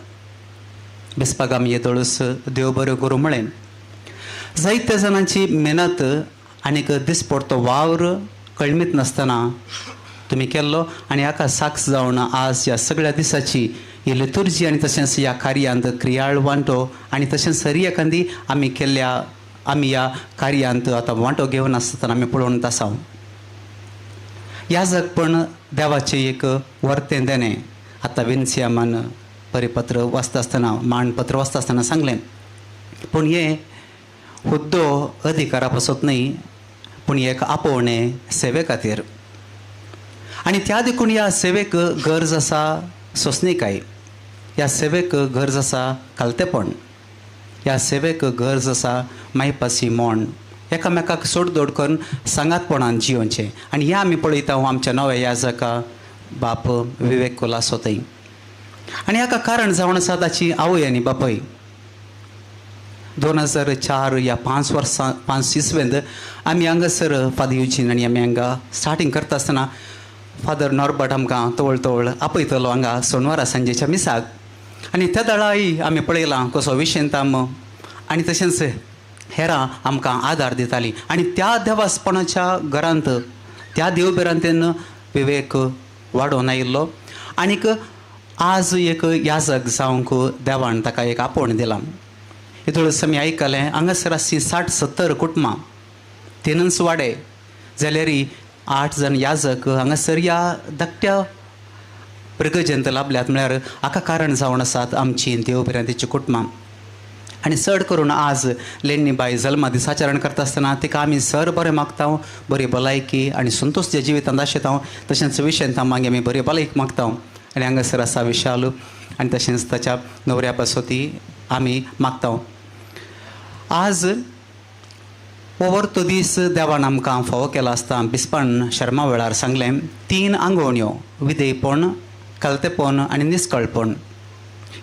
बेसपाक आमी येदोळस देव बऱ्यो करूं म्हळें. जायत्या जाणांची मेहनत आनीक दिसपडतो वावर कळमीत नासतना तुमी केल्लो आनी हाका साक्ष जावन आज ह्या सगळ्या दिसाची ही लितुर्जी आनी तशेंच ह्या कार्यांत क्रियाळ वांटो आनी तशेंच सरियेकांदी आमी ह्या कार्यांत आतां वांटो घेवन आसतना आमी पळोवन आसा. याजकपण देवाचें एक वर्तें देणें. आतां विन्सियामान परिपत्र वाचता आसतना माणपत्र वाचता आसतना सांगलें, पूण हें हुद्दो अधिकारा पासत न्ही, पूण एक आपोवणें सेवे खातीर. आनी त्या देखून ह्या सेवेक गरज आसा सोंसणीकाय, ह्या सेवेक गरज आसा कालतेपण, ह्या सेवेक गरज आसा मायपासी मोण, एकामेकाक सोडदोड करून सांगातपणान जियोवचें. आनी हें आमी पळयता आमच्या नव्या याजका बाप विवेक कुलासो थंय. आनी हाका कारण जावन आसा ताची आवय आनी बापूय. 2004 या 5 इसवेंत आमी हांगासर फादर युजीन आनी आमी हांगा स्टार्टींग करता आसतना फादर नॉर्बर्ट आमकां तवळ आपयतलो हांगा सोनवारा सांजेच्या मिसाक. आनी त्या दाळाय आमी पळयलां कसो विशेंताम आनी तशेंच हेरां आमकां आदार दितालीं. आनी त्या देवासपणाच्या घरांत त्या देवबिरांत तेन्ना विवेक वाडोवन आयिल्लो. आनीक आज एक याजक जावंक देवान ताका एक आपोवण दिलां. हितूळच आमी आयकलें हांगासर आसलीं 60-70 कुटुंबां, 3 वाडे, जाल्यार 8 जण याजक हांगासर ह्या धाकट्या प्रगजेंत लाभल्यात. म्हळ्यार हाका कारण जावन आसात आमची देवबिरांतीची कुटुंबां. आनी चड करून आज लेन्नीबाई जल्मा दिसाचरण करता आसतना तिका आमी सर बरें मागता, बरी भलायकी आनी संतोश जे जिवितांत आशेता. तशेंच विशेंता मागीर आमी बरी भलायकी मागता. आनी हांगासर आसा विशालू आनी तशेंच ताच्या नवऱ्या पासोती आमी मागता. आज तो दीस देवान आमकां फावो केला आसता बिस्पण शर्मा वेळार सांगलें 3 आंगवण्यो, विधेयपण, कलतेपण आनी निश्कळपण.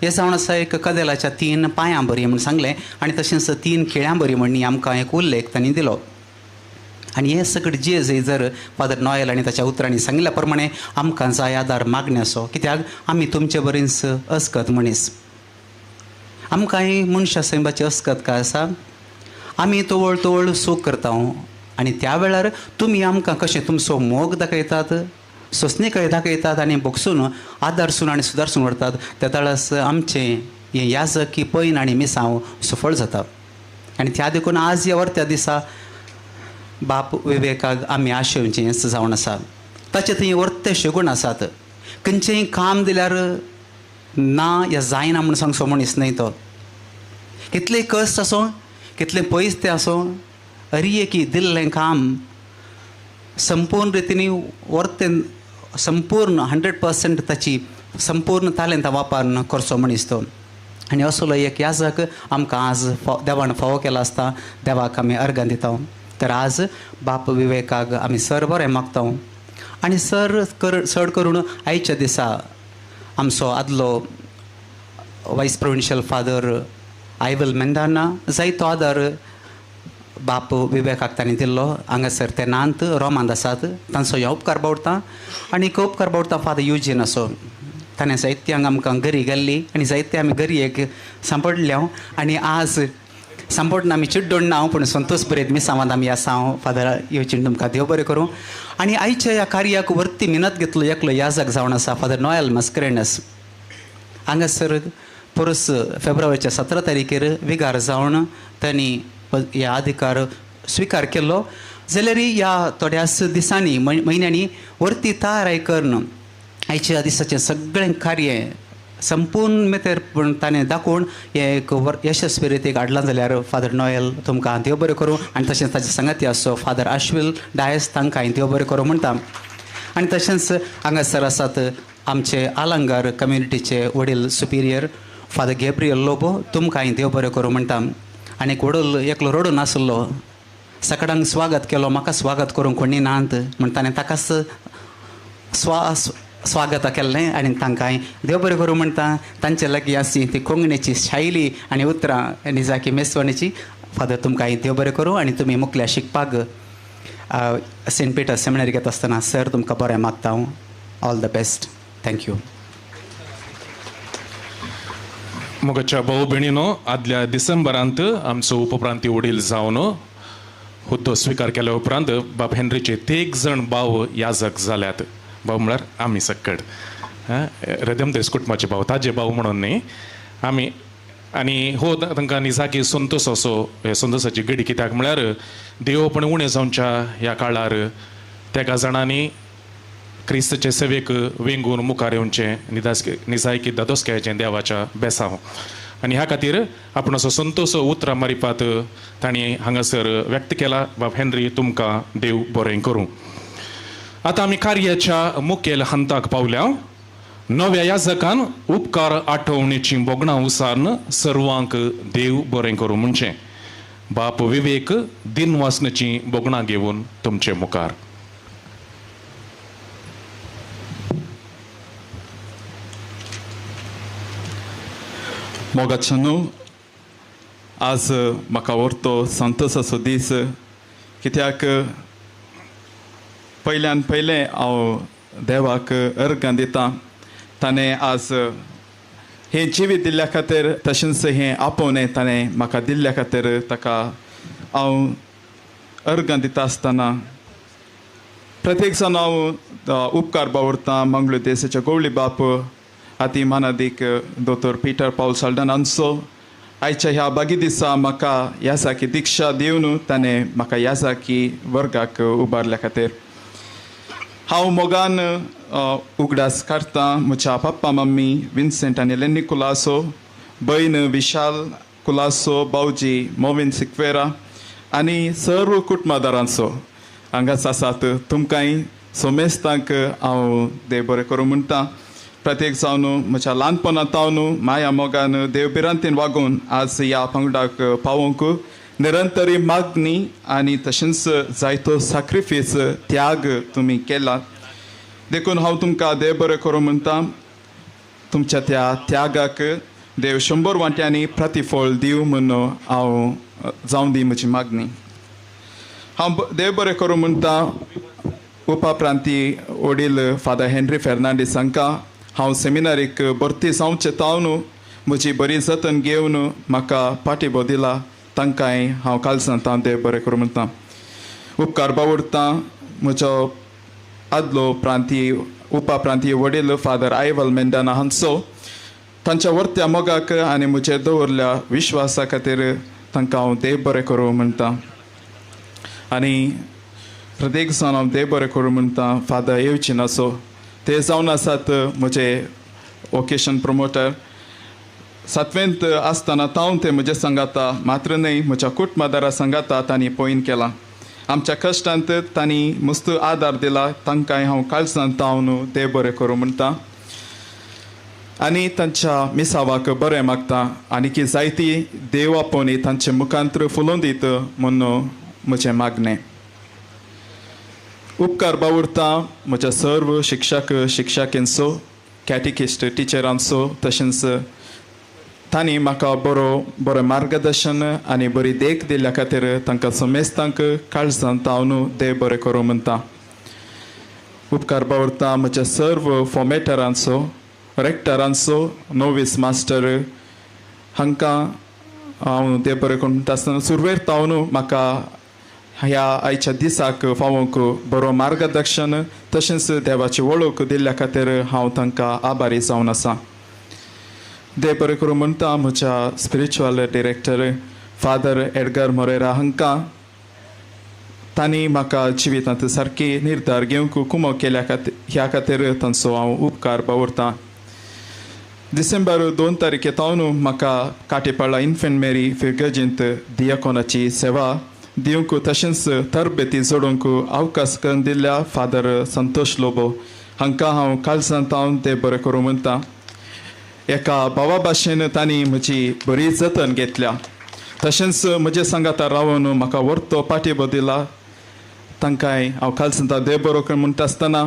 हें जावन आसा एक कदेलाच्या 3 पांयां बरी म्हूण सांगलें आनी तशेंच 3 खिळ्यां बरी म्हण आमकां एक उल्लेख तांणी दिलो. आनी हे सगळे जे जर फादर नॉयल आनी ताच्या उतरांनी सांगिल्ल्या प्रमाणे आमकां जाय आदार मागण्याचो, कित्याक आमी तुमचे बरेंच अस्कत मनीस. आमकांय मनशा सैबाची अस्कत काय आसा. आमी तवळ सूख करता आनी त्या वेळार तुमी आमकां कशें तुमचो मोग दाखयतात, सोंसणीकाय दाखयतात आनी भोगसून आदारसून आनी सुदारसून व्हरतात. त्या वेळास आमचें हें याजकी पैन आनी मिसांव सफळ जाता. आनी त्या देखून आज ह्या व्हरत्या दिसा बाप विवेकाक आमी आशेवचें जावन आसा. ताचे थंय वर्तेशे गूण आसात. खंयचेंय काम दिल्यार ना या जायना म्हूण सांगचो मनीस न्हय तो. कितलें कश्ट आसूं, कितलें पयस तें आसूं, अरिये की दिल्लें काम संपूर्ण रितीनी वर्तें संपूर्ण 100% ताची संपूर्ण तालेंता वापरून करचो मनीस तो. आनी असलो एक याजक आमकां आज देवान फावो केला आसता. देवाक आमी अर्गां दिता. तर आज बाप विवेकाक आमी सर बरें मागता. आनी चड करून आयच्या दिसा आमचो आदलो वायस प्रोविन्शियल फादर आयवल मेंदाना जायतो आदार बाप विवेकाक तांणी दिल्लो. हांगासर ते नांत रोमांत आसात. तांचो ह्यो उपकार बावडटा. आनी उपकार बावडटा फादर युजीन असो. ताणें जायत्यांक आमकां घरी गेल्ली आनी जायते आमी घरी एक सांपडल्या. आनी आज सांपडना आमी चिड्डोण ना, पूण संतोश बरें मिसांवांत आमी आसा. फादर युजीन तुमकां देव बरें करूं. आनी आयच्या ह्या कार्याक वर्ती मिनत घेतलो एकलो याजक जावन आसा फादर नॉयल मस्करेनस. हांगासर परस फेब्रुवारीच्या 17 तारीखेर विगार जावन तांणी ह्या अधिकार स्विकार केल्लो जाल्यार ह्या थोड्याच दिसांनी म्हयन्यांनी वर्ती तयारी करून आयच्या दिसाचें सगळें कार्य संपूर्ण मेतेरपण ताणें दाखोवन हें एक यशस्वी रितीक हाडलां जाल्यार फादर नॉयल तुमकां देव बरें करूं आनी तशेंच ताचे संगाती आसो फादर आश्विल डायस तांकां हांवें देव बरें करूं म्हणटा आनी तशेंच हांगासर आसात आमचे आलंगार कम्युनिटीचे वडील सुपिरियर फादर गॅब्रियल लोबो तुमकां हांवें देव बरें करूं म्हणटा आनी एक वडोल एकलो रडून नासलो सकाळांक स्वागत केलो म्हाका स्वागत करूंक कोणी नात म्हण ताणें ताकाच स्वागत केल्लें आनी तांकां हांवें देव बरें करूं म्हणटा तांचे लागीं आसी ती कोंकणीची शैली आनी उतरां निजाकी मेसवणीची फादर तुमकां हांवें देव बरें करूं आनी तुमी मुखल्या शिकपाक सेंट पिटर सेमिनारी घेता आसतना सर तुमकां बरें मागता हांव ऑल द बेस्ट थँक्यू. मोगाच्या भाऊ भयणीनो आदल्या डिसेंबरांत आमचो उपप्रांती वडील जावन हुद्दो स्विकार केल्या उपरांत बाब हेनरीचे 3 जण भाव याजक जाल्यात. भाव म्हळ्यार आमी सक्कड रदमदेस कुटुंबाचे भाव ताजे भाव म्हणून न्ही आमी आनी हो तांकां निजाकी संतोश असो हे संतोशाची घडी कित्याक म्हळ्यार देवपण उणें जावच्या ह्या काळार तेका जाणांनी क्रिस्तचे सेवेक वेंगून मुखार येवचें निजायकी दादोसकायाचें देवाच्या बेसांव आनी ह्या खातीर आपूण असो संतोश उतरां मारिपात तांणी हांगासर व्यक्त केला. बाब हेनरी तुमकां देव बरें करूं. आतां आमी कार्याच्या मुखेल हंताक पावल्या. नव्या याजकान उपकार आठवणेची बोगणां उसारन सर्वांक देव बरें करूं म्हणचें. बाप विवेक दिनवासनेची बोगणां घेवन तुमचे मुखार. मोगाचें आज म्हाका व्हरतो संतोशाचो दीस कित्याक पयल्यान पयलें हांव देवाक अर्गां दितां ताणें आज हें जिवीत दिल्ल्या खातीर तशेंच हें आपोवणें ताणें म्हाका दिल्ल्या खातीर ताका हांव अर्गां दिता आसतना प्रत्येक जाण हांव उपकार बावरतां मंगळूर देशाचे गवळी बाप आती मानादीक दोतोर पिटर पाऊल साल्डनांचो आयच्या ह्या बागी दिसा म्हाका यासाकी दिक्षा दिवन ताणें म्हाका यासाकी वर्गाक उबारल्या खातीर हांव मोगान उगडास करतां म्हज्या पप्पा मम्मी विन्सेंट आनी लेनी कुलासो भयण विशाल कुलासो बावजी मोविन सिक्वेरा आनी सर्व कुटुंबादारांचो हांगाच आसात तुमकांय सोमेस्तांक हांव देव बरें करूं म्हणटा. प्रत्येक जावन म्हज्या ल्हानपणांतावन माया मोगान देवबिरांतीन वागून आज ह्या पंगडाक पावोवंक निरंतरी मागणी आनी तशेंच जायतो सॅक्रिफीस त्याग तुमी केला देखून हांव तुमकां देव बरें करूं म्हणटा. तुमच्या त्या त्यागाक देव 100 वांट्यांनी प्रतिफळ दिवं म्हणून हांव जावं दी म्हजी मागणी. हांव देव बरें करूं म्हणटा उपप्रांती वडील फादर हेनरी फेर्नांडीस हांकां हांव सेमिनारीक भरती जावचें तावन म्हजी बरी जतन घेवन म्हाका पाठिंबो दिला तांकांय हांव कालसांतां देव बरें करूं म्हणटा. उपकार बावरतां म्हजो आदलो प्रांती उपप्रांतीय वडील फादर आयवल मेंडाना हांचो तांच्या वर्त्या मोगाक आनी म्हजेर दवरल्या विश्वासा खातीर तांकां हांव देव बरें करूं म्हणटा. आनी प्रत्येक जाण हांव देव बरें करूं म्हणटा. फादर येवचिनासो ते जावन आसात म्हजे ओकेशन प्रमोटर 7वेंत आसतना तावन ते म्हजे सांगाता मात्र न्हय म्हज्या कुटुंबादारा सांगाता तांणी पॉयन केला. आमच्या कश्टांत तांणी मस्त आदार दिला तांकांय हांव कालसां तावन देव बरें करूं म्हणटा. आनी तांच्या मिसावाक बरें मागता आनी की जायती देव आपोवणी तांचे मुखांतर फुलोवन दीत म्हणून म्हजें मागणें. उपकार बावरता म्हज्या सर्व शिक्षक शिक्षकेंचो कॅटिकिस्ट टिचरांचो तशेंच तांणी म्हाका बरें मार्गदर्शन आनी बरी देख दिल्ल्या खातीर तांकां समेस्तांक काळजांत तावन देव बरें करूं म्हणटा. उपकार बावरता म्हज्या सर्व फॉर्मेटरांचो रेक्टरांचो नोवीस मास्टर हांकां हांव देव बरें करूं म्हणटा आसतना सुरवेर तावन म्हाका ह्या आयच्या दिसाक फावोंक बरो मार्गदर्शन तशेंच देवाची वळख दिल्ल्या खातीर हांव तांकां आभारी जावन आसा. देव बरें करूं म्हणटा म्हज्या spiritual director father Edgar Moreira हांकां तांणी म्हाका जिवितांत सारकी निर्धार घेवंक कुमो केल्या ह्या खातीर तांचो हांव उपकार बावरतां. डिसेंबर 2 तारखेतावन म्हाका काटेपाळा इन्फंट मेरी फिर्गजींत दियाकोनाची सेवा दिवंक तशेंच तरबेती जोडूंक अवकाश करून दिल्ल्या फादर संतोष लोबो हांकां हांव काळजांतावन ते बरें करूं म्हणटा. एका भावा भाशेन तांणी म्हजी बरी जतन घेतल्या. तशेंच म्हजे सांगाता रावन म्हाका व्हरतो पाठिंबो दिला. तांकांय हांव काळजांता देव बरो कर म्हणटा आसतना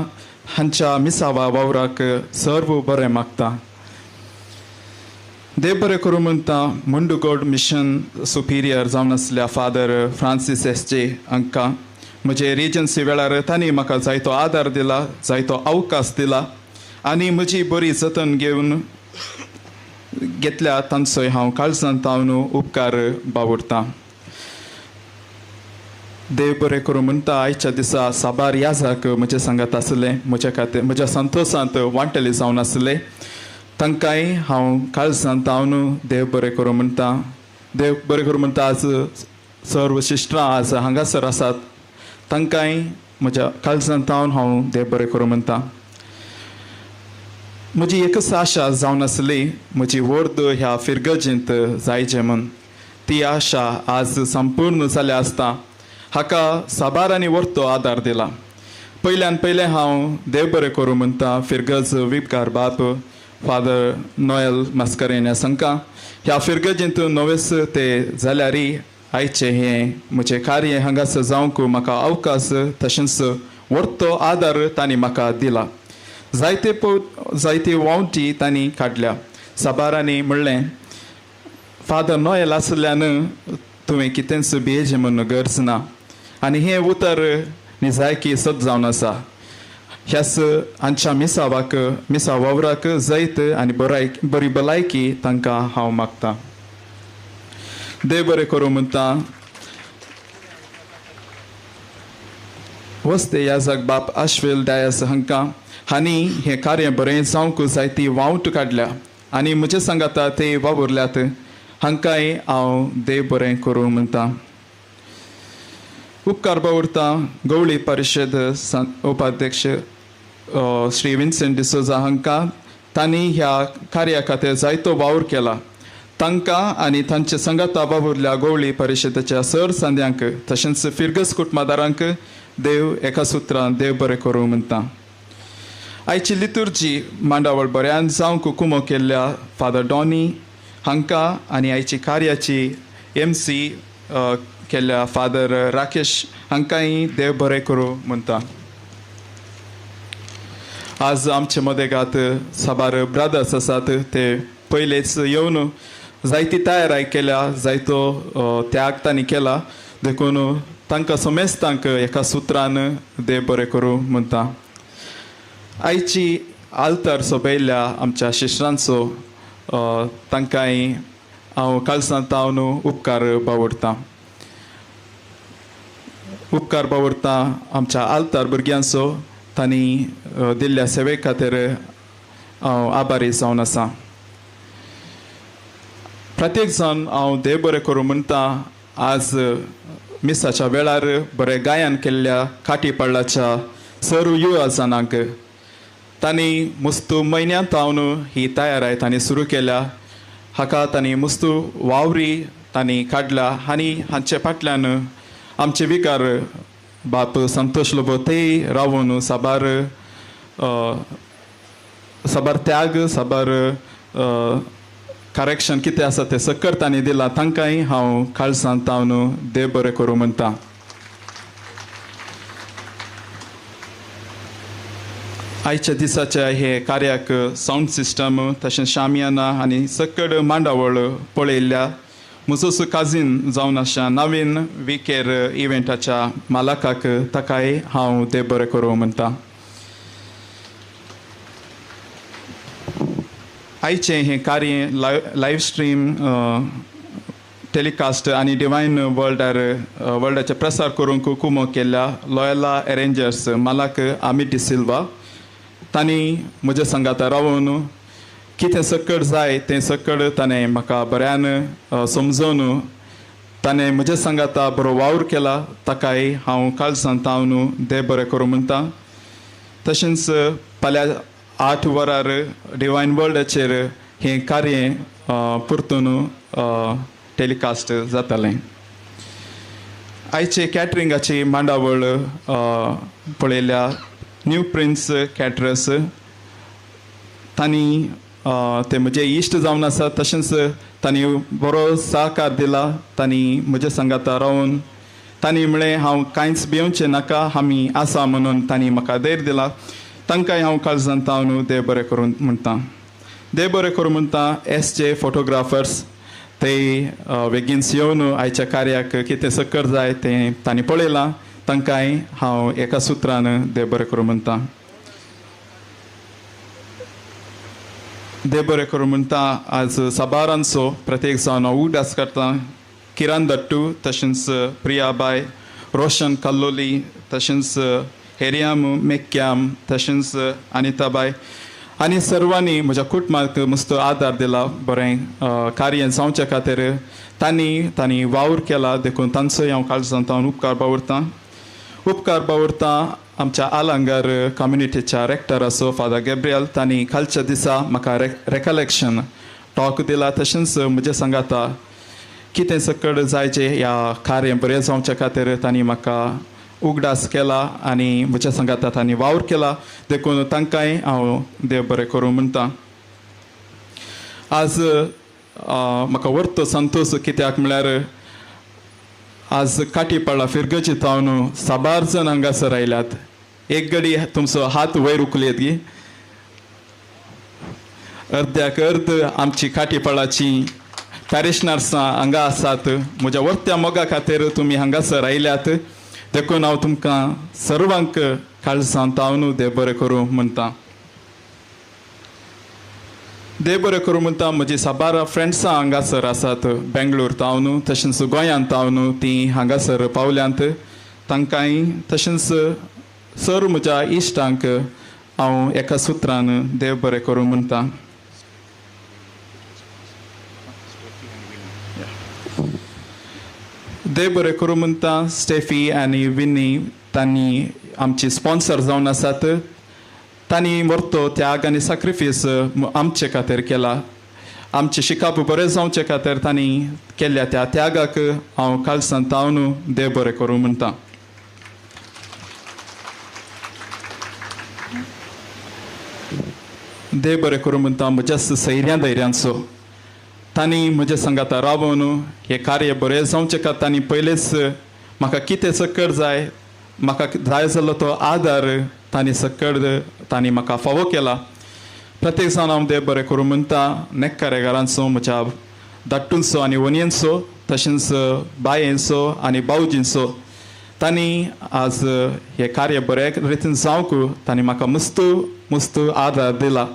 हांच्या मिसावा वावराक सर्व बरें मागता. देव बरें करूं म्हणटा मुंडुगोड मिशन सुपिरियर जावन आसल्या फादर फ्रांसीस एस.जे. हांकां म्हजे रेजन्सी वेळार तांणी म्हाका जायतो आदार दिला, जायतो अवकाश दिला आनी म्हजी बरी जतन घेतल्या तांचोय हांव काळजांतावन उपकार बावरतां. देव बरें करूं म्हणटा आयच्या दिसा साबार याजाक म्हजे सांगात आसले, म्हज्या खातीर म्हज्या संतोशांत वांटेले जावन आसले. तांकांय हांव काळजांतावन देव बरें करूं म्हणटा. देव बरें करूं म्हणटा आज सर्व शिश्टां आज हांगासर आसात. तांकांय म्हज्या काळजांतावन हांव देव बरें करूं म्हणटा. म्हजी एकच आशा जावन आसली म्हजी वर्द ह्या फिर्गजींत जायचें म्हूण. ती आशा आज संपूर्ण जाल्या आसता हाका साबारांनी व्हरतो आदार दिला. पयल्यान पयलें हांव देव बरें करूं म्हणटा फिर्गज विपकार बाप फादर नोएल मास्कारेन्यास हांकां. ह्या फिर्गजींत नवेस ते जाल्यारय आयचें हें म्हजें कार्य हांगासर जावंक म्हाका अवकाश तशेंच व्हरतो आदार तांणी म्हाका दिला. जायते वावटी तांणी काडल्या. साबारांनी म्हणलें फादर नोएल आसल्यान तुवें कितेंच बेज म्हूण गरज ना आनी हें उतर निजायकी सत जावन आसा. ह्याच हांच्या मिसा वावराक जैत आनी बरी भलायकी तांकां हांव मागतां. देव बरें करूं म्हणटा वस्ते याजाक बाप आश्वेल डायस हांकां हांणी हें कार्य बरें जावंक जायती वावट काडल्या आनी म्हजे सांगाता ते वावुरल्यात. हांकांय हांव देव बरें करूं म्हणटा. उपकार बावरता गवळी परिशद उपाध्यक्ष श्री विन्सेंट डिसोजा हांकां. तांणी ह्या कार्या खातीर जायतो वावर केला. तांकां आनी तांचे संगाता वावुरल्या गवळी परिशदेच्या सर सांद्यांक तशेंच फिर्गस कुटुंबादारांक देव एका सुत्रान देव बरें करूं म्हणटा. आयची लितुर्जी मांडावळ बऱ्यान जावंक कुमो केल्ल्या फादर डॉनी हांकां आनी आयची कार्याची MC केल्ल्या फादर राकेश हांकांय देव बरें करूं म्हणटा. आज आमचे मदेगांत साबार ब्रादर्स आसात. ते पयलेच येवन जायती तयाराय केल्या, जायतो त्याग तांणी केला. देखून तांकां समेस्तांक एका सुत्रान देव बरें करूं म्हणटा. आयची आल्तार सोबयल्ल्या आमच्या शिश्रांचो तांकांय हांव काळजांतावन उपकार बावरतां. उपकार बावरतां आमच्या आल्तार भुरग्यांचो. तांणी दिल्ल्या सेवे खातीर हांव आभारी जावन आसा. प्रत्येक जाण हांव देव बरें करूं म्हणटा. आज मिसाच्या वेळार बरें गायन केल्ल्या काटीपाळाच्या सर्व युवा जाणांक तांणी मुस्तू म्हयन्यांतावन ही तयाराय तांणी सुरू केल्या. हाका तांणी मुस्तू वावरी तांणी काडल्या आनी हांचे फाटल्यान आमचे विकार बाप संतोष लोबो तेय रावून साबार त्याग साबार करेक्शन कितें आसा तें सकट तांणी दिलां. तांकांय हांव काळजांतावन देव बरें करूं म्हणटा. आयच्या दिसाच्या हे कार्याक सावंड सिस्टम तशेंच शामियाना आनी सकट मांडावळ पळयल्ल्या म्हजोच काजीन जावन आसा नवीन विकेर इव्हेंटाच्या मालकाक ताकाय हांव देव बरें करूं म्हणटा. आयचें हें कार्य लायव्ह स्ट्रीम टेलिकास्ट आनी डिवायन वर्ल्डाचे प्रसार करूंक कुमो केल्ल्या लॉयला अरेंजर्स मालक अमित डिसिल्वा तांणी म्हज्या सांगाता रावून कितें सकट जाय तें सकट ताणें म्हाका बऱ्यान समजोवन ताणें म्हजे सांगाता बरो वावर केला ताकाय हांव काल सांगता न्हू देव बरें करूं म्हणटा. तशेंच फाल्यां 8 वरार डिवायन वर्ल्डाचेर हें कार्य परतून टेलिकास्ट जातालें. आयचे कॅटरिंगाची मांडावळ पळयल्या न्यू प्रिन्स कॅटरर्स तांणी ते म्हजे इश्ट जावन आसा. तशेंच तांणी बरो सहकार दिला. तांणी म्हजे सांगाता रावन तांणी म्हळें हांव कांयच भिवचें नाका, आमी आसा म्हणून तांणी म्हाका धैर्य दिला. तांकांय हांव काल सांगता न्हू देव बरें करूं म्हणटा. देव बरें करूं म्हणटा. एसचे फोटोग्राफर्स ते बेगीनच येवन आयच्या कार्याक कितें सक्कर जाय तें तांणी पळयलां. तांकांय हांव एका सुत्रान देव बरें करूं म्हणटा. देव बरें करूं म्हणटा. आज साबारांचो प्रत्येक जावन हांव उगडास करता. किरण दट्टू, तशेंच प्रियाबाय, रोशन कल्लोली, तशेंच हेरियाम मेक्क्याम, तशेंच अनिताबाय आनी सर्वांनी म्हज्या कुटुंबाक मस्त आदार दिला. बरें कार्य जावचे खातीर तांणी वावर केला. देखून तांचोय हांव काळ सांगता उपकार बावरतां. उपकार बावरतां आमच्या आलांगार कम्युनिटीच्या रेक्टर आसो फादर गॅब्रियल. तांणी कालच्या दिसा म्हाका रेकलेक्शन टॉक दिला. तशेंच म्हजे सांगाता कितें सकड जायचे ह्या कार्य बरें जावचे खातीर तांणी म्हाका उगडास केला आनी म्हज्या सांगाता तांणी वावर केला. देखून तांकांय हांव देव बरें करूं म्हणटा. आज म्हाका व्हरतो संतोश कित्याक म्हळ्यार आज काटीपाळा फिरगची तावन साबार जण हांगासर आयल्यात. एक घडी तुमचो हात वयर उखलेत गी. अर्द्याक अर्द आमची काटीपाळाची पॅरिशनर्सां हांगा आसात. म्हज्या वर्त्या मोगा खातीर तुमी हांगासर आयल्यात. देखून हांव तुमकां सर्वांक काळजांत न्हू देव बरें करूं म्हणटा. देव बरें करूं म्हणटा. म्हजी साबार फ्रेंड्सां हांगासर आसात. बेंगळूर तावन तशेंच गोंयांत तावन तीं हांगासर पावल्यांत. तांकांय तशेंच सर म्हज्या इश्टांक हांव एका सुत्रान देव बरें करूं म्हणटा. देव बरें करूं म्हणटा. स्टेफी आनी विनी तांणी आमची स्पॉन्सर जावन आसात. तांणी व्हरतो त्याग आनी सॅक्रिफीस आमचे खातीर केला. आमचे शिकप बरें जावचे खातीर तांणी केल्ल्या त्या त्यागाक हांव काल सांगता न्हू देव बरें करूं म्हणटा. देव बरें करूं म्हणटा. म्हज्या सैऱ्या धैर्यांचो तांणी म्हजे सांगाता रावून हे कार्य बरें जावचे खातीर तांणी पयलेच म्हाका कितें सकड जाय म्हाका जाय जाल्लो तो आदार तांणी सकड तांणी म्हाका फावो केला. प्रत्येक जाण हांव देव बरें करूं म्हणटा. नेक्कारेकारांचो, म्हज्या धाट्टूंचो आनी वनयेंचो, तशेंच बायेंचो आनी बावजींचो तांणी आज हे कार्य बरे रितीन जावंक तांणी म्हाका मस्त आदार दिला.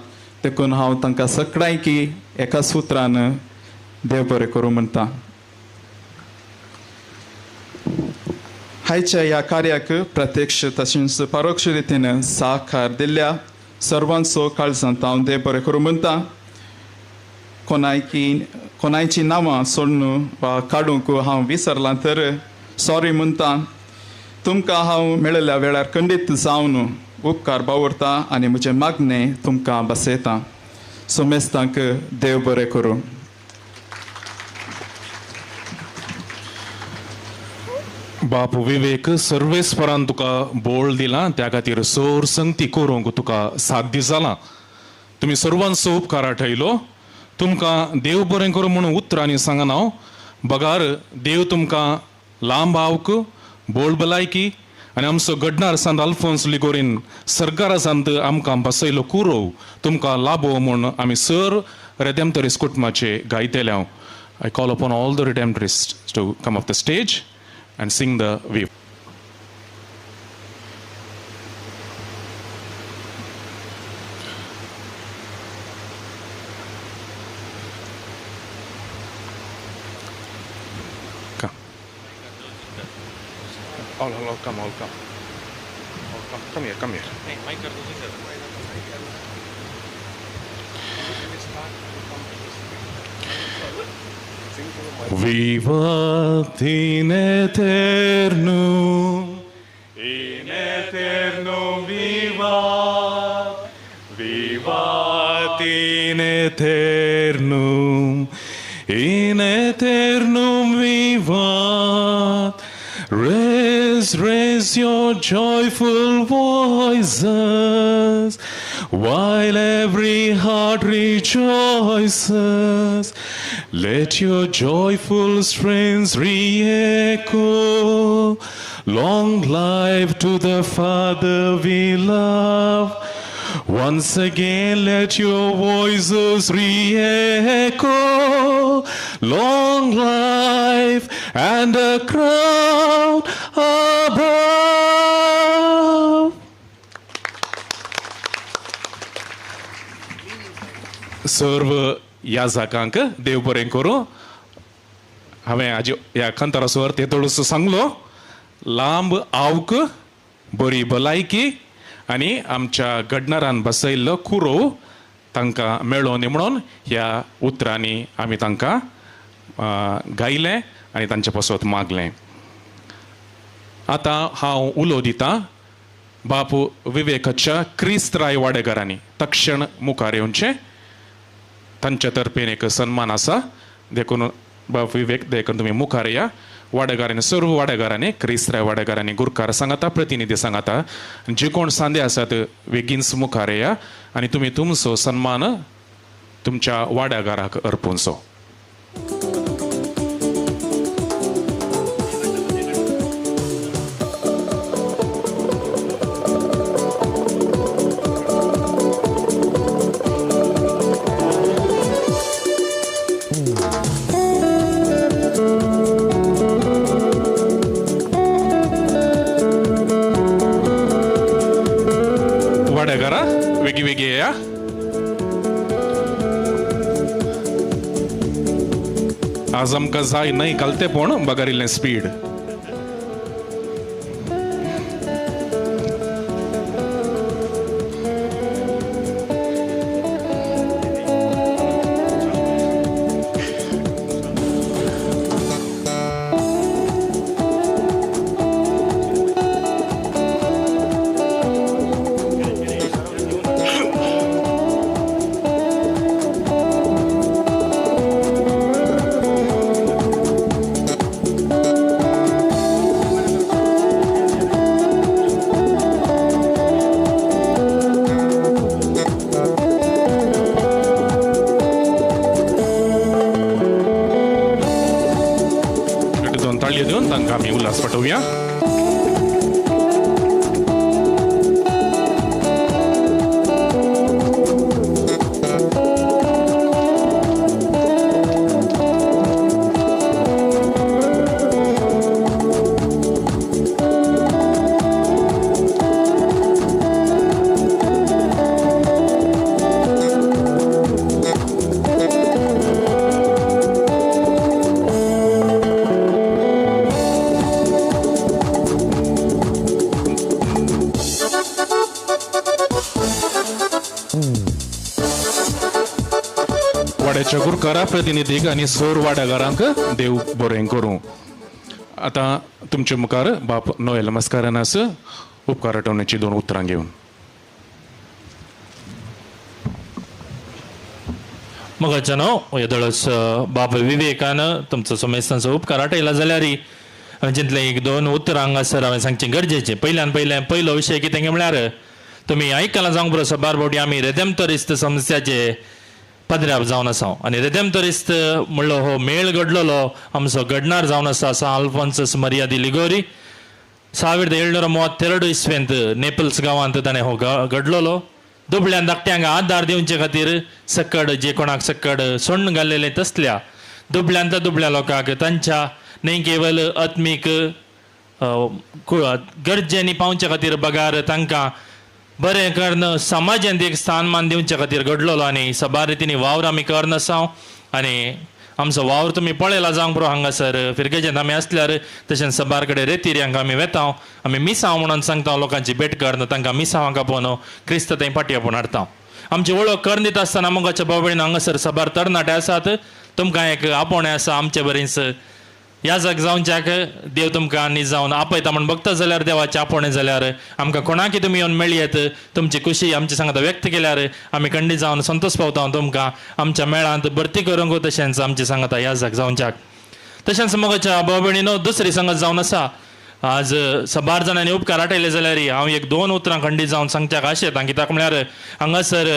देखून हांव तांकां सगळ्यांकी एका सुत्रान देव बरें करूं म्हणटा. आयच्या ह्या कार्याक प्रत्यक्ष तशेंच परोक्ष रितीन सहकार दिल्ल्या सर्वांचो काळजांत हांव देव बरें करूं म्हणटा. कोणायची नांवां सोडून वा काडूंक हांव विसरलां तर सॉरी म्हणटा. तुमकां हांव मेळिल्ल्या वेळार खंडीत जावन उपकार बावरता आनी म्हजें मागणें तुमकां बसयतां. सोमेस्तांक देव बरें करूं. बाप विवेक सर्वेस्परान तुका बोळ दिला त्या खातीर सोर संगती करूंक तुका साध्य जालां. तुमी सर्वांचो उपकार ठयलो. तुमकां देव बरें करूं म्हणून उतरांनी सांगना हांव. बगार देव तुमकां लांब आवक, बोळ भलायकी आनी आमचो गडनार सांत आल्फोन्स लिगोरीन सरकारा सांत आमकां बसयलो कुरो तुमकां लाभो म्हूण आमी सर रेडेम्टरिस्ट कुटुंबाचे गायतेले हांव. I call upon all the redemptorist to come off the stage and sing the wave. Come. All come. Come here. Hey, Mike, Vivat in eternum vivat, vivat in eternum vivat. Raise your joyful voices, while every heart rejoices. Let your joyful strains re-echo. Long life to the Father we love. Once again let your voices re-echo. Long life and a crown above. सर्व याजकांक देव बरें करूं. हांवें हाजे ह्या खंतरासोर ते थोडंसो सांगलो. लांब आवक, बरी भलायकी आनी आमच्या गडनरान बसयल्लो कुरो तांकां मेळो न्ही म्हणून ह्या उतरांनी आमी तांकां गायलें आनी तांचे पासत मागलें. आतां हांव उलो दितां बापू विवेकाच्या क्रिस्तराय वाडेकारांनी तक्षण मुखार येवचें. तांच्या तर्फेन एक सन्मान आसा. देखून बाप विवेक देखून तुमी मुखार या. वाडेकारांनी सर्व वाडेकारांनी क्रिस्तराय वाडेकारांनी गुरकार सांगाता, प्रतिनिधी सांगाता, जे कोण सांदे आसात बेगीनच मुखार या आनी तुमी तुमचो सन्मान तुमच्या वाडेकाराक अर्पूनचो. वाडेकारा वेगी वेगी या. आज आमकां जाय न्हय कालतेपण बगारिल्लें स्पीड. देऊन तांकां आमी उल्हास पाठवया. वाड्याच्या गुरकारा प्रतिनिधीक आनी सोर वाड्याकारांक देव बरें करूं. आतां तुमचे मुखार बाप नोएल नमस्कारानास उपकार आठवण्याची 2 उतरां घेवन. मगाच्या न्हू येदळस बाप विवेकान तुमचो समेस्तांचो उपकार आटयला जाल्यार जितले 1-2 उतरां हांगासर हांवें सांगचें गरजेचें. पयलो विशय कितें म्हळ्यार तुमी आयकलां जावंक बरो सबार बोटी आमी रेदेमतोरिस्त समस्याचे पदऱ्यार जावन आसा आनी रेदेमतोरिस्त म्हणलो हो मेळ घडलोलो आमचो घडणार जावन आसा सा आल्फोन्सस मरिया दी लिगोरी 1732 इस्वेंत नेपल्स गांवांत ताणें हो घडलोलो. दुबळ्या धाकट्यांक आदार दिवचे खातीर सकड जे कोणाक सकड सोण्ण घाल्लेले तसल्या दुबळ्यांत दुबळ्या लोकांक तांच्या न्हय केवल आत्मीक गरजेनी पावचे खातीर बगार तांकां बरें कर्ण समाजांत एक स्थानमान दिवचे खातीर घडलोलो आनी सबार रितीनी वावर आमी करन आसा. आनी आमचो वावर तुमी पळयला जावंक बरो हांगासर फिरकेच्यान आमी आसल्यार तशेंच सबार कडेन रेतीऱ्यांक आमी वेता. आमी मिसांव म्हणून सांगता लोकांची भेट करन तांकां मिसांवाक आपोवन क्रिस्त थंय फाटी आपोवन हाडटा. आमची वळख कर दिता आसतना मोगाच्या बाबळीन हांगासर सबार तरणाटे आसात तुमकां एक आपोणे आसा आमचे बरेंच याजक जावच्याक देव तुमकां न्ही जावन आपयता म्हण बघता जाल्यार देवाचे आपोणे जाल्यार आमकां कोणाकय तुमी येवन मेळयेत तुमची खुशी आमच्या सांगात व्यक्त केल्यार आमी खंडीत जावन संतोश पावता तुमकां आमच्या मेळांत भरती करूंक तशेंच आमचे सांगात याजक जावच्याक. तशेंच मोगाच्या भाव भयणीनो दुसरी संगत जावन आसा. आज 12 जाणांनी उपकार आटयले जाल्यार हांव एक 2 उतरां खंडीत जावन सांगच्याक आशेता. कित्याक म्हळ्यार हांगासर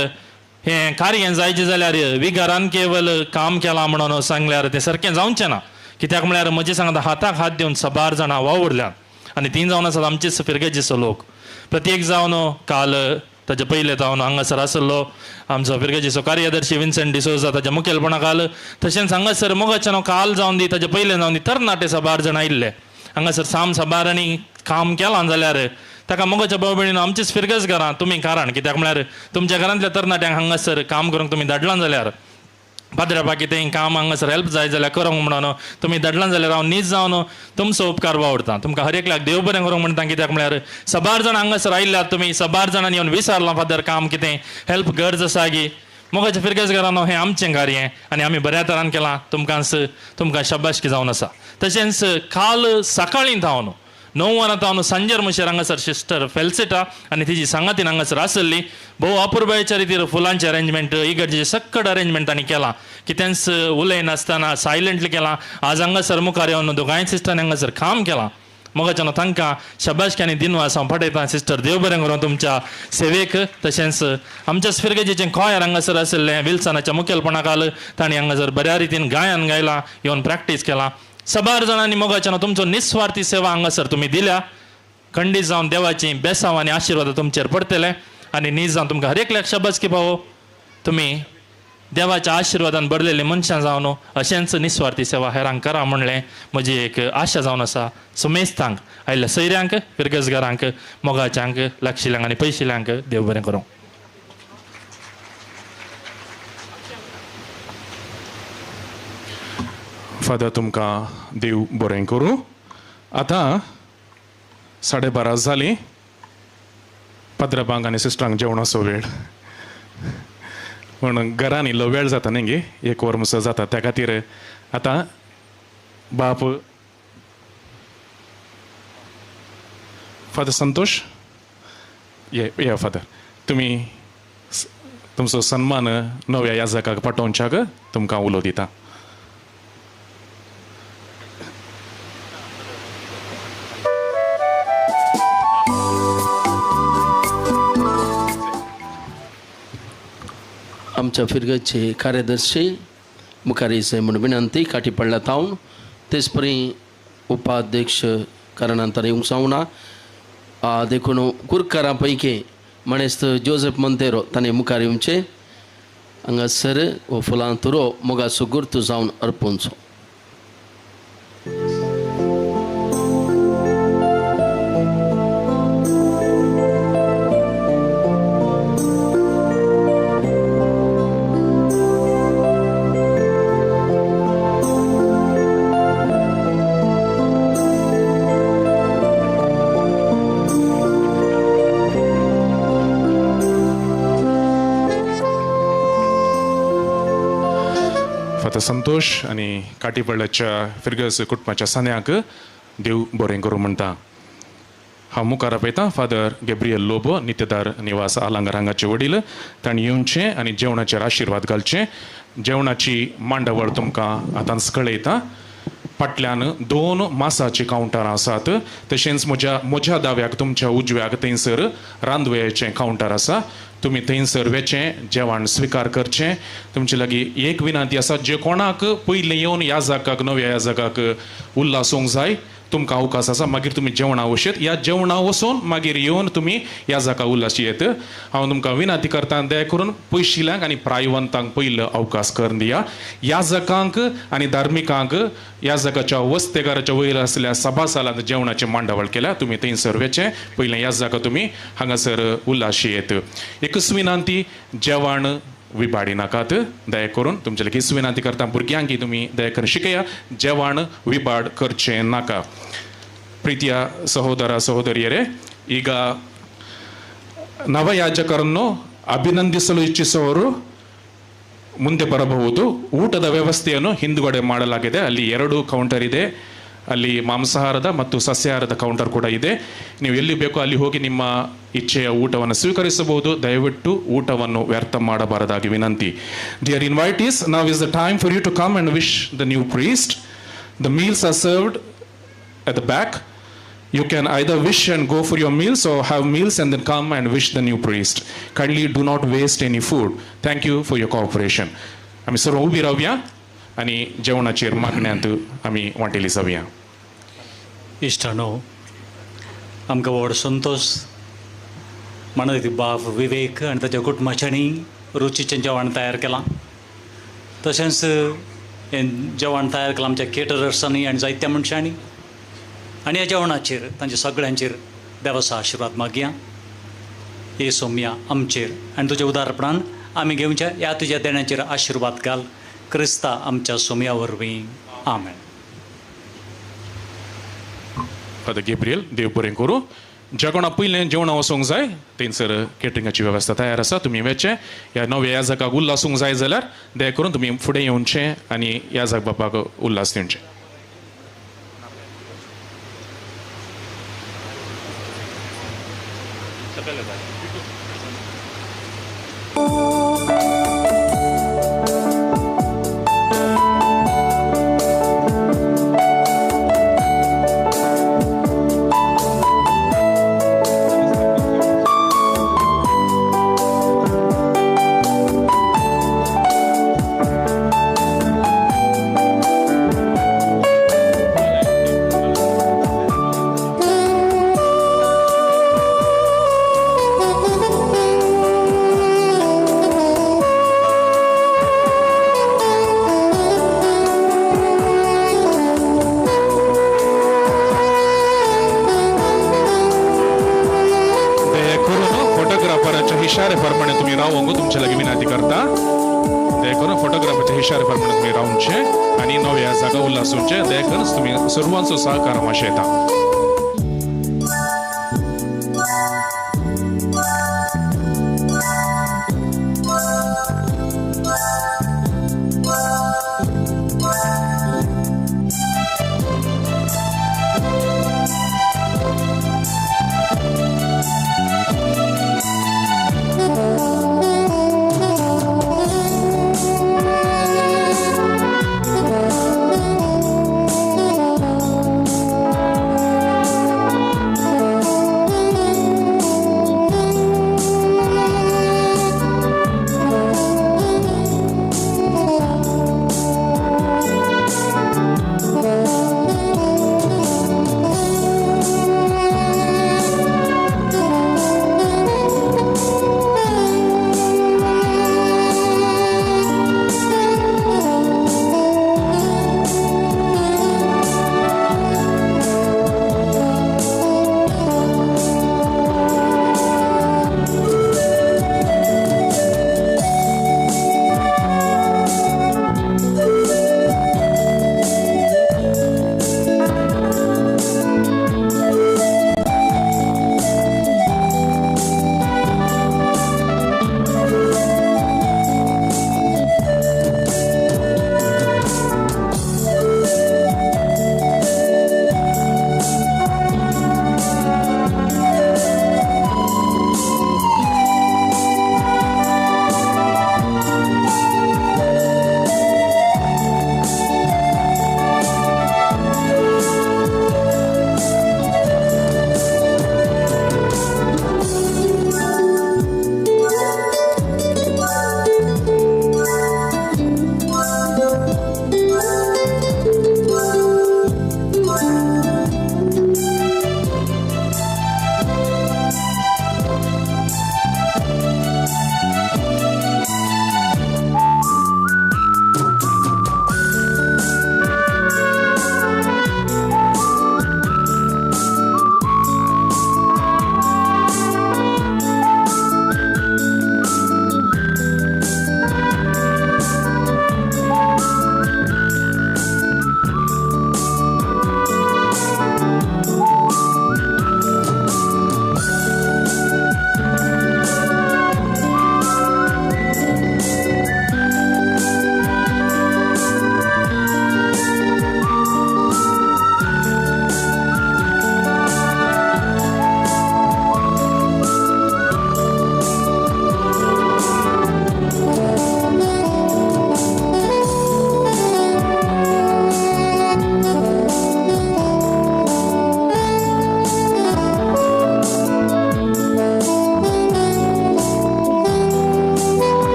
हें कार्य जायचें जाल्यार विगारान केवल काम केलां म्हणून सांगल्यार तें सारकें जावचें ना. कित्याक म्हळ्यार म्हजे सांगता हाताक हात दिवन 12 जाणां वावुरल्यात आनी 3 जावन आसात आमचेच फिरगेचेचो लोक. प्रत्येक जावन काल ताचे पयले जावन हांगासर आसलो आमचो फिरगेचेचो कार्यदर्शी विन्सेंट डिसोजा ताच्या मुखेलपणा काल. तशेंच हांगासर मोगाच्यान काल जावन दी ताचे पयले जावन दी तरणाटे 12 जाणां आयिल्ले. हांगासर साम 12 काम केलां जाल्यार ताका मोगाच्या भाव भयणीन आमचेच फिरगस घरां तुमी कारण. कित्याक म्हळ्यार तुमच्या घरांतल्या तरणाट्यांक हांगासर काम करूंक तुमी धाडलां जाल्यार पाद्रपा कितें काम हांगासर हेल्प जाय जाल्यार करूंक म्हणून तुमी धाडलां जाल्यार हांव नीज जावन तुमचो उपकार वावरतां. तुमकां हर एकल्याक देव बरें करूंक म्हणटा. कित्याक म्हळ्यार 12 जाणां हांगासर आयिल्ल्यात तुमी 12 जाणांनी येवन विचारलां फादर काम कितें हेल्प गरज आसा गी. मोगाच्या फिरगस घरान हें आमचें कार्य आनी आमी बऱ्या तरान केलां. तुमकां शाबासकी जावन आसा. तशेंच काल सकाळीं थावन 9 वरां थावन सांजेर म्हणसर हांगासर सिस्टर फेल्सिटा आनी तिजी सांगातीन हांगासर आसली. भोव अपुरबायेच्या रितीर फुलांचें अरेंजमेंट इगर्जेचें सक्कड अरेंजमेंट तांणी केलां. कितेंच उलयनासतना सायलंटली केलां. आज हांगासर मुखार येवन दोगांय सिस्टरांनी हांगासर काम केलां. मोगाच्यान तांकां शाबासकी आनी दिनवास हांव फाटयतां. सिस्टर देव बरें करूं तुमच्या सेवेक. तशेंच आमच्याच फिरगेचें खोयर हांगासर आशिल्लें विल्सनाच्या मुखेलपणा काल तांणी हांगासर बऱ्या रितीन गायन गायलां येवन प्रॅक्टीस केलां. 12 जाणांनी मोगाच्यान तुमचो निस्वार्थी सेवा हांगासर तुमी दिल्या. खंडीत जावन देवाची बेसांव आनी आशिर्वाद तुमचेर पडटले आनी नीज जावन तुमकां हर एकल्याक शाबासकी पावो. तुमी देवाच्या आशिर्वादान भरलेले मनशां जावन अशेंच निस्वार्थी सेवा हेरांक करा म्हणलें म्हजी एक आशा जावन आसा. सुमेस्तांक आयिल्ल्या सयऱ्यांक फिरगसगारांक मोगाच्यांक लागशिल्यांक आनी पयशिल्यांक देव बरें करूं. फादर तुमकां देव बरें करूं. आतां 12:30 जालीं. पाद्रपांक आनी सिस्टरांक जेवणाचो वेळ पूण घरान इल्लो वेळ जाता न्ही गे 1 वर म्हणसर जाता. त्या खातीर आतां बाप फादर संतोष या फादर तुमी तुमचो सन्मान नव्या याजकाक पाठोवच्याक तुमकां उलो दिता. आमच्या फिरगेचे कार्यदर्शी मुखारी से म्हूण विनंती काटी पडल्या थावन तेच परी उपाध्यक्ष कारणांतर येवंक जावना. देखून कुरकारां पैकी मणेस्त जोसेफ मोंतेरो ताणें मुखार येवचें. हांगासर हो फुलां तुरो मोगाचो गुर्त जावन अर्पूंचो. फादर संतोष आनी काटी पडल्याच्या फिरगस कुटुंबाच्या सान्याक देव बरें करूं म्हणटा. हांव मुखार आपयतां फादर गॅब्रियल लोबो नित्यदार निवास आलांगर हांगाचे वडील. तांणी येवचें आनी जेवणाचेर आशिर्वाद घालचें. जेवणाची मांडावळ तुमकां आतांच कळयता. फाटल्यान 2 मासाची कावंटरां आसात. तशेंच म्हज्या दाव्याक तुमच्या उजव्याक थंयसर रांदवेचें कावंटर आसा. तुमी थंयसर वेचें जेवण स्विकार करचें. तुमचे लागीं एक विनंती आसा जे कोणाक पयलीं येवन याजकाक नव्या याजकाक उल्हासूंक जाय तुमकां अवकाश आसा. मागीर तुमी जेवणा वचेत. ह्या जेवणा वचून मागीर येवन तुमी याजका उल्हाशियेत. हांव तुमकां विनंती करता दया करून पयशिल्यांक आनी प्रायवंतांक पयलो अवकाश करून दिया. याजकांक आनी धार्मिकांक याजकाच्या वस्तेकाराच्या वयर आसल्या सभासालांत जेवणाची मांडावळ केल्या. तुमी थंयसर वेचें. पयलें याजका तुमी हांगासर उल्हाशियेत. एकच विनंती जेवण विबाडी नाकात दया करून. तुमचे लागीं विनंती करता भुरग्यांक तुमी दया करून शिकया जेवण विबाड करचें नाका. प्रीतिया ಸಹೋದರ ಸಹೋದರಿಯರೇ, ಈಗ ನವಯಾಜಕರನ್ನು ಅಭಿನಂದಿಸಲು ಇಚ್ಛಿಸುವವರು ಮುಂದೆ ಬರಬಹುದು. ಊಟದ ವ್ಯವಸ್ಥೆಯನ್ನು ಹಿಂದುಗಡೆ ಮಾಡಲಾಗಿದೆ. ಅಲ್ಲಿ 2 ಕೌಂಟರ್ ಇದೆ. ಅಲ್ಲಿ ಮಾಂಸಾಹಾರದ ಮತ್ತು ಸಸ್ಯಾಹಾರದ ಕೌಂಟರ್ ಕೂಡ ಇದೆ. ನೀವು ಎಲ್ಲಿ ಬೇಕೋ ಅಲ್ಲಿ ಹೋಗಿ ನಿಮ್ಮ ಇಚ್ಛೆಯ ಊಟವನ್ನು ಸ್ವೀಕರಿಸಬಹುದು. ದಯವಿಟ್ಟು ಊಟವನ್ನು ವ್ಯರ್ಥ ಮಾಡಬಾರದಾಗಿ ವಿನಂತಿ. Dear invitees, now is the time for you to come and wish the new priest. The meals are served at the back. You can either wish and go for your meals or have meals and then come and wish the new priest. Kindly do not waste any food. Thank you for your cooperation. आम्ही सर्व उभी राहूया आणि जेवणाची मागण्यांत आम्ही वाटेली जाऊया. इश्टानो, आमकां व्हड संतोष म्हणत बाब विवेक आनी ताच्या कुटुंबाच्यांनी रुचीचें जेवण तयार केलां. तशेंच हें जेवण तयार केलां आमच्या केटरर्सांनी आनी जायत्या मनशांनी. आनी ह्या जेवणाचेर तांच्या सगळ्यांचेर देवाचो आशिर्वाद मागया. हे सोम्या आमचेर आनी तुज्या उदारपणान आमी घेवच्या ह्या तुज्या देण्याचेर आशिर्वाद घाल. क्रिस्ता आमच्या सोम्या वरवीं. आमेन. फादर गेब्रियल, देव बरें करूं. ज्या कोणाक पयलें जेवणा वचूंक जाय थंयसर केटरिंगाची वेवस्था तयार आसा. तुमी वेचे. ह्या नव्या याजकाक उल्हासूंक जाय जाल्यार दया करून तुमी फुडें येवचें आनी याजक बापाक उल्हास दिवचें. इशारेप्रमाणे तुम्ही रावंक तुमच्या लागीं विनंती करता. दया करून फोटोग्राफाच्या इशारेप्रमाणे तुम्ही रावचे आणि नव्या जागा उल्हासूंचे. दया करून तुम्ही सर्वांचो सहकार मातशें येता.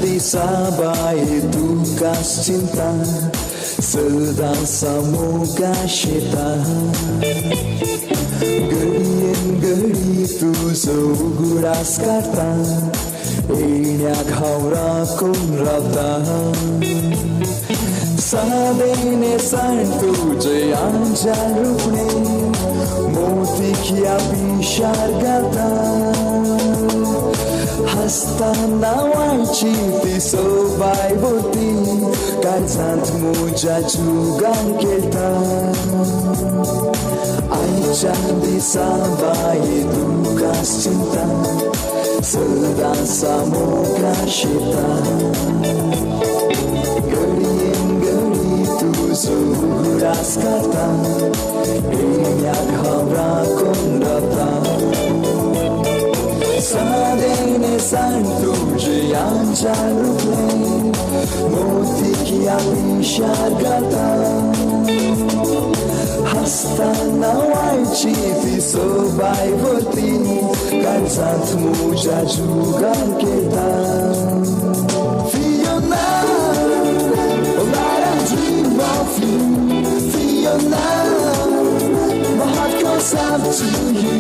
दिसा बाये तुकाच चिंता सदा सामोगाशेता घडीन घडी तुझो उगडास काढता येण्या घावरा कोण रावता सादेने सांग तुझे आमच्या रूपणे मोतीच्या पिशार घालता हसताना वायची ती सोबाय होती काळजात मोजा जुगार केलता आईच्या दिसा बाये तुकाच चिंता सदा सामोगाशेता घडीन घडी तुझो उगडास काढता येण्या घावरा कोण रावता सादेने सांग तुझे आमच्या रूपणे मोतीच्या पिशार घालता हसताना वायची ती सोबाय होती काळजात मोजा जुगार केलता Fiona, oh, I dream of you. Fiona, my heart goes out to you.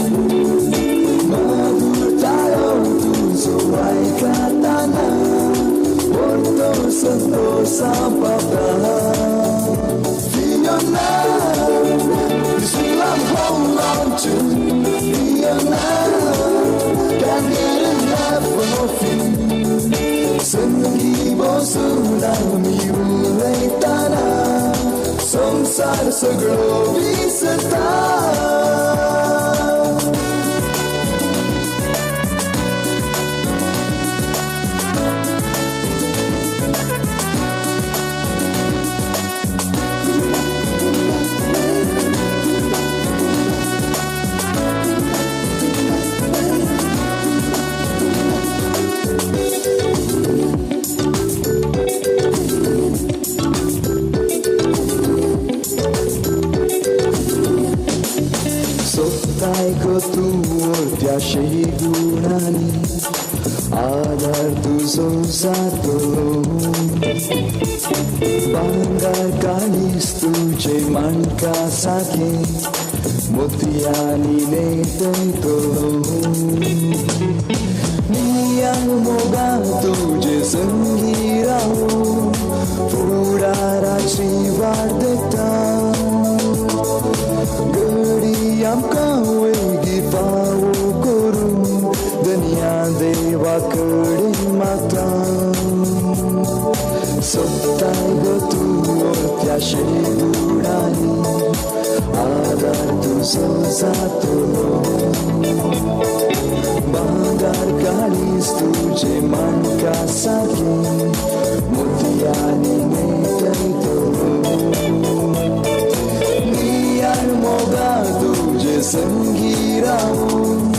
Madurtayo tuzo aikatana, porto santosa papa. Fiona, this will I'm hold on to. Fiona, can't get enough of you. संगी बसुला मी उलयताना संसार सगळो विसरता त्याशी गुणानी आधार तुझो जातो बांगार काळीस तुझे माणका साखे मोतियानी नेततो निया मोगा तुझे संगी राहू फुडाराची वाट देखता घडी आमका वेगी पावो करू दुनिया देवाकडे माता सोबताय ग तू त्या शेदुडानी आधार तुझो जातो बांगार काळीस तुझे माणका सागे मोतियानी नेततो मोगा तुझे संगी राहून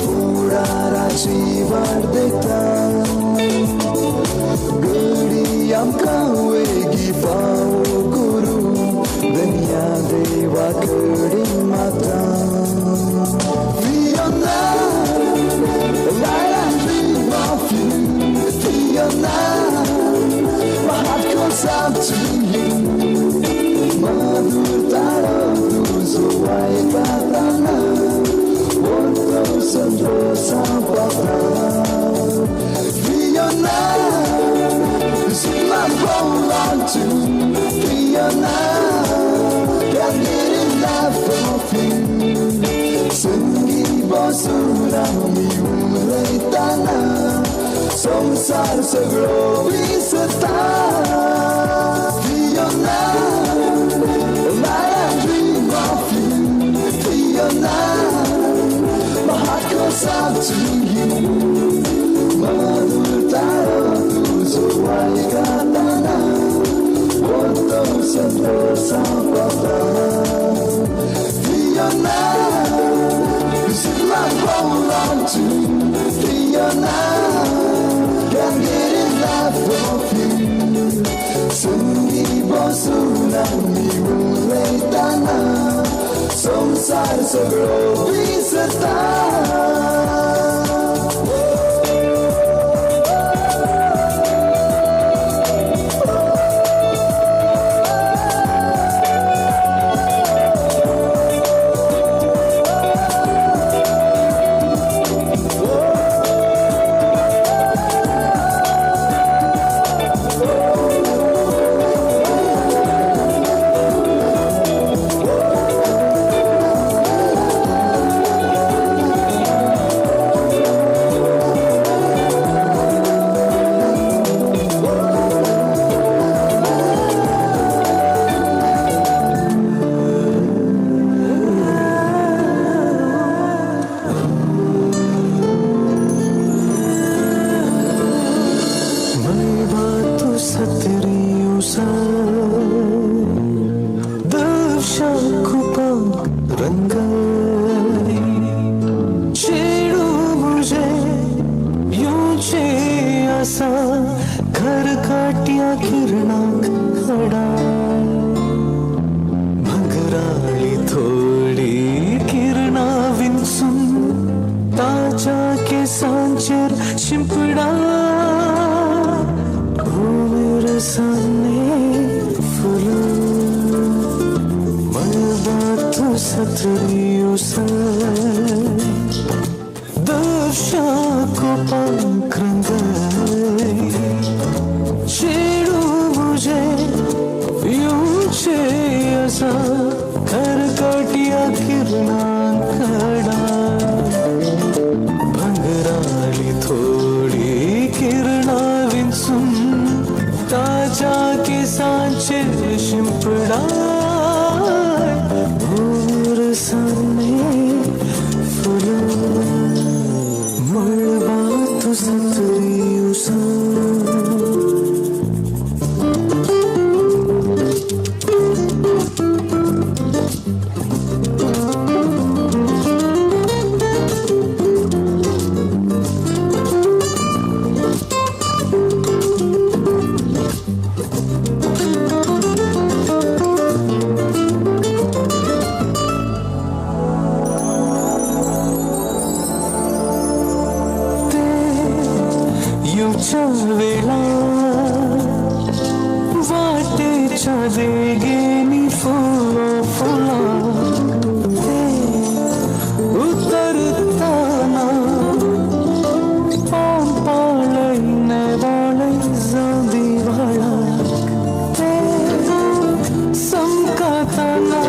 फुडाराची वाट देखता घडी आमका वेगी पावो करू दुनिया देवाकडे माता Fiona, I dream of you. Fiona, my heart goes out to you. Madurtayo tuzo aikatana porto santosa papa. Fiona, this will I hold on to. Fiona, can't get enough of you. Sengi bosura mi uleitana संसार सगळो विसरता Fiona, I dream of you. Fiona, my heart goes out to you. Madurtayo tuzo aikatana porto santosa papa. Fiona, this is my hold on to. Fiona, can't get enough of you. Sengi bosuna mi uleitana संसार सगळो विसरता किरणांक खडा भंगराळी थोडी किरणा विंचून ताच्या केसांचेर शिंपडा भूमीर सामने फुलून मळबा तू सतरी उसळ दर्शा कोपांक रंगय चेडू मुझे येऊचे असा खरकटिया किरणांकडा भंगराळी थोडी किरणा विंचून ताच्या केसांचे शिंपडा भूमीर सामने फुलून मळबा तू सतरी उसळ वेळा वाटेच्या देगेनी फुला ते उतरताना पाळईने वाळई जांदी वाळा ते समकाताना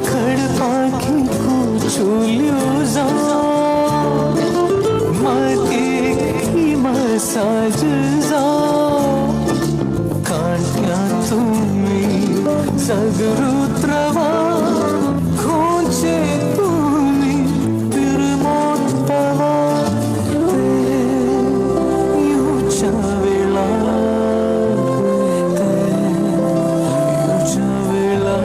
खडपाखी कुचुल्यो जा साज काट्या तुम्ही सगरुत्रवा खोचे तुम्ही तिरमोत्तवा येऊच्या वेळा येऊच्या वेळा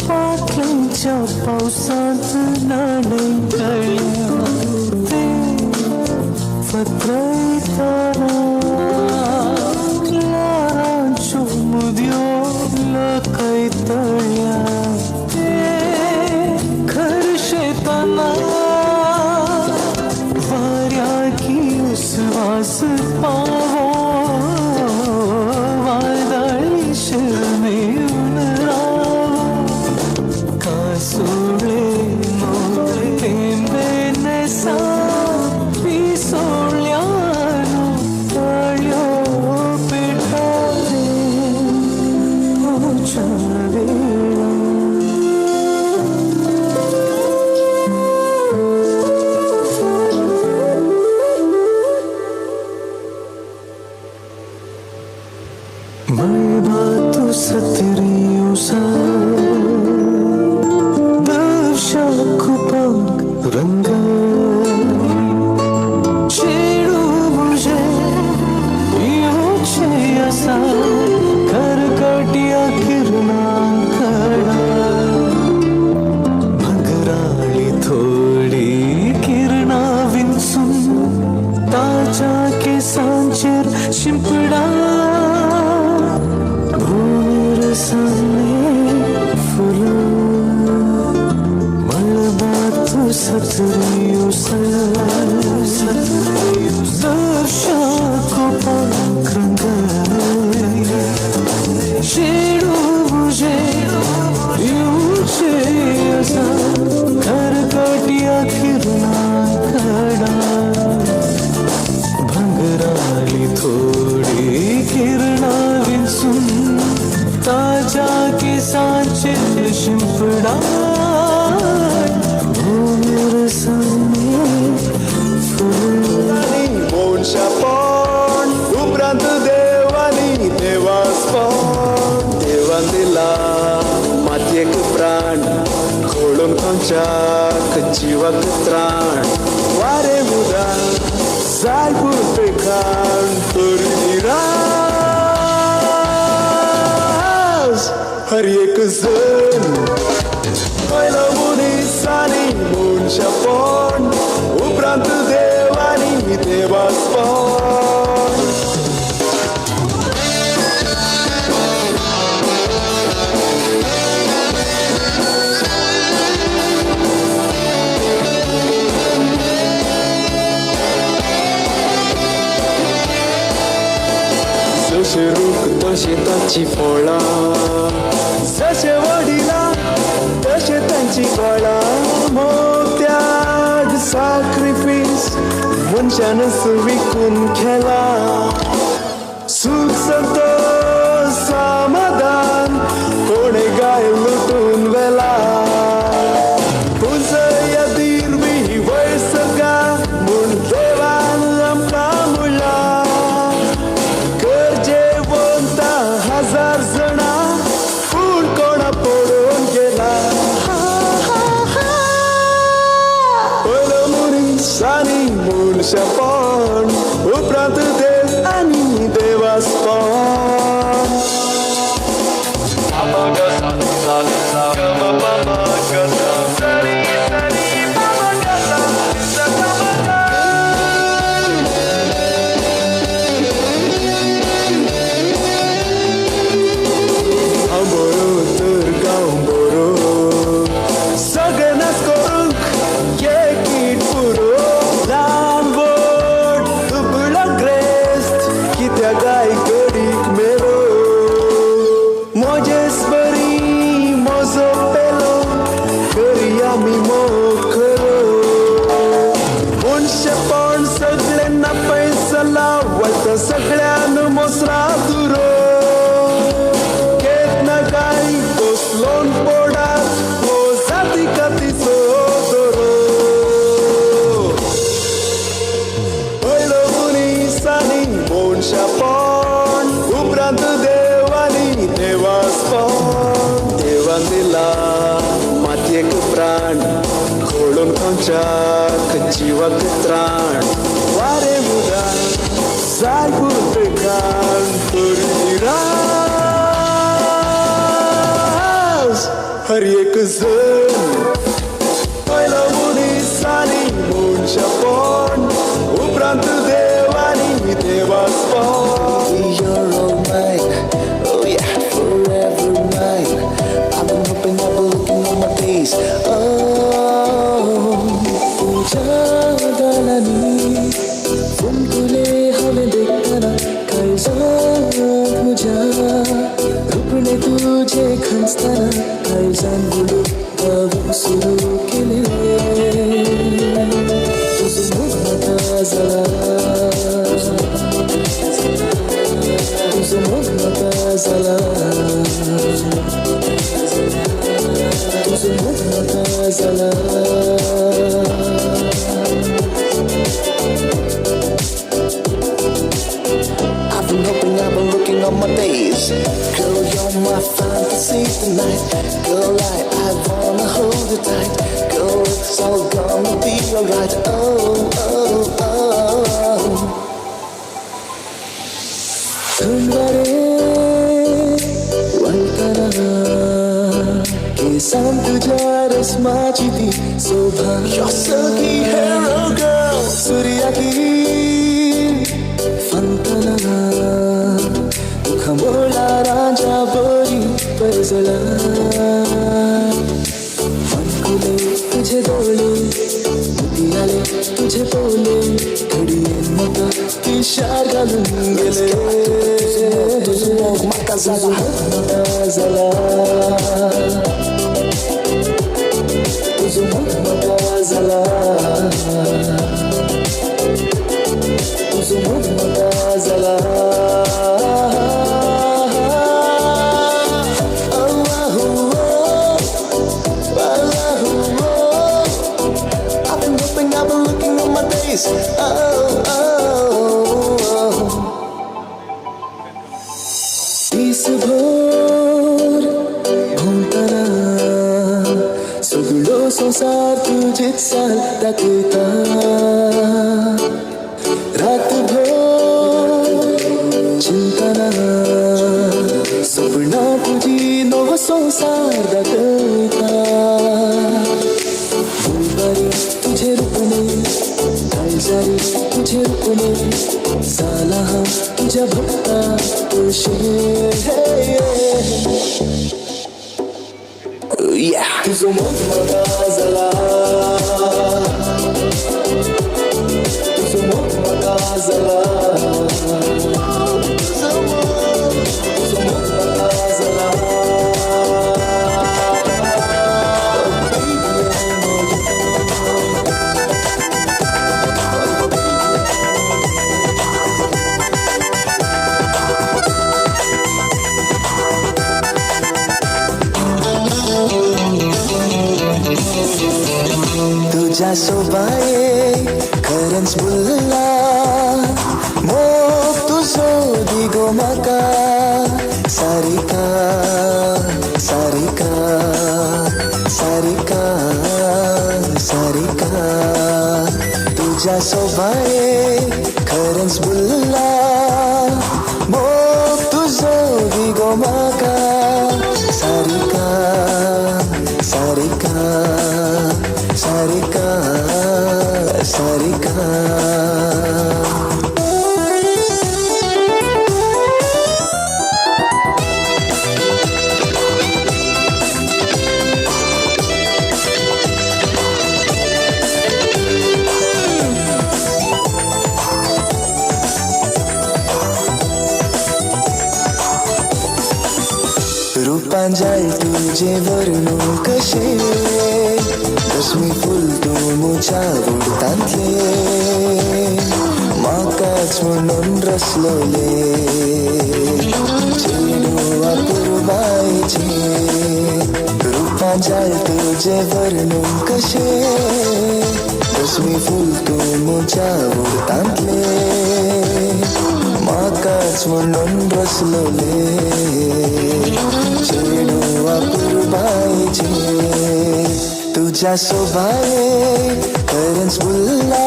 पाटलांच्या पावसात नाणे गळ्या ते फत्रैताना लारांच्यो मुद्यो लकैतळ्या ते खरशेताना वाऱ्याकी उस्वास पावो वादळी शर्मेऊन कासोळे मोठे नेसा पिसोळ्यानो तळ्यो पेटाले मोच्या वेळा मळबा तू सतरी उसा दर्शा कुपांक रंग चेडू मुझे येऊचे असा खरकटिया किरणांकडा भंगराळी थोडी किरणा विंचून ताच्या केसांचेर शिंपडा सामने फूलों मलबा तू सतरियों दर्शा को पंख रंगाए शेरू मुझे यूचे असा घर काटिया किरणा खड़ा भंगराली थोडी किरणा विंसून ताजा के सांचे शिंपडा भूमीर सामने फुलांनी मोनशा पण उपरांत देवानी देवास्पण देवान दिला मातयेक प्राण खोळून खंयच्याक जिवाक त्राण वारे मुदान जाय पुर्पेखान तुर्दिराज हर एक जण पहिलो मुनीसानी मोनशा पण उपरांत देवानी देवास्पण जशे रूख तशे ताची फळां जशे वडिलां तशे तांची कळां मोत्याग सॅक्रिफीस मनशानच विकून खेळा सुख संतोष समाधान कोणे गाय लुटून वेला पुंजया दिरवी वयर सगा म्हूण देवान आमकां म्हणला गरजेवंता हजार जाणां पूण कोणा पडून गेला पयलो मुनीसानी मनशापण उपरांत देव आनी देवास्पण आंबोरो तर गांव बरो सगळे नाच करूंक एक पुरो ल्हान व्हड दुबळो ग्रेस्त कित्याक गाय गडीक मेरो मोजेस बरी मोजो पेलो करी आमी मोखलो मनशेपण सगळ्यांना पैसा लावता सगळ्यान मोसरा दुरो काय कोसलोन पोडात हो जाती कातीचो दोरो पयलो मुनीसानी मनशापण उपरांत देवानी देवास्पण देवान दिला मातयेक प्राण खोळून खंयच्याक जिवाक त्राण वारे मुदान जाय पुर्पेखान तुर्दिराज हर एक जण पहिलो मुनीसानी मनशापण उपरांत देवानी देवास्पण You're all mine, oh yeah, forever mine. I've been hoping, I've been looking on my days. तुझ्या दालानी फुंकुले हवे देखताना काळजात तुझ्या रुपणे तुझे खंचताना काळजान बुडून धावूंक सुरू केले तुझं मोगमाता जाला तुझं मोगमाता जाला तुझं मोगमाता जाला I've been hoping, I've been looking on my days. Girl, you're my fantasy tonight. Girl, I wanna hold you tight. Girl, it's all gonna be alright. Oh, oh, oh. Thundare, waltana, kesan tuja resmachi di sobha. You're silky hero girl, surya ki fantana. Khamola raja bori उजळा फुले तुझे डोळे मोतियाले तुझे बोले घडीये नका इशार घालून गेले तुझं मोग मका झाला तुझं मोग मका झाला तुझं मोग मका झाला दिसभर भोंवताना सगळो संसार तुझीच साल दाखयता रातभर चिंतना सपना तुझी नवो संसार दाखयता बुलबारी तुझे रूपणे काळजारी तुझे रूपणे झाला हा तुझ्या भक्ता तुझं मन मका झाला तुझं मन मका झाला तुझं मन मका झाला तुझ्या सोबाये खरंच बोलला मोग तुझो दिगो म्हाका सारिका सारिका सारिका सारिका तुझ्या सोबाये खरंच बोलला मोग तुझो दिगो म्हाका सारिका सारिका सारिका सारिका रूपांजळ तुझे वर्णू कशे दशमी फुल तू मुझ्या बुडतांतले म्हाकाच म्हणून रसलोले चेडू अपुर्बायचे रूपांजळ तुझे वर्णू कशे दशमी फुल तू मुझ्या बुडतांतले म्हाकाच म्हणून रसलोले चेडू अपुर्बायचे तुझ्या सोबाये खरंच बोलला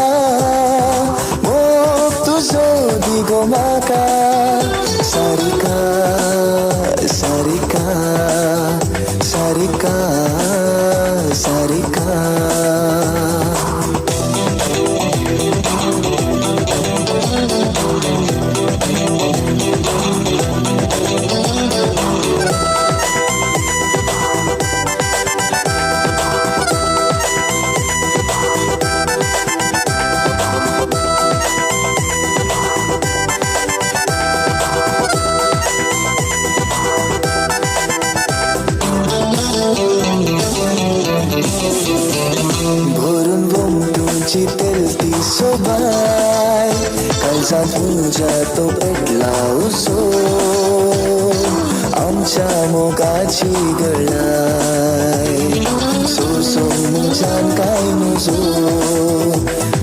मोग तुझो दिगो म्हाका सारिका सारिका सारिका सारिका भरून तुझी तेलती सोबाय काळजा तुझ्या तो पेटला उसो आमच्या मोगाची गळाय सोसून मुझ्यान काय नुजो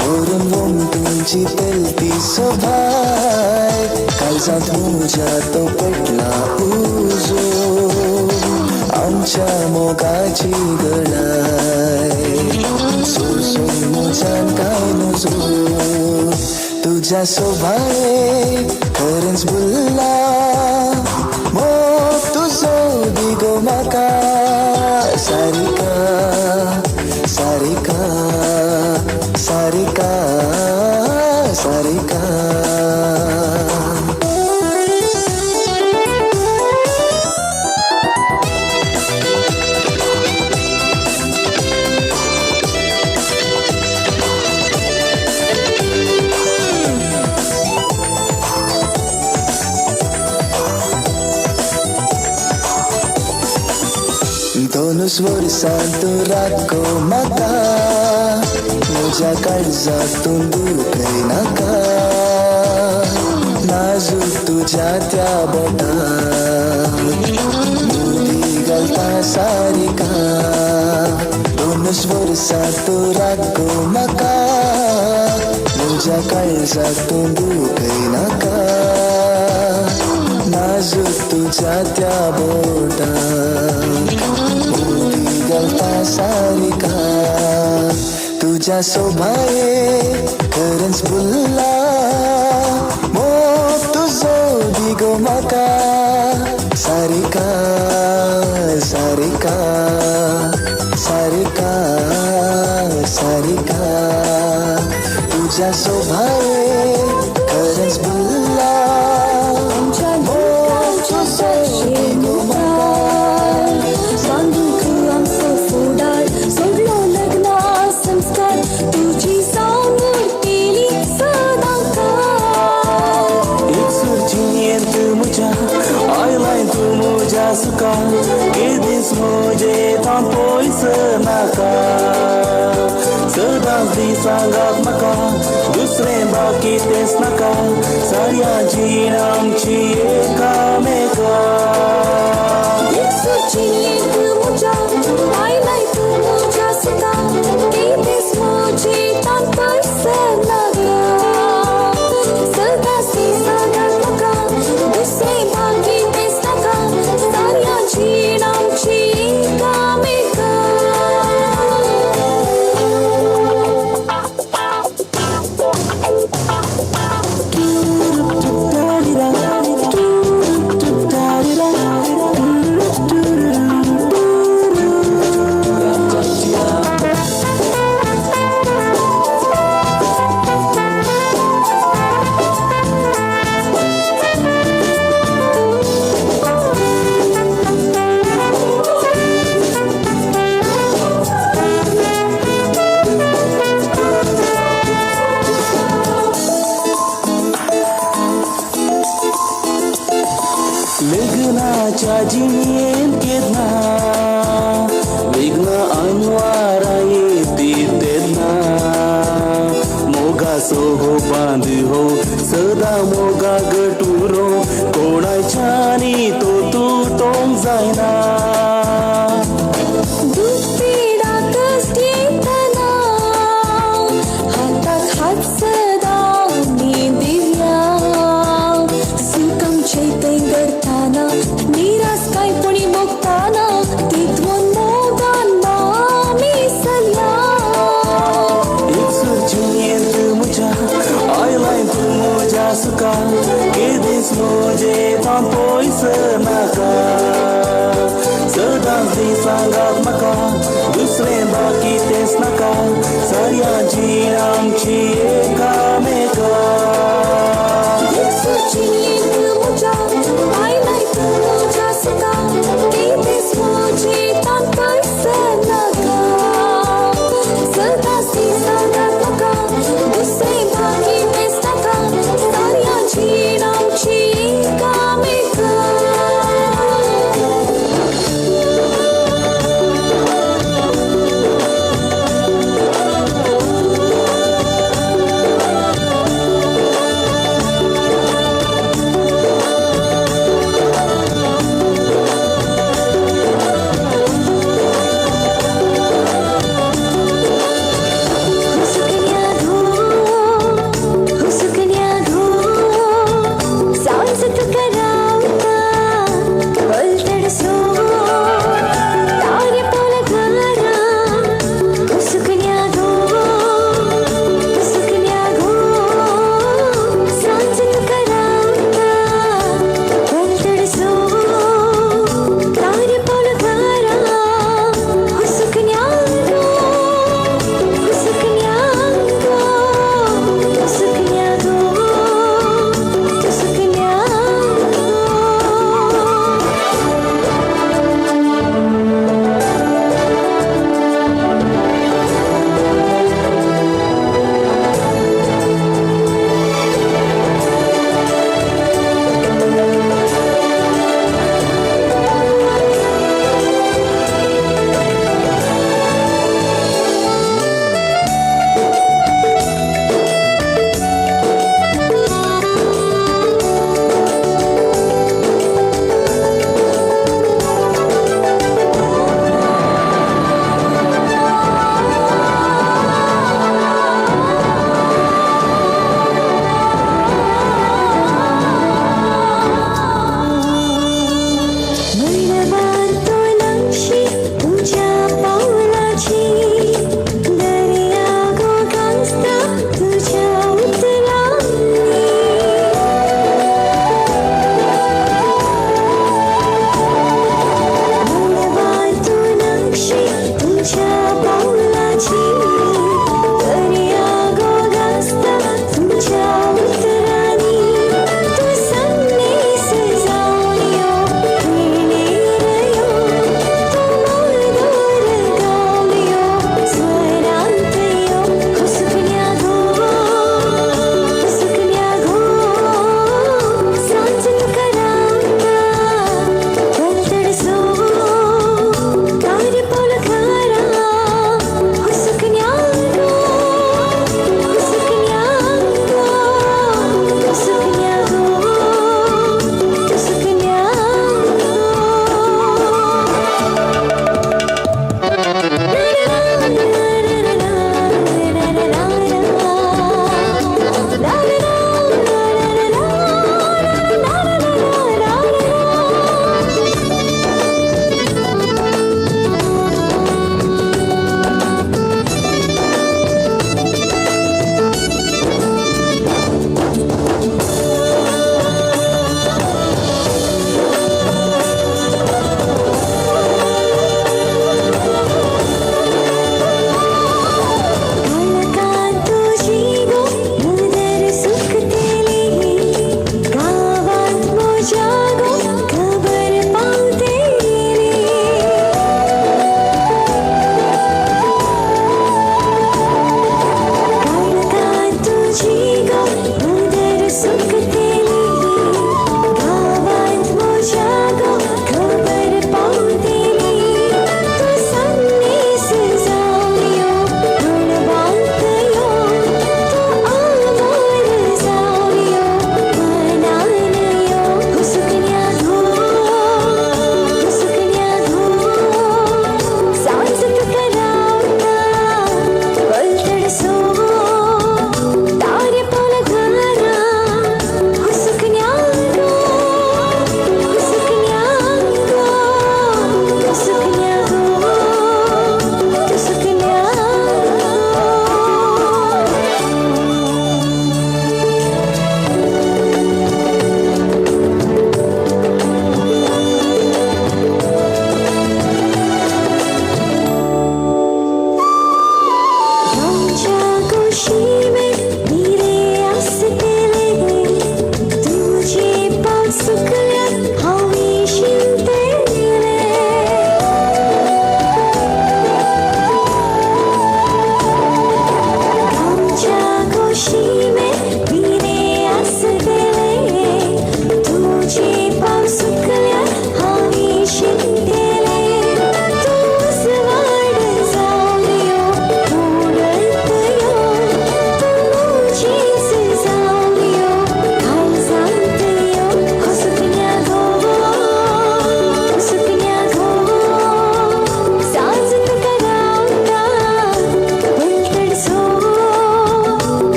भरून तुझी तेलती सोबाय काळजा तुझ्या तो पेटला उजो आमच्या मोगाची गळाय सोसून मुझ्यान काय नुजो तुझ्या सोबाये खरंच बोलला मोग तुझो दिगो म्हाका सारिका सारिका सारिका सारिका दोनूच वर्सां तूं राखो म्हाका म्हज्या काळजांतून दूर नाका नाजूक तुज्या त्या बोटां मुदी घालता सारिका दोनूच वर्सां तूं राखो म्हाका म्हज्या काळजांतून दूर नाका नाजूक तुज्या त्या बोटां मुदी घालता सारिका तुज्या सोभाये खरेंच भुल्ला मोग तुजो दिगो म्हाका सारिका सारिका सारिका सारिका तुज्या सोभाये खरेंच भुल्ला मोग तुजो दिगो म्हाका सांगूक आमचो फुडार सोडलो लग्ना संस्कार तुजी सांगून केली सदांकार एक सुरजियेंत म्हज्या आयलाय तूं म्हज्या सुका केदीस म्हजे तां पयस नाका सदांच दिसांगात म्हाका दुसरें बाकी तेंच नाका साऱ्या जीण आमची एकामेका एक सुरजियेंत म्हज्या आयलाय तूं म्हज्या सुका केदीस म्हजे तां पयस नाका सदांच दिसांगात म्हाका दुसरें बाकी तेंच नाका साऱ्या जीण आमची एकामेका लग्नाच्या जिणेंत केदना विघ्न अनवारा येती तेदना मोगाचो हो बांद हो सदा मोगा गटुरो कोणाच्यानी तो तुटोंक जायना दुसरीडा कश्टीतना हाताक हात सदां दिव्या सुखम चैतन्य करताना निराश कांयपणी मोगताना तितून मोगान मिसल्या एक सुरजियेंत म्हज्या आयलाय तूं म्हज्या सुका केदीस म्हजे तां पयस नाका सदांच दिसांगात म्हाका दुसरें बाकी तेंच नाका साऱ्या जीण आमची एकामेका एक सुरजियेंत म्हज्या आयलाय तूं म्हज्या सुका केदीस म्हजे तां पयस नाका सदांच दिसांगात म्हाका दुसरें बाकी तेंच नाका साऱ्या जीण आमची एकामेका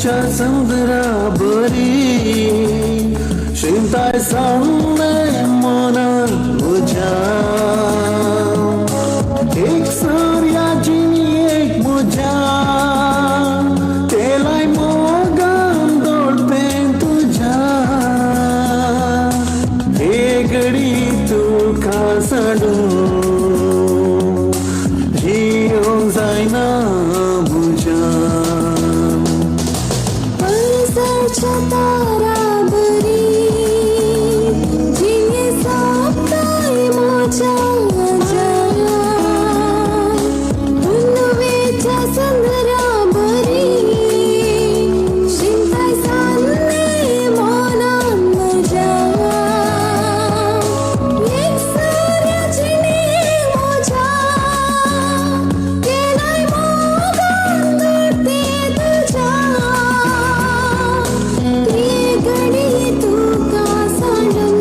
मुनवेच्या समुद्रा बरी शिंताय सामने मनान मुझ्या एक सूर्याची एक मुझ्या तेलाय मोगान दोडते तुझ्या हे घडी तुका साडून जियोंक जायना मुझ्या पळसाच्या तारा बरी जिये सापताय माझ्या मुनवेच्या संद्रा बरी शिंताय सान्ने मनान म्हज्या एक सूर्याची म्हज्या केलाय मोगान दोडते तुझ्या ते घडी तुका साडून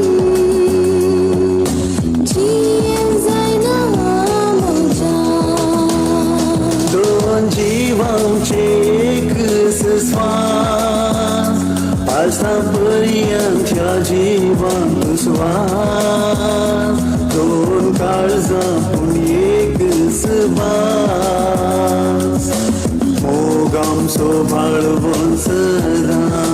जियेंक जायना म्हज्या दोन जीवांचे एकच स्वास पासता पर्यंतच्या जीवांक स्वास दोन काळजां पूण एकच भास मोग आमचो बाळवंत सदां